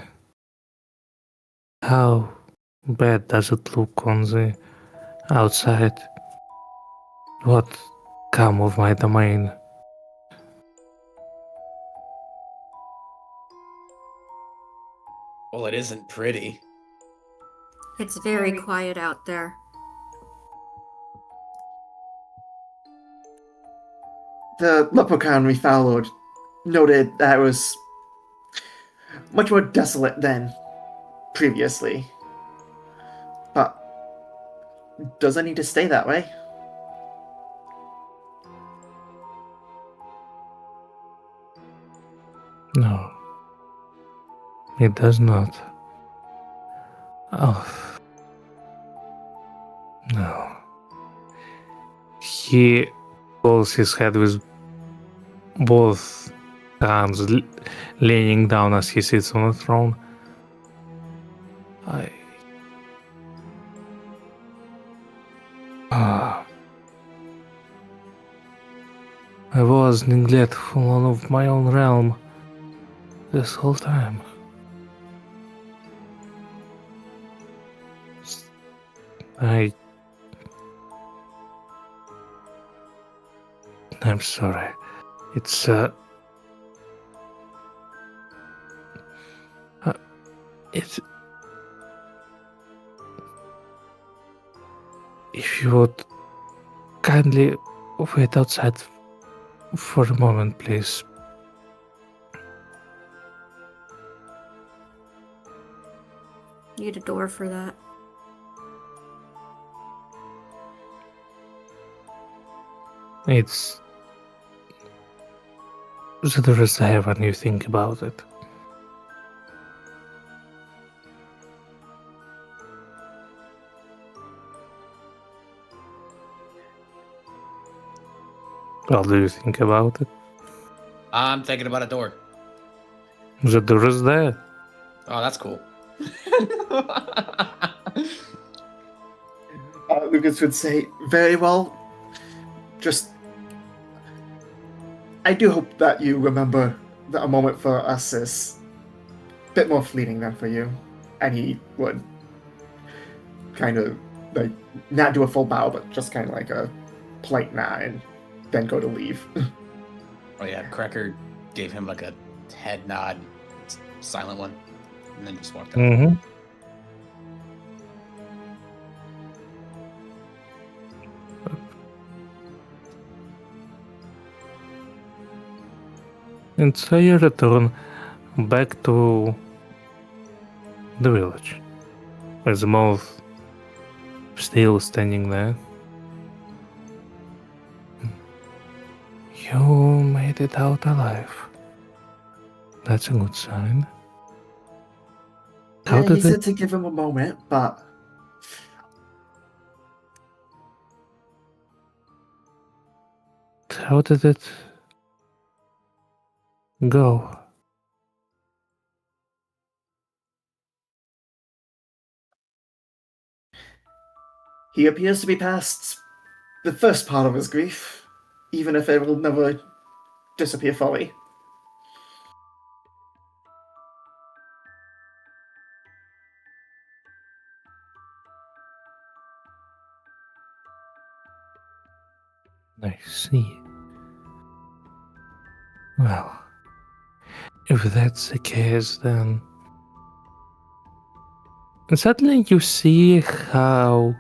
how bad does it look on the outside? What come of my domain? Well, it isn't pretty. It's very quiet out there. The leprechaun we followed noted that it was much more desolate than previously. But does it need to stay that way? No, it does not. Oh, no. He holds his head with both hands leaning down as he sits on the throne. I. Ah. I was neglectful of my own realm this whole time. I. I'm sorry. It's it's. If you would kindly wait outside for a moment, please. Need a door for that. It's the rest I have when you think about it. What do you think about it? I'm thinking about a door. The door is there. Oh, that's cool. Lucas would say, very well. Just, I do hope that you remember that a moment for us is a bit more fleeting than for you. And he would kind of, like, not do a full bow, but just kind of like a polite nod and then go to leave. Oh yeah, Cracker gave him like a head nod, silent one, and then just walked out. Mm-hmm. And so you return back to the village, with the mouth still standing there. You made it out alive. That's a good sign. How Yeah, he did it? said to give him a moment, but How did it go? he appears to be past the first part of his grief, even if it will never disappear fully. I see. Well, if that's the case, then suddenly you see how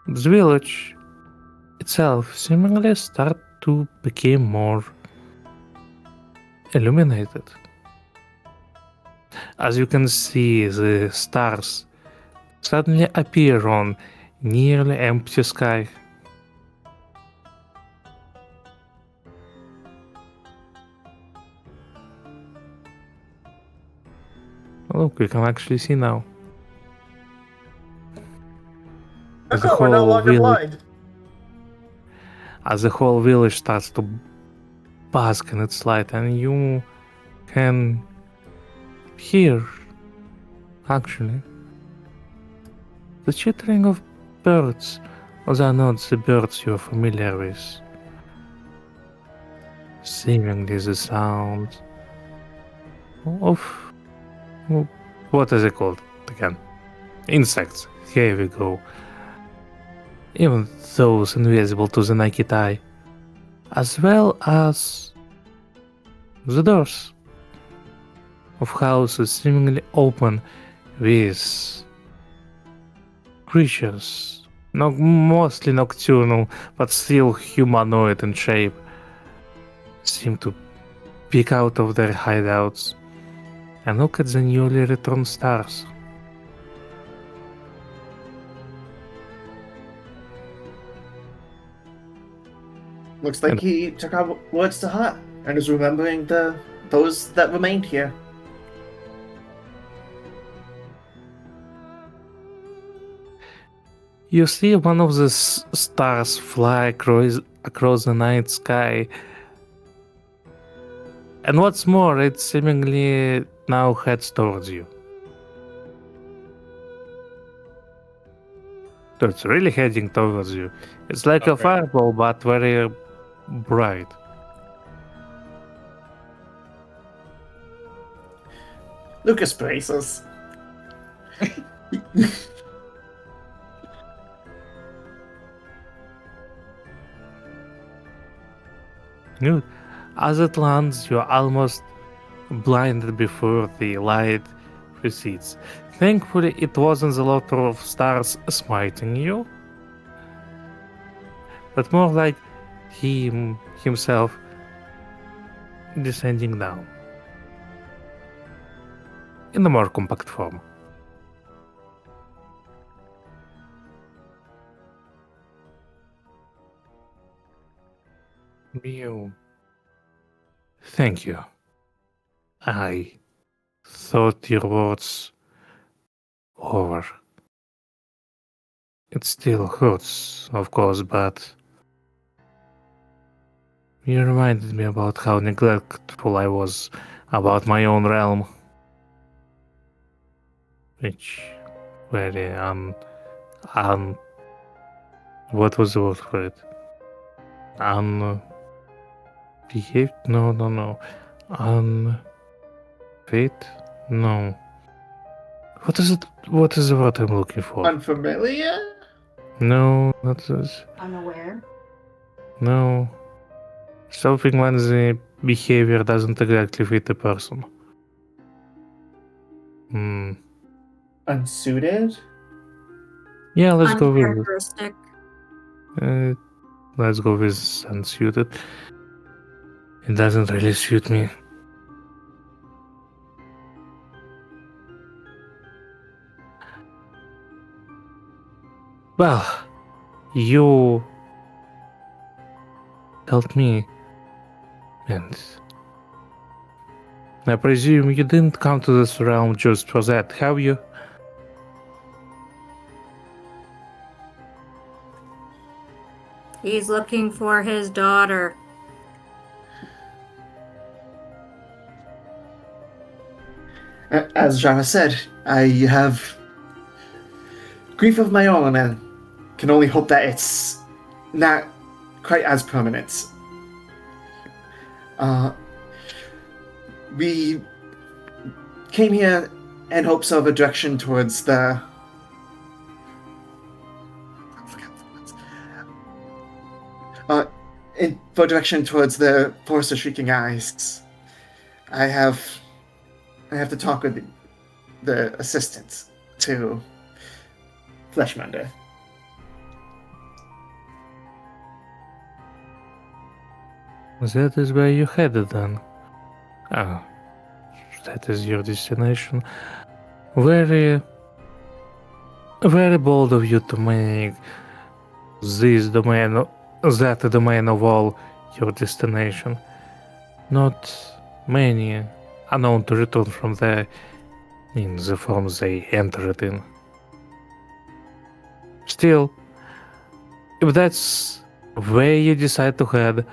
the village itself seemingly start to become more illuminated. As you can see, the stars suddenly appear on nearly empty sky. Look, we can actually see now. That's The how we're no whole longer village- blind. As the whole village starts to bask in its light, and you can hear, actually, the chittering of birds. Those are not the birds you're familiar with. Seemingly the sound of what is it called again? Insects. Here we go. Even those invisible to the naked eye, as well as the doors of houses seemingly open with creatures, mostly nocturnal, but still humanoid in shape, seem to peek out of their hideouts and look at the newly returned stars. Looks like And- he took our words to heart. and is remembering those that remained here. You see one of the stars fly across the night sky. And what's more, it seemingly now heads towards you. So it's really heading towards you. It's like a Okay. fireball, but very bright. Lucas braces. You, as it lands, you're almost blinded before the light recedes. Thankfully, it wasn't a lot of stars smiting you, but more like himself descending down in a more compact form. You. Thank you. I thought your words over. It still hurts, of course, but you reminded me about how neglectful I was about my own realm. Which very what was the word for it? Behaved? No. Unfit? No. What is it? What is the word I'm looking for? Unfamiliar? No, not this. Unaware. No. Something when the behavior doesn't exactly fit the person. Unsuited? Yeah, let's go with it. Uncharacteristic. Let's go with unsuited. It doesn't really suit me. Well, you helped me, and I presume you didn't come to this realm just for that, have you? He's looking for his daughter. As Jana said, I have grief of my own and can only hope that it's not quite as permanent. We came here in hopes of a direction towards the... for direction towards the Forest of Shrieking Eyes. I have to talk with the assistant to Fleshmender. That is where you headed then. Ah, that is your destination. Very, very bold of you to make that domain of all your destination. Not many are known to return from there in the forms they entered in. Still, if that's where you decide to head,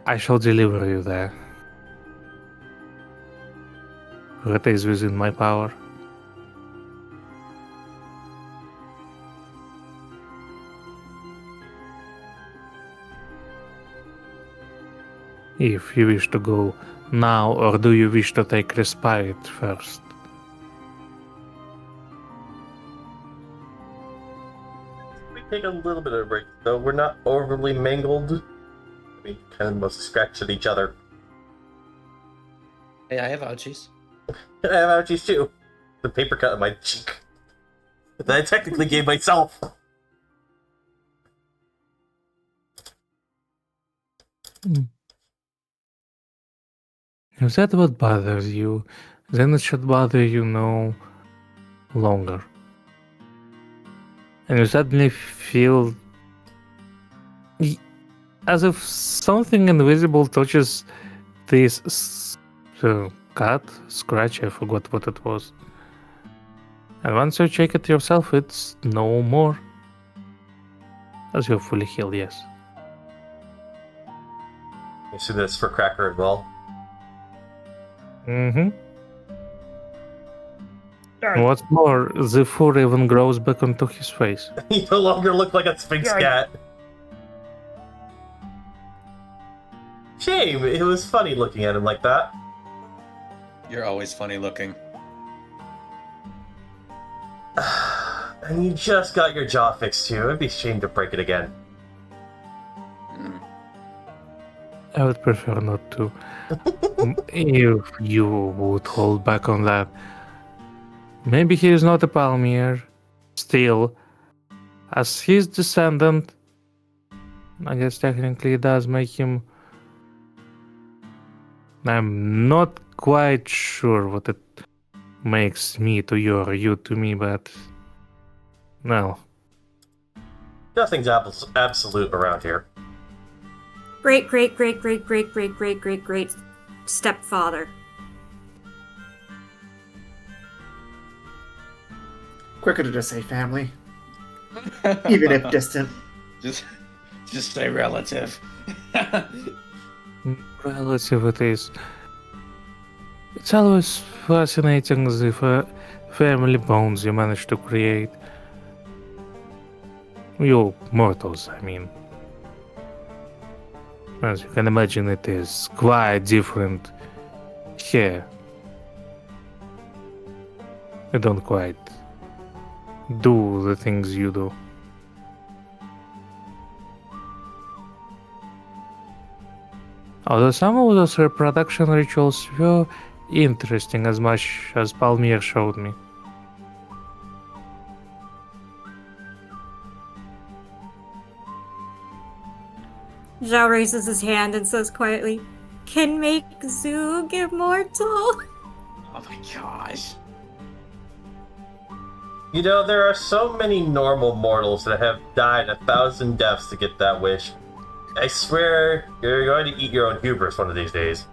I shall deliver you there. For it is within my power. If you wish to go now, or do you wish to take respite first? We take a little bit of a break, though we're not overly mangled. We kind of mostly scratched at each other. Hey, I have ouchies. I have allergies too. The paper cut on my cheek that I technically gave myself. If that what bothers you, then it should bother you no longer. And you suddenly feel as if something invisible touches this cut, scratch, I forgot what it was. And once you check it yourself, it's no more. As you're fully healed, yes. I assume that's for Cracker as well. Mm-hmm. What's more, the fur even grows back onto his face. He no longer look like a Sphinx cat. Shame, it was funny looking at him like that. You're always funny looking. And you just got your jaw fixed too. It'd be a shame to break it again. Mm. I would prefer not to. If you would hold back on that. Maybe he is not a Palmier. Still, as his descendant, I guess technically it does make him... I'm not quite sure what it makes me to you or you to me, but... No. Nothing's absolute around here. Great, great, great, great, great, great, great, great, great stepfather. Quicker to just say family, even if distant. Just say relative. Relative it is. It's always fascinating the family bonds you manage to create. You mortals, I mean. As you can imagine, it is quite different here. I don't quite do the things you do. Although some of those reproduction rituals were interesting as much as Palmier showed me. Zhao raises his hand and says quietly, "Can make Zug immortal?" Oh my gosh. You know, there are so many normal mortals that have died 1,000 deaths to get that wish. I swear, you're going to eat your own hubris one of these days.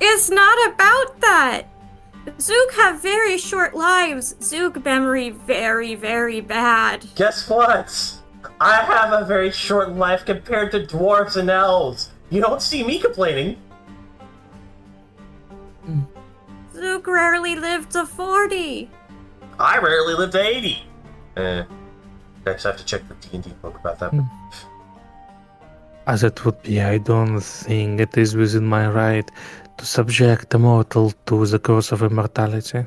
It's not about that! Zug have very short lives. Zug memory very, very bad. Guess what? I have a very short life compared to dwarves and elves. You don't see me complaining. Zug rarely lived to 40. I rarely live to 80. Next I have to check the D&D book about that. As it would be, I don't think it is within my right to subject a mortal to the curse of immortality.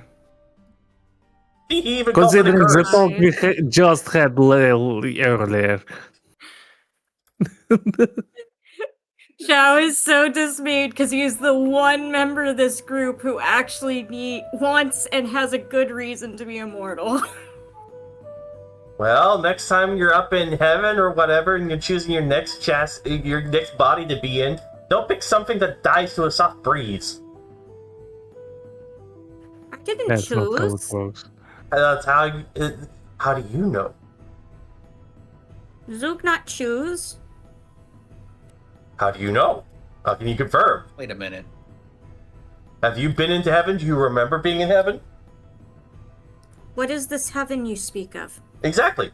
He even calls it a Considering the curse. talk we just had earlier. Zhao is so dismayed because he's the one member of this group who actually wants and has a good reason to be immortal. Well, next time you're up in heaven or whatever and you're choosing your next your next body to be in, don't pick something that dies to a soft breeze. I didn't That's not how it choose. works. That's how do you know? Zug not choose. How do you know? How can you confirm? Wait a minute. Have you been into heaven? Do you remember being in heaven? What is this heaven you speak of? Exactly.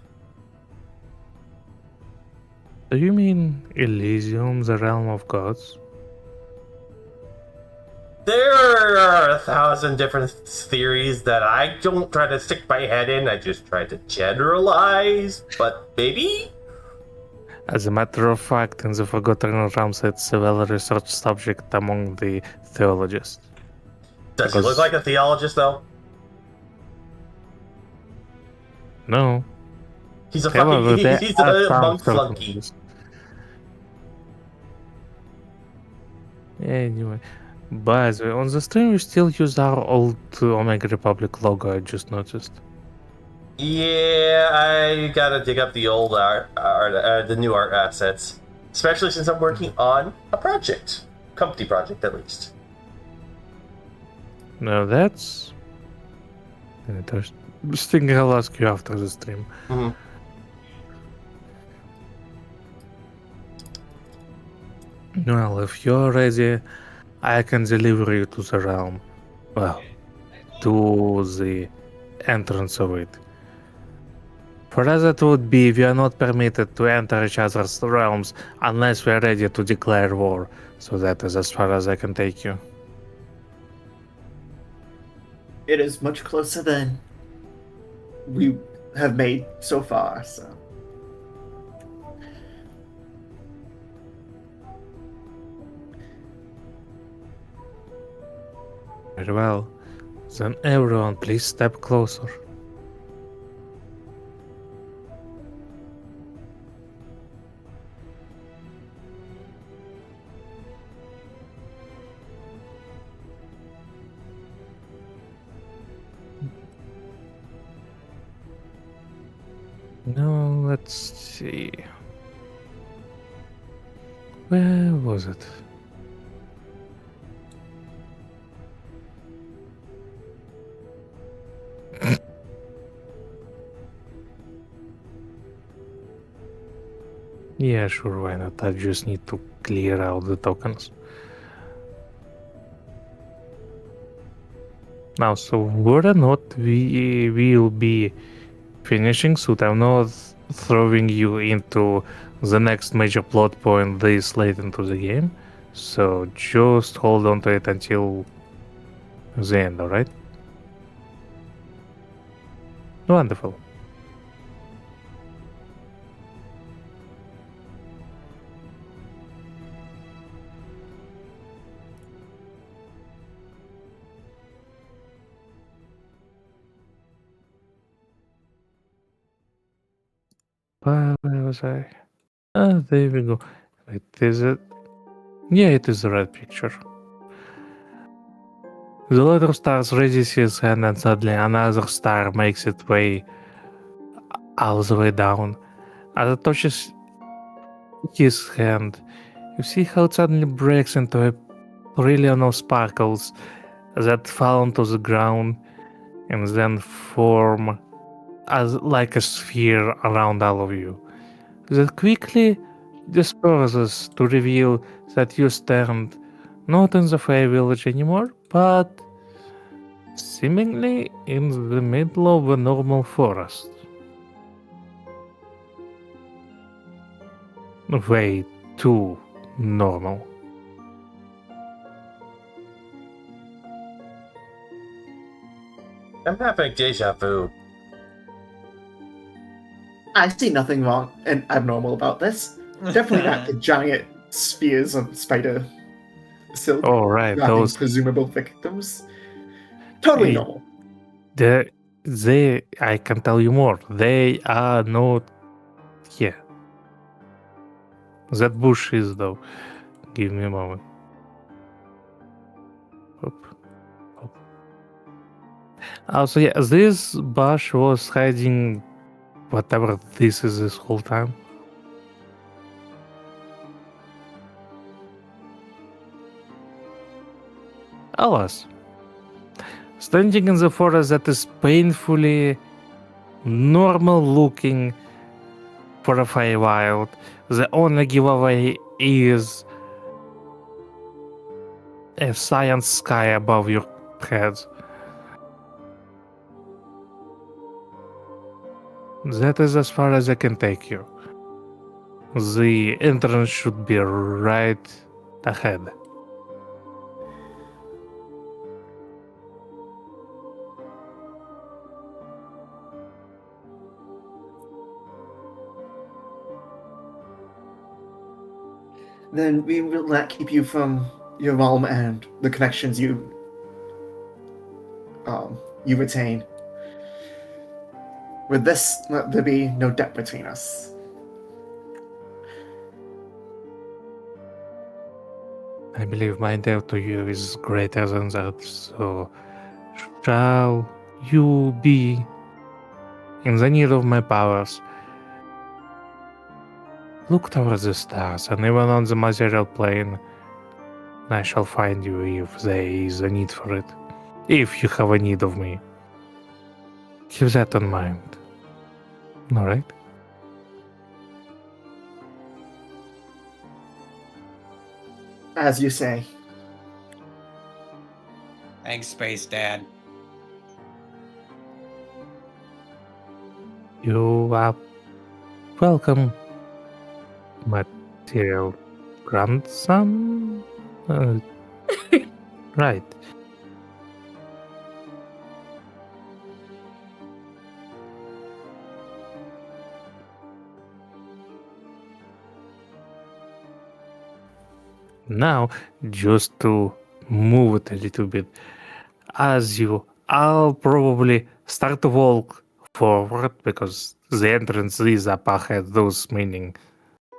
Do you mean Elysium, the realm of gods? There are 1,000 different theories that I don't try to stick my head in. I just try to generalize. But maybe? As a matter of fact, in the Forgotten Realms, it's a well-researched subject among the theologists. Does he look like a theologist, though? No. He's a However, fucking... there He's are a some monk flunky. certainties. Anyway, by the way, on the stream we still use our old Omega Republic logo, I just noticed. Yeah, I gotta dig up the old the new art assets. Especially since I'm working on a project. Company project, at least. No, that's... Interesting. I'll ask you after the stream. Mm-hmm. Well, if you're ready, I can deliver you to the realm. Well, to the entrance of it. For us, it would be we are not permitted to enter each other's realms unless we are ready to declare war. So that is as far as I can take you. It is much closer than we have made so far, so. Very well. Then everyone, please step closer. Now, let's see. Where was it? Yeah, sure, why not? I just need to clear out the tokens. Now, so whether or not we will be finishing suit, I'm not throwing you into the next major plot point this late into the game. So just hold on to it until the end, alright? Wonderful. Where was I? Ah, there we go. Wait, is it? Yeah, it is the right picture. The letter stars raises his hand and suddenly another star makes its way all the way down. As it touches his hand, you see how it suddenly breaks into a trillion of sparkles that fall onto the ground and then form as like a sphere around all of you. That quickly disperses to reveal that you stand not in the Fey village anymore, but seemingly in the middle of a normal forest. Way too normal. I'm having deja vu. I see nothing wrong and abnormal about this. Definitely not the giant spheres of spider silk Oh, right, wrapping those. presumable victims. Totally Hey, normal. they, I can tell you more. They are not here. That bush is, though. Give me a moment. Hop, hop. Also, yeah, this bush was hiding whatever this is this whole time. Alas, standing in the forest that is painfully normal looking for a Feywild, the only giveaway is a science sky above your heads. That is as far as I can take you. The entrance should be right ahead. Then we will not keep you from your realm and the connections you retain. With this, let there be no debt between us. I believe my debt to you is greater than that, so shall you be in the need of my powers? Look towards the stars, and even on the material plane, I shall find you if there is a need for it. If you have a need of me. Keep that in mind. Alright? As you say. Thanks, Space Dad. You are welcome, material grandson. Right. Now, just to move it a little bit, I'll probably start to walk forward because the entrance is up ahead, those meaning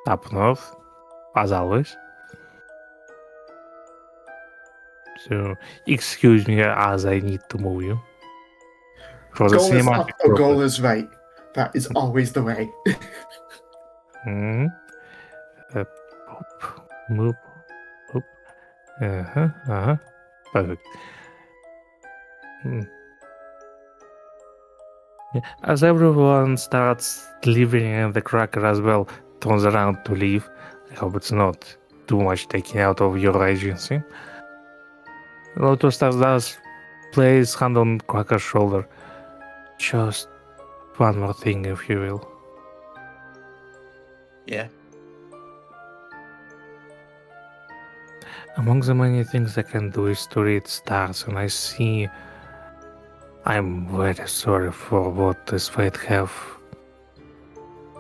up north, as always. So, excuse me as I need to move you. For the Goal is cinematic up or goal purpose. is right. That is always the way. Hmm. Move. Oop. Uh-huh. Uh-huh. Perfect. Yeah. As everyone starts leaving and the cracker as well turns around to leave, I hope it's not too much taken out of your agency. Lotus does place hand on Cracker's shoulder. Just one more thing, if you will. Yeah. Among the many things I can do is to read stars, and I see I'm very sorry for what this fate have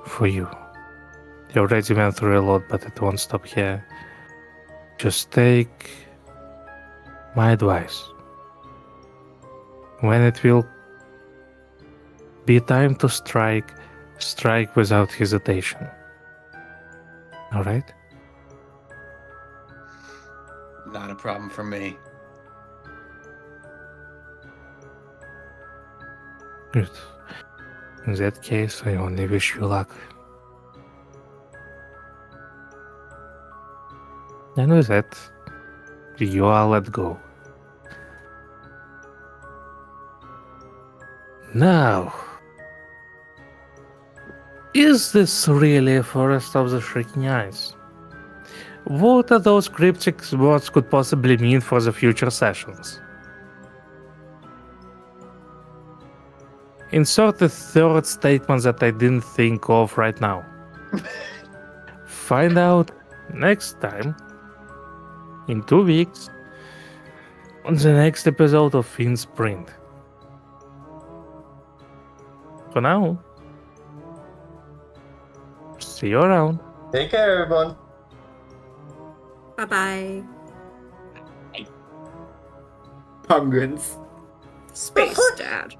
for you. You already went through a lot, but it won't stop here. Just take my advice. When it will be time to strike, strike without hesitation. Alright? Not a problem for me. Good. In that case, I only wish you luck. And with that, you are let go. Now, is this really a forest of the shrieking eyes? What are those cryptic words could possibly mean for the future sessions? Insert a third statement that I didn't think of right now. Find out next time, in 2 weeks, on the next episode of Fiend Sprint. For now, see you around. Take care, everyone. Bye-bye. Penguins. Space Dad.